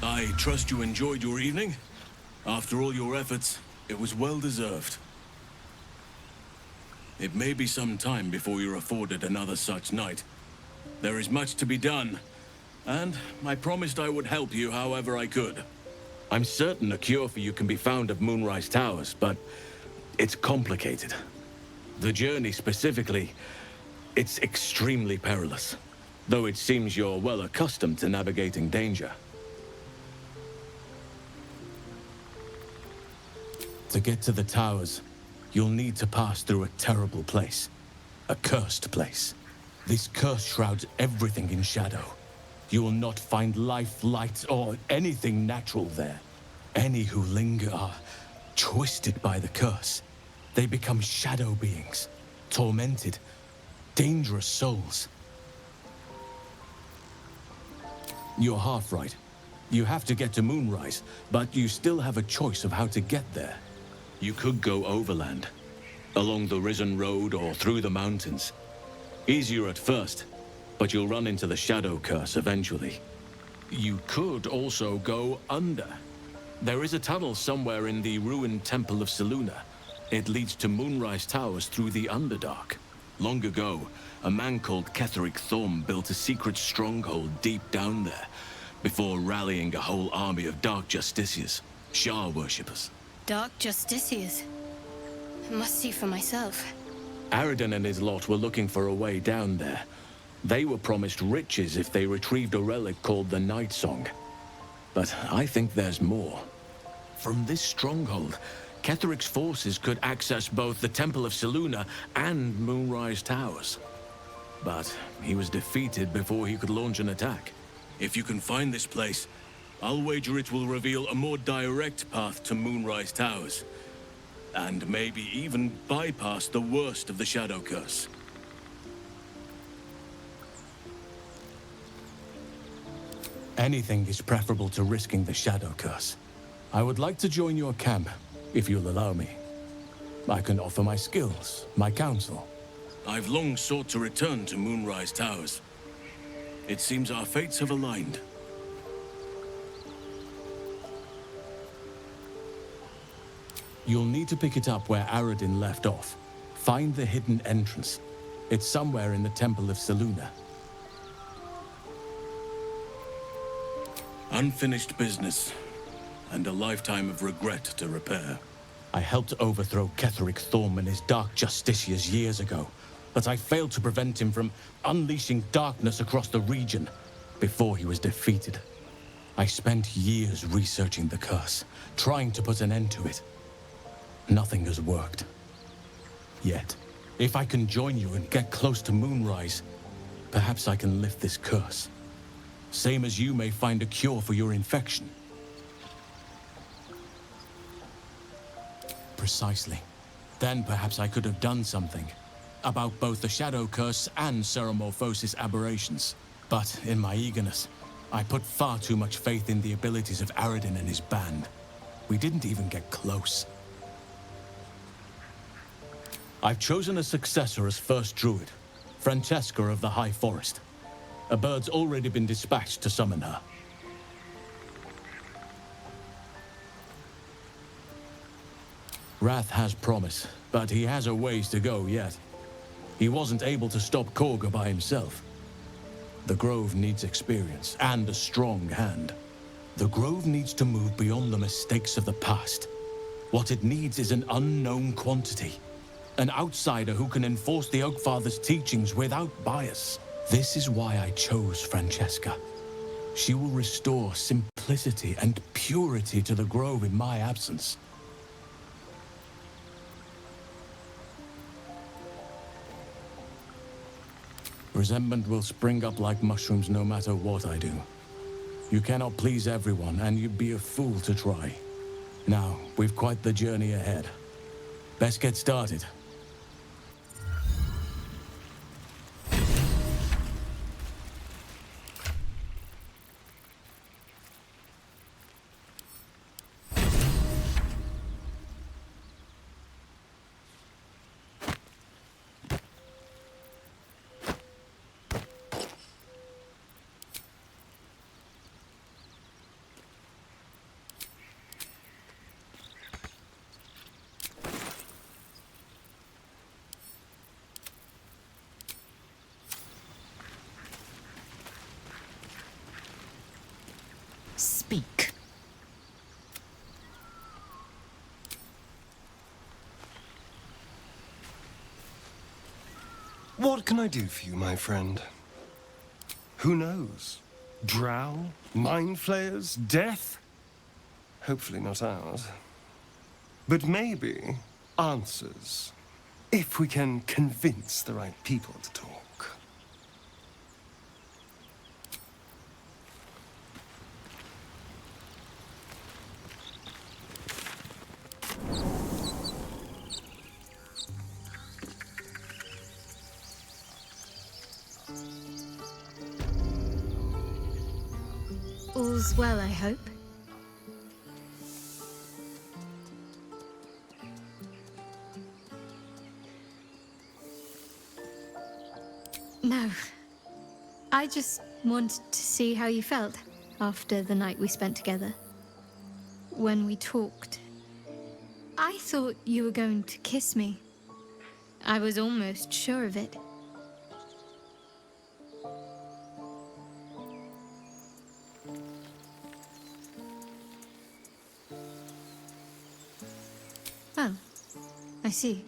I trust you enjoyed your evening. After all your efforts, it was well deserved. It may be some time before you're afforded another such night. There is much to be done, and I promised I would help you however I could. I'm certain a cure for you can be found at Moonrise Towers, but it's complicated. The journey specifically, it's extremely perilous, though it seems you're well accustomed to navigating danger. To get to the towers, you'll need to pass through a terrible place. A cursed place. This curse shrouds everything in shadow. You will not find life, light, or anything natural there. Any who linger are twisted by the curse. They become shadow beings, tormented, dangerous souls. You're half right. You have to get to Moonrise, but you still have a choice of how to get there. You could go overland, along the Risen Road or through the mountains. Easier at first, but you'll run into the shadow curse eventually. You could also go under. There is a tunnel somewhere in the ruined Temple of Selûne. It leads to Moonrise Towers through the Underdark. Long ago, a man called Ketheric Thorm built a secret stronghold deep down there, before rallying a whole army of Dark Justiciars, Shah worshippers. Dark Justiciars. I must see for myself. Aradin and his lot were looking for a way down there. They were promised riches if they retrieved a relic called the Night Song. But I think there's more. From this stronghold, Ketheric's forces could access both the Temple of Selûne and Moonrise Towers. But he was defeated before he could launch an attack. If you can find this place, I'll wager it will reveal a more direct path to Moonrise Towers. And maybe even bypass the worst of the Shadow Curse. Anything is preferable to risking the Shadow Curse. I would like to join your camp, if you'll allow me. I can offer my skills, my counsel. I've long sought to return to Moonrise Towers. It seems our fates have aligned. You'll need to pick it up where Aradin left off. Find the hidden entrance. It's somewhere in the Temple of Selûne. Unfinished business, and a lifetime of regret to repair. I helped overthrow Ketheric Thorm and his Dark Justiciars years ago, but I failed to prevent him from unleashing darkness across the region before he was defeated. I spent years researching the curse, trying to put an end to it. Nothing has worked. Yet, if I can join you and get close to Moonrise, perhaps I can lift this curse. Same as you may find a cure for your infection. Precisely. Then perhaps I could have done something about both the Shadow Curse and Ceremorphosis aberrations. But in my eagerness, I put far too much faith in the abilities of Aradin and his band. We didn't even get close. I've chosen a successor as first druid, Francesca of the High Forest. A bird's already been dispatched to summon her. Wrath has promise, but he has a ways to go yet. He wasn't able to stop Korga by himself. The Grove needs experience and a strong hand. The Grove needs to move beyond the mistakes of the past. What it needs is an unknown quantity. An outsider who can enforce the Oakfather's teachings without bias. This is why I chose Francesca. She will restore simplicity and purity to the Grove in my absence. Resentment will spring up like mushrooms no matter what I do. You cannot please everyone, and you'd be a fool to try. Now, we've quite the journey ahead. Best get started. Speak. What can I do for you, my friend? Who knows? Drow? Mind flayers? Death? Hopefully not ours. But maybe answers. If we can convince the right people to talk. All's well, I hope. No. I just wanted to see how you felt after the night we spent together. When we talked, I thought you were going to kiss me. I was almost sure of it. Oh, I see.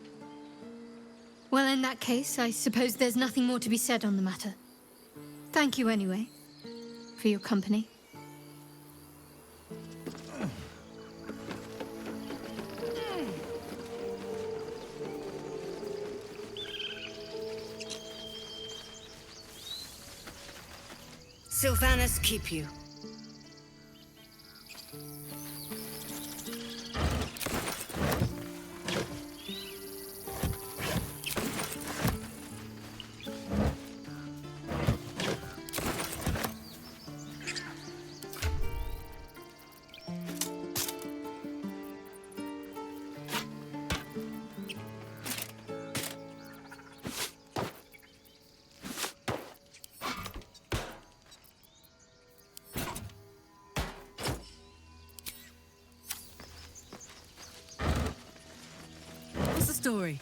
Well, in that case, I suppose there's nothing more to be said on the matter. Thank you anyway, for your company. Sylvanas keep you. What's the story?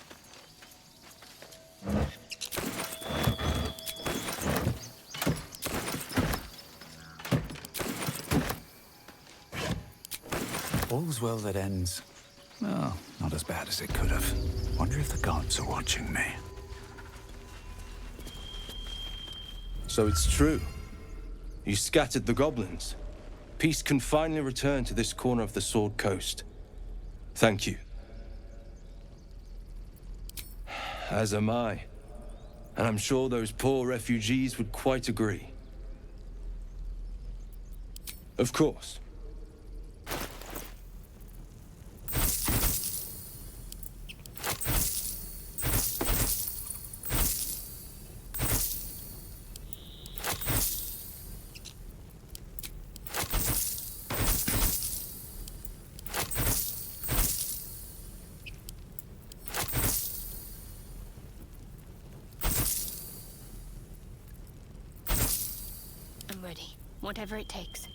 All's well that ends. Well, not as bad as it could have. Wonder if the gods are watching me. So it's true. You scattered the goblins. Peace can finally return to this corner of the Sword Coast. Thank you. As am I. And I'm sure those poor refugees would quite agree. Of course. I'm ready. Whatever it takes.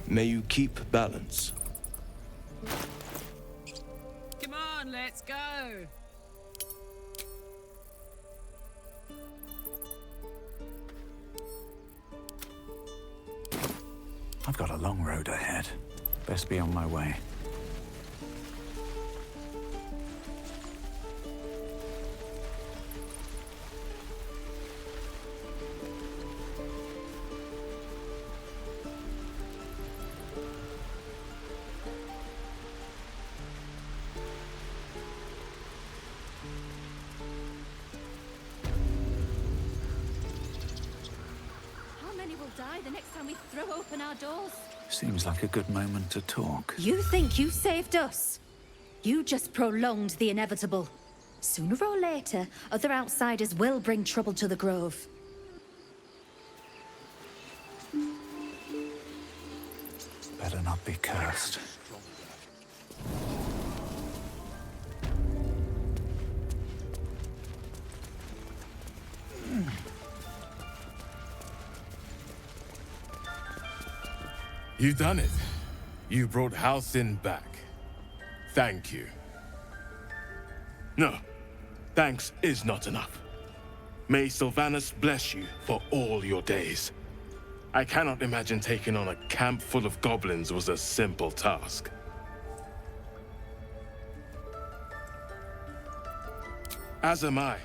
May you keep balance. Come on, let's go. I've got a long road ahead. Best be on my way. the next time we throw open our doors. Seems like a good moment to talk. You think you saved us? You just prolonged the inevitable. Sooner or later, other outsiders will bring trouble to the Grove. Better not be cursed. You done it. You brought Halcyon back. Thank you. No, thanks is not enough. May Sylvanus bless you for all your days. I cannot imagine taking on a camp full of goblins was a simple task. As am I.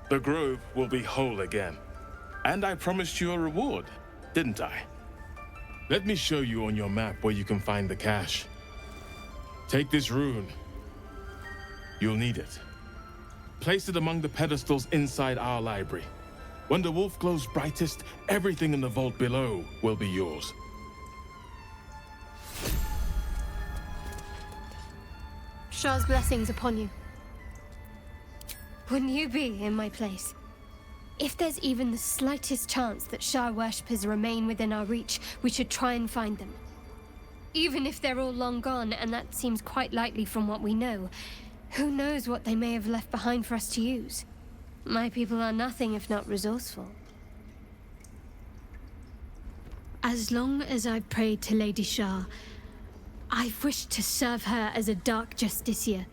The Grove will be whole again. And I promised you a reward, didn't I? Let me show you on your map where you can find the cache. Take this rune. You'll need it. Place it among the pedestals inside our library. When the wolf glows brightest, everything in the vault below will be yours. Shah's blessings upon you. Wouldn't you be in my place? If there's even the slightest chance that Shah worshippers remain within our reach, we should try and find them. Even if they're all long gone, and that seems quite likely from what we know, who knows what they may have left behind for us to use? My people are nothing if not resourceful. As long as I've prayed to Lady Shah, I've wished to serve her as a Dark Justiciar.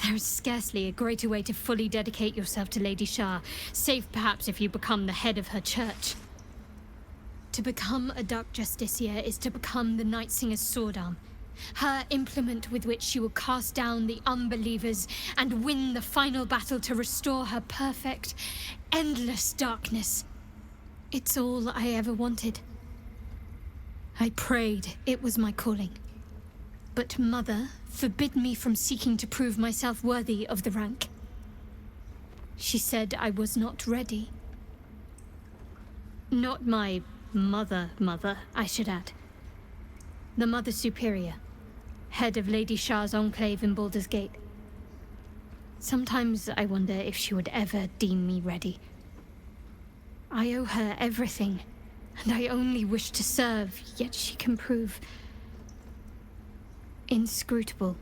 There is scarcely a greater way to fully dedicate yourself to Lady Shah, save perhaps if you become the head of her church. To become a Dark Justiciar is to become the Night Singer's sword arm, her implement with which she will cast down the unbelievers and win the final battle to restore her perfect, endless darkness. It's all I ever wanted. I prayed it was my calling. But Mother forbid me from seeking to prove myself worthy of the rank. She said I was not ready. Not my mother, I should add. The Mother Superior, head of Lady Shah's enclave in Baldur's Gate. Sometimes I wonder if she would ever deem me ready. I owe her everything, and I only wish to serve, yet she can prove inscrutable.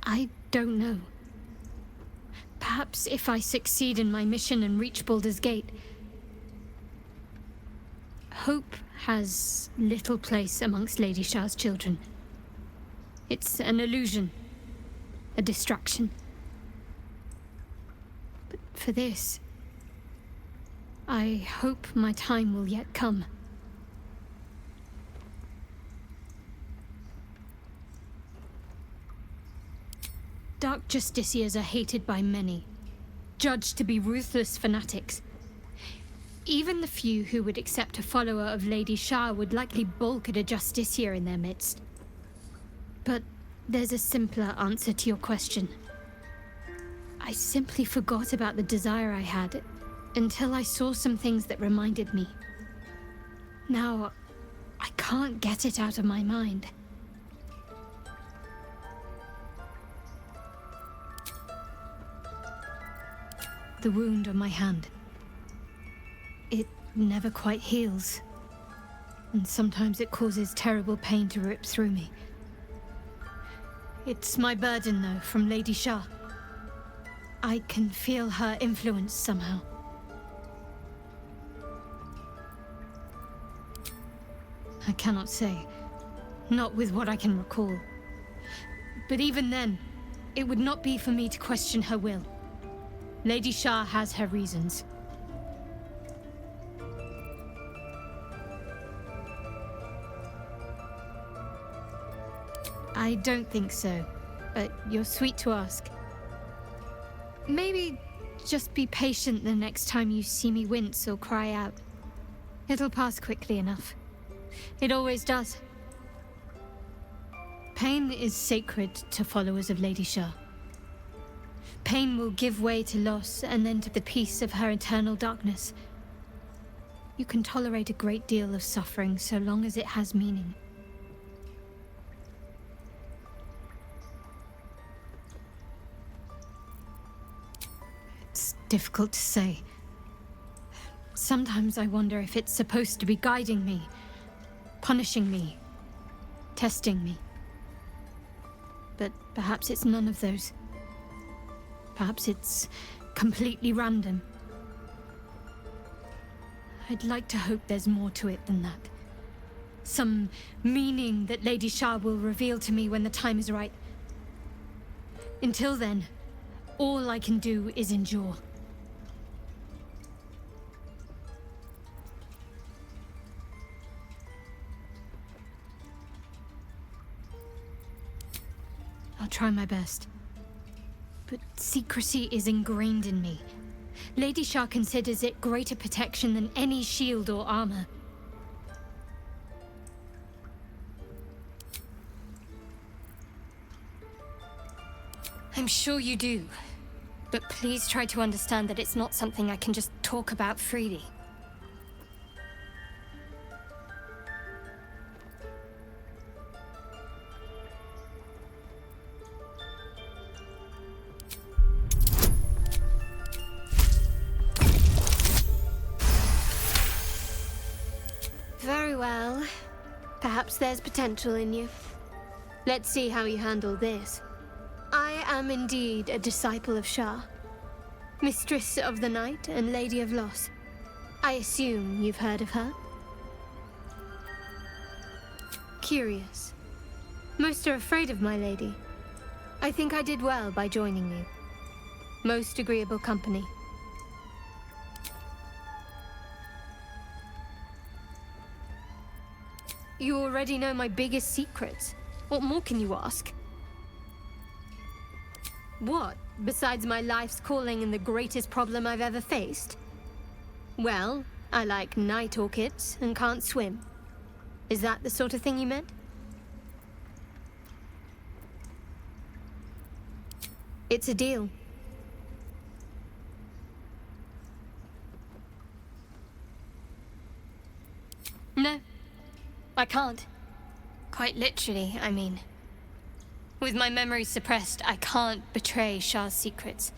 I don't know. Perhaps if I succeed in my mission and reach Baldur's Gate. Hope has little place amongst Lady Shah's children. It's an illusion, a distraction. But for this, I hope my time will yet come. Dark Justiciars are hated by many, judged to be ruthless fanatics. Even the few who would accept a follower of Lady Shah would likely balk at a Justiciar in their midst. But there's a simpler answer to your question. I simply forgot about the desire I had until I saw some things that reminded me. Now, I can't get it out of my mind. The wound on my hand. It never quite heals. And sometimes it causes terrible pain to rip through me. It's my burden, though, from Lady Shah. I can feel her influence somehow. I cannot say. Not with what I can recall. But even then, it would not be for me to question her will. Lady Shah has her reasons. I don't think so, but you're sweet to ask. Maybe just be patient the next time you see me wince or cry out. It'll pass quickly enough. It always does. Pain is sacred to followers of Lady Shah. Pain will give way to loss and then to the peace of her eternal darkness. You can tolerate a great deal of suffering so long as it has meaning. It's difficult to say. Sometimes I wonder if it's supposed to be guiding me, punishing me, testing me. But perhaps it's none of those. Perhaps it's completely random. I'd like to hope there's more to it than that. Some meaning that Lady Shah will reveal to me when the time is right. Until then, all I can do is endure. I'll try my best. But secrecy is ingrained in me. Lady Shah considers it greater protection than any shield or armor. I'm sure you do. But please try to understand that it's not something I can just talk about freely. Very well. Perhaps there's potential in you. Let's see how you handle this. I am indeed a disciple of Shah, Mistress of the Night and Lady of Loss. I assume you've heard of her? Curious. Most are afraid of my lady. I think I did well by joining you. Most agreeable company. You already know my biggest secrets. What more can you ask? What, besides my life's calling and the greatest problem I've ever faced? Well, I like night orchids and can't swim. Is that the sort of thing you meant? It's a deal. No, I can't. Quite literally, I mean. With my memory suppressed, I can't betray Shah's secrets.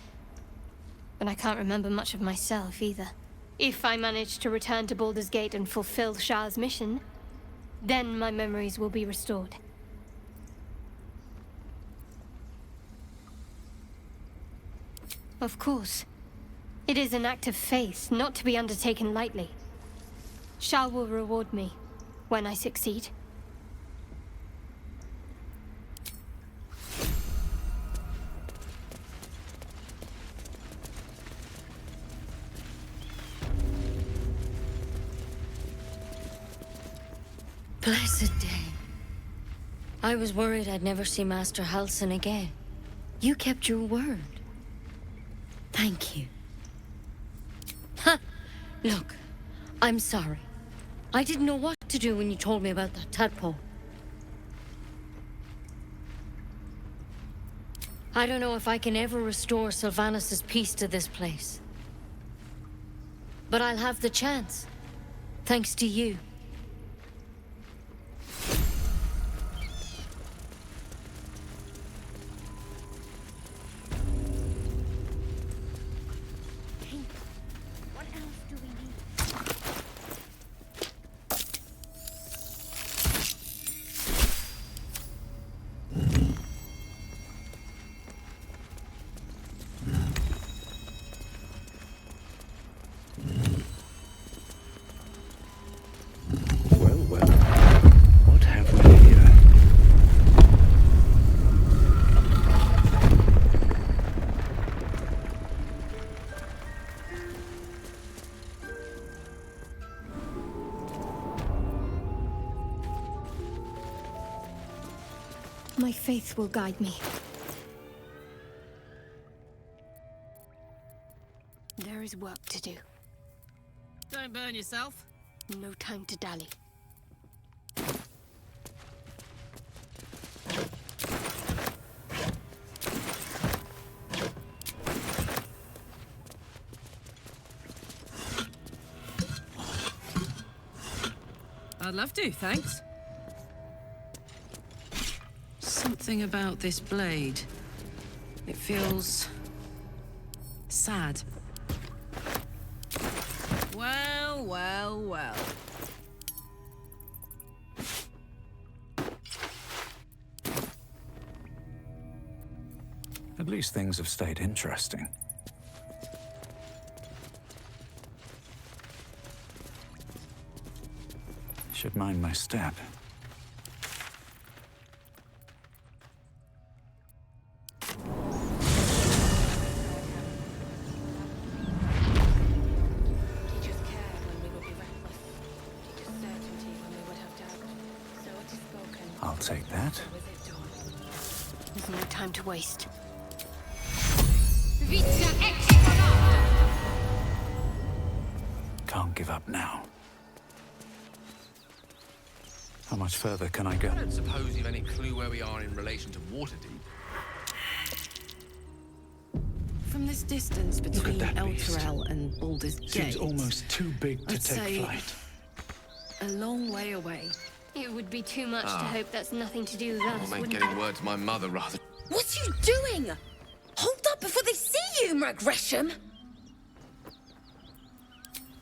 But I can't remember much of myself either. If I manage to return to Baldur's Gate and fulfill Shah's mission, then my memories will be restored. Of course. It is an act of faith, not to be undertaken lightly. Shah will reward me when I succeed. Blessed day. I was worried I'd never see Master Halsin again. You kept your word. Thank you. Ha! Look, I'm sorry. I didn't know what to do when you told me about that tadpole. I don't know if I can ever restore Sylvanus' peace to this place. But I'll have the chance, thanks to you. My faith will guide me. There is work to do. Don't burn yourself. No time to dally. I'd love to, thanks. Something about this blade. It feels sad. Well, well, well. At least things have stayed interesting. Should mind my step. I'll take that. There's no time to waste. Can't give up now. How much further can I go? I don't suppose you've any clue where we are in relation to Waterdeep. From this distance between Elturel and Baldur's Gate, Seems almost too big to I'd take say flight. a long way away. It would be too much to hope that's nothing to do with us, I'll make wouldn't getting it? word to my mother rather. What are you doing? Hold up before they see you, Mark Gresham.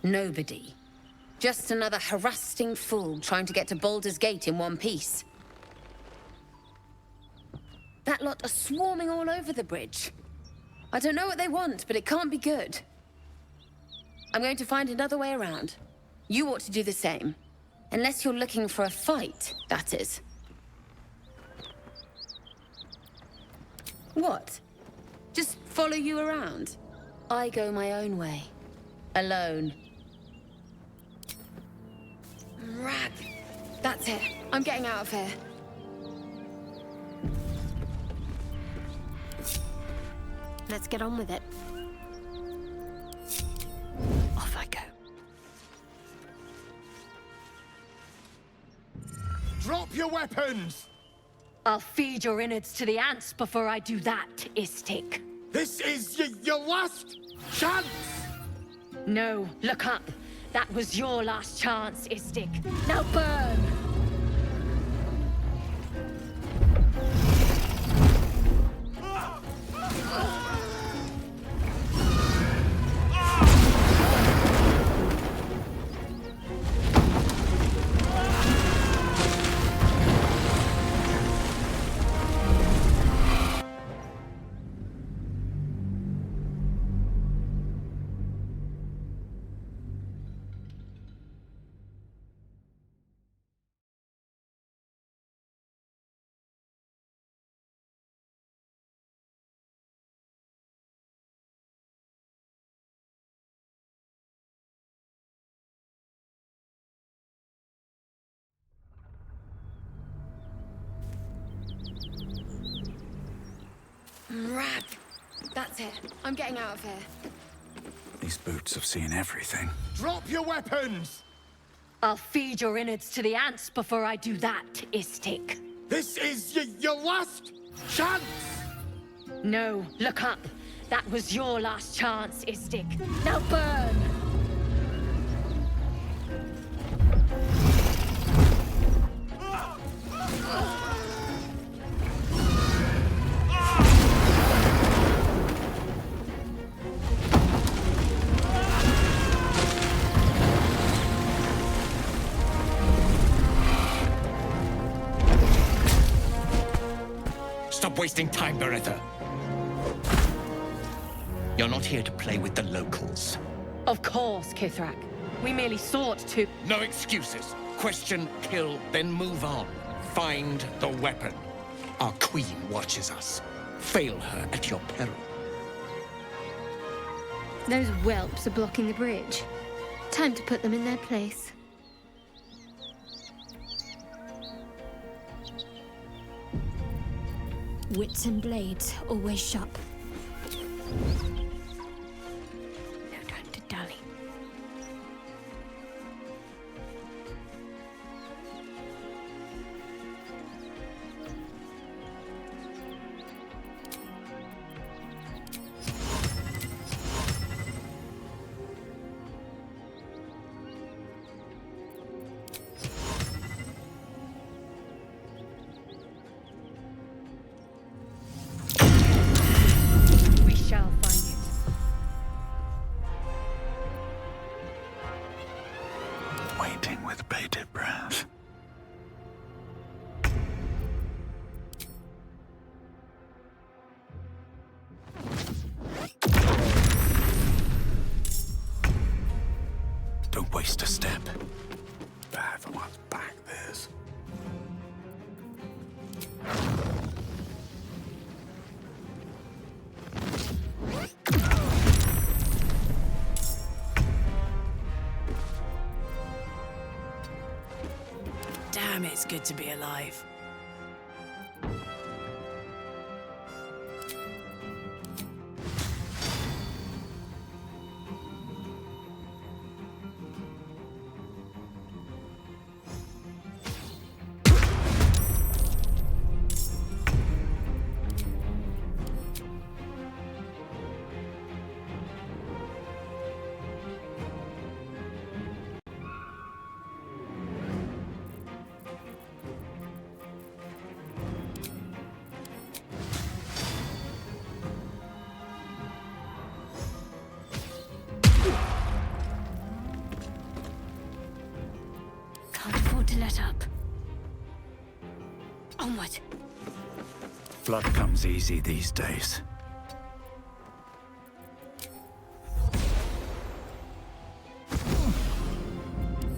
Nobody. Just another harassing fool trying to get to Baldur's Gate in one piece. That lot are swarming all over the bridge. I don't know what they want, but it can't be good. I'm going to find another way around. You ought to do the same. Unless you're looking for a fight, that is. What? Just follow you around? I go my own way. Alone. Rag. That's it. I'm getting out of here. Let's get on with it. Off I go. Drop your weapons! I'll feed your innards to the ants before I do that, Istik. This is your last chance! No, look up. That was your last chance, Istik. Now burn! Rag. That's it. I'm getting out of here. These boots have seen everything. Drop your weapons! I'll feed your innards to the ants before I do that, Istik. This is your last chance! No, look up. That was your last chance, Istik. Now burn! Stop wasting time, Beretta. You're not here to play with the locals. Of course, Kithrak. We merely sought to... No excuses. Question, kill, then move on. Find the weapon. Our queen watches us. Fail her at your peril. Those whelps are blocking the bridge. Time to put them in their place. Wits and blades always sharp. No time to dally. bated breath. Don't waste a step. Bad for one's back, this. Damn, it's good to be alive. To let up. Onward. Blood comes easy these days.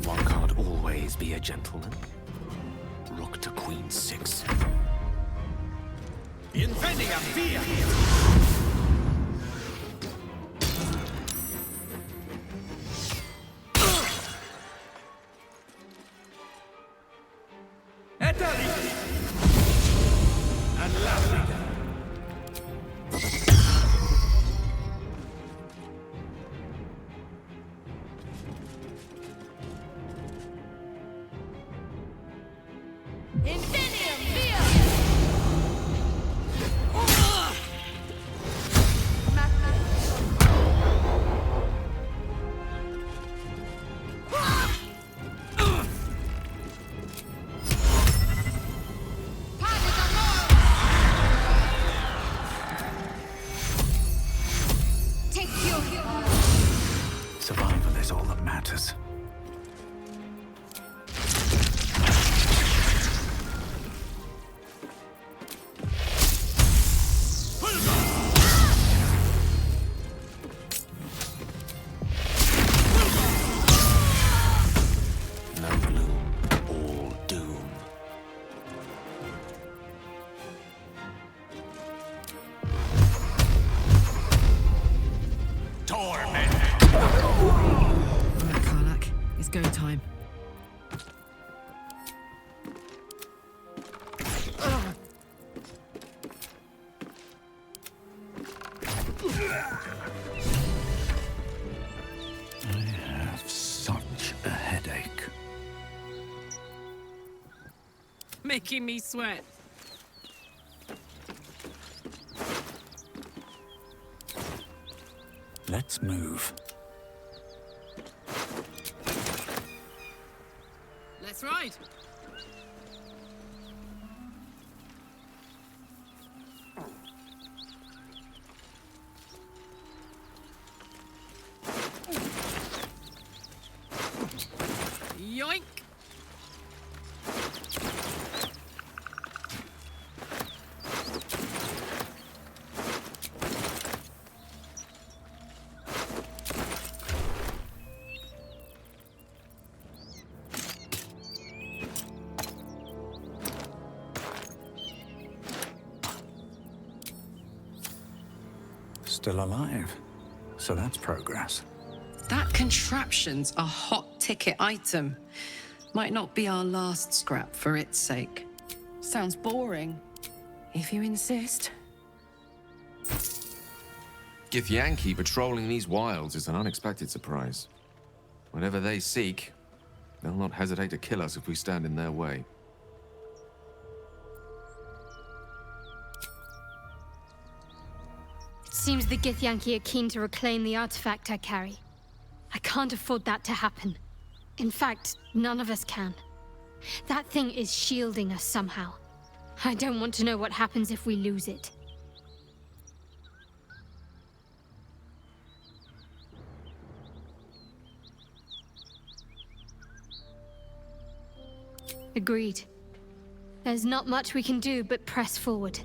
One can't always be a gentleman. Rook to Queen 6. NVIDIA via! Survival is all that matters. No gloom, all doom. Torment! Alright, Karlak. It's go time. I have such a headache. Making me sweat. Let's move. Let's ride. Yoink. Still alive. So that's progress. That contraption's a hot ticket item. Might not be our last scrap for its sake. Sounds boring. If you insist. Githyanki patrolling these wilds is an unexpected surprise. Whatever they seek, they'll not hesitate to kill us if we stand in their way. It seems the Githyanki are keen to reclaim the artifact I carry. I can't afford that to happen. In fact, none of us can. That thing is shielding us somehow. I don't want to know what happens if we lose it. Agreed. There's not much we can do but press forward.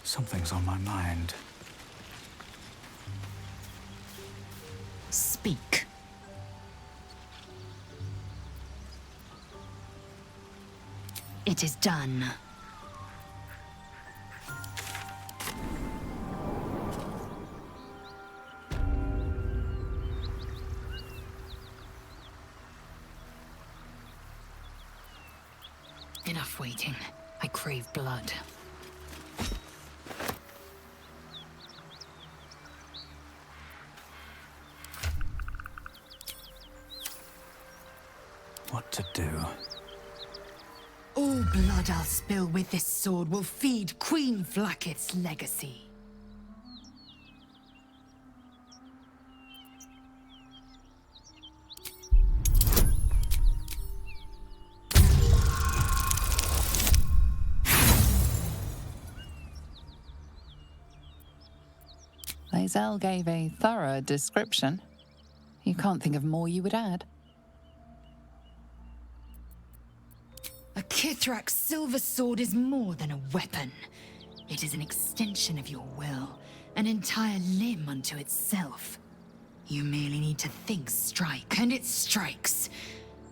Something's on my mind. Speak. It is done. Enough waiting. I crave blood. What to do? All blood I'll spill with this sword will feed Queen Vlaakith's legacy. Lae'zel gave a thorough description. You can't think of more you would add. A Kithrak's silver sword is more than a weapon. It is an extension of your will, an entire limb unto itself. You merely need to think strike, and it strikes.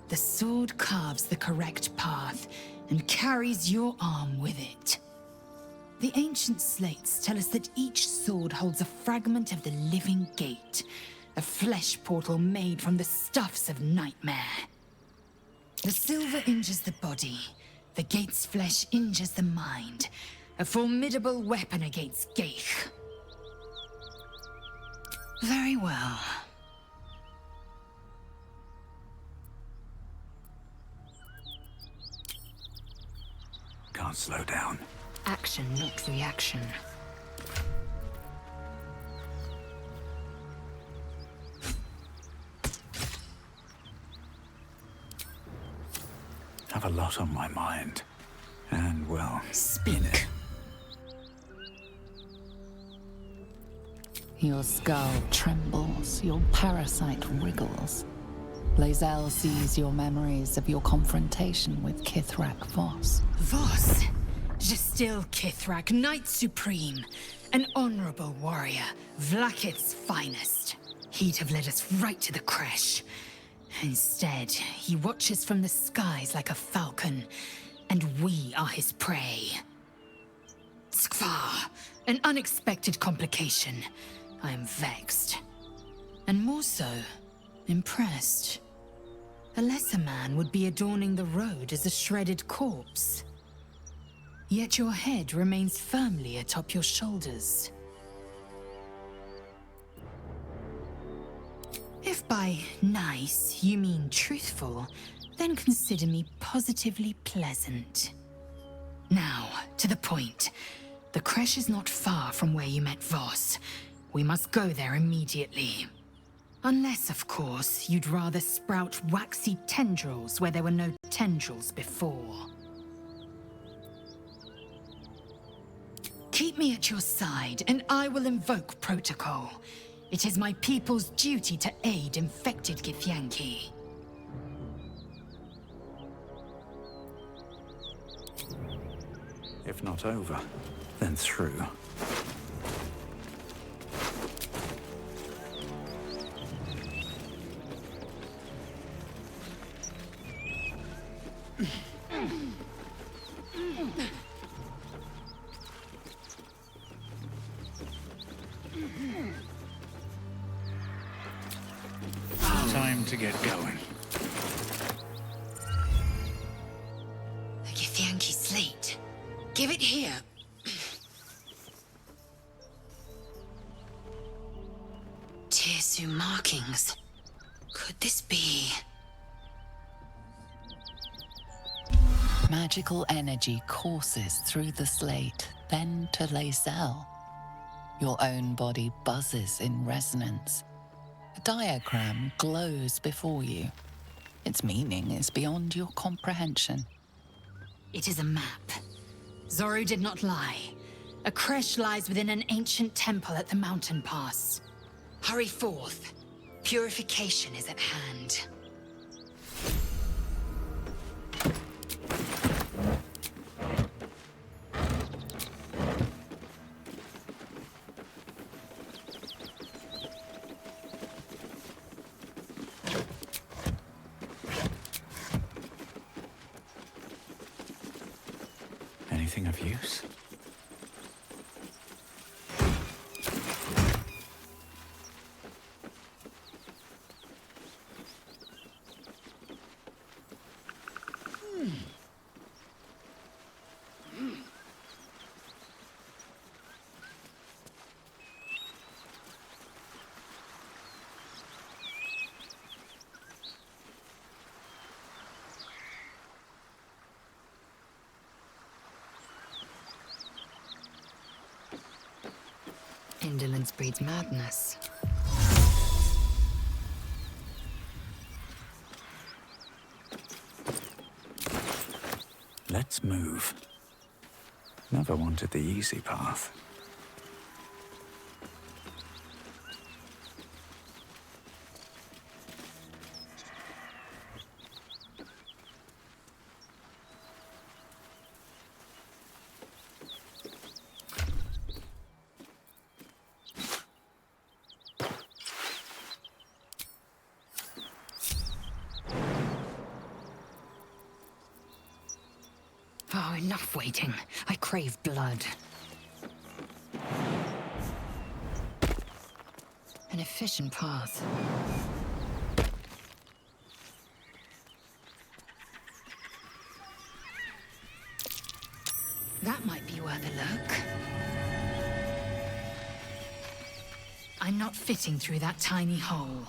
The sword carves the correct path and carries your arm with it. The ancient slates tell us that each sword holds a fragment of the living gate, a flesh portal made from the stuffs of nightmare. The silver injures the body, the gate's flesh injures the mind, a formidable weapon against Gaich. Very well. Can't slow down. Action, not reaction. Have a lot on my mind. And, well, Speak. Your skull trembles, your parasite wriggles. Lae'zel sees your memories of your confrontation with Kithrak Voss. Voss? Justil Kithrak, Knight Supreme. An honorable warrior, Vlaakith's finest. He'd have led us right to the crash. Instead, he watches from the skies like a falcon, and we are his prey. Skvar, an unexpected complication. I am vexed. And more so, impressed. A lesser man would be adorning the road as a shredded corpse. Yet your head remains firmly atop your shoulders. If by nice you mean truthful, then consider me positively pleasant. Now, to the point. The crash is not far from where you met Voss. We must go there immediately. Unless, of course, you'd rather sprout waxy tendrils where there were no tendrils before. Keep me at your side, and I will invoke protocol. It is my people's duty to aid infected Githyanki. if not over, then through. Time to get going. The Githyanki slate. Give it here. Tirsu markings. Could this be? Magical energy courses through the slate, then to Lae'zel. Your own body buzzes in resonance. A diagram glows before you. Its meaning is beyond your comprehension. It is a map. Zoru did not lie. A creche lies within an ancient temple at the mountain pass. Hurry forth. Purification is at hand. Anything of use? Indolence breeds madness. Let's move. Never wanted the easy path. Oh, enough waiting. I crave blood. An efficient path. That might be worth a look. I'm not fitting through that tiny hole.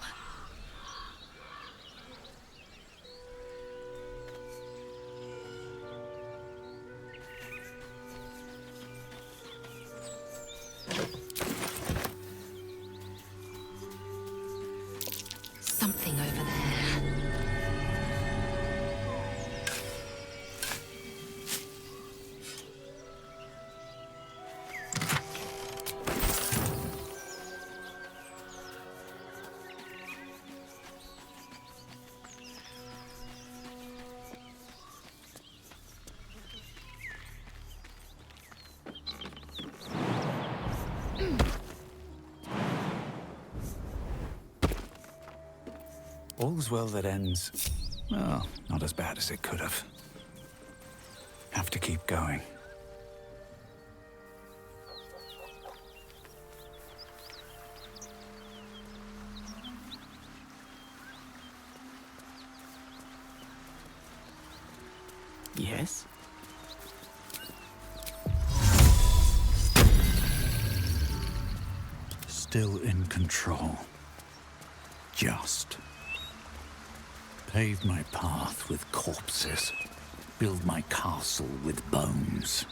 Something over there. All's well that ends, well, not as bad as it could have. Have to keep going. Yes? Still in control. Just. Pave my path with corpses. Build my castle with bones.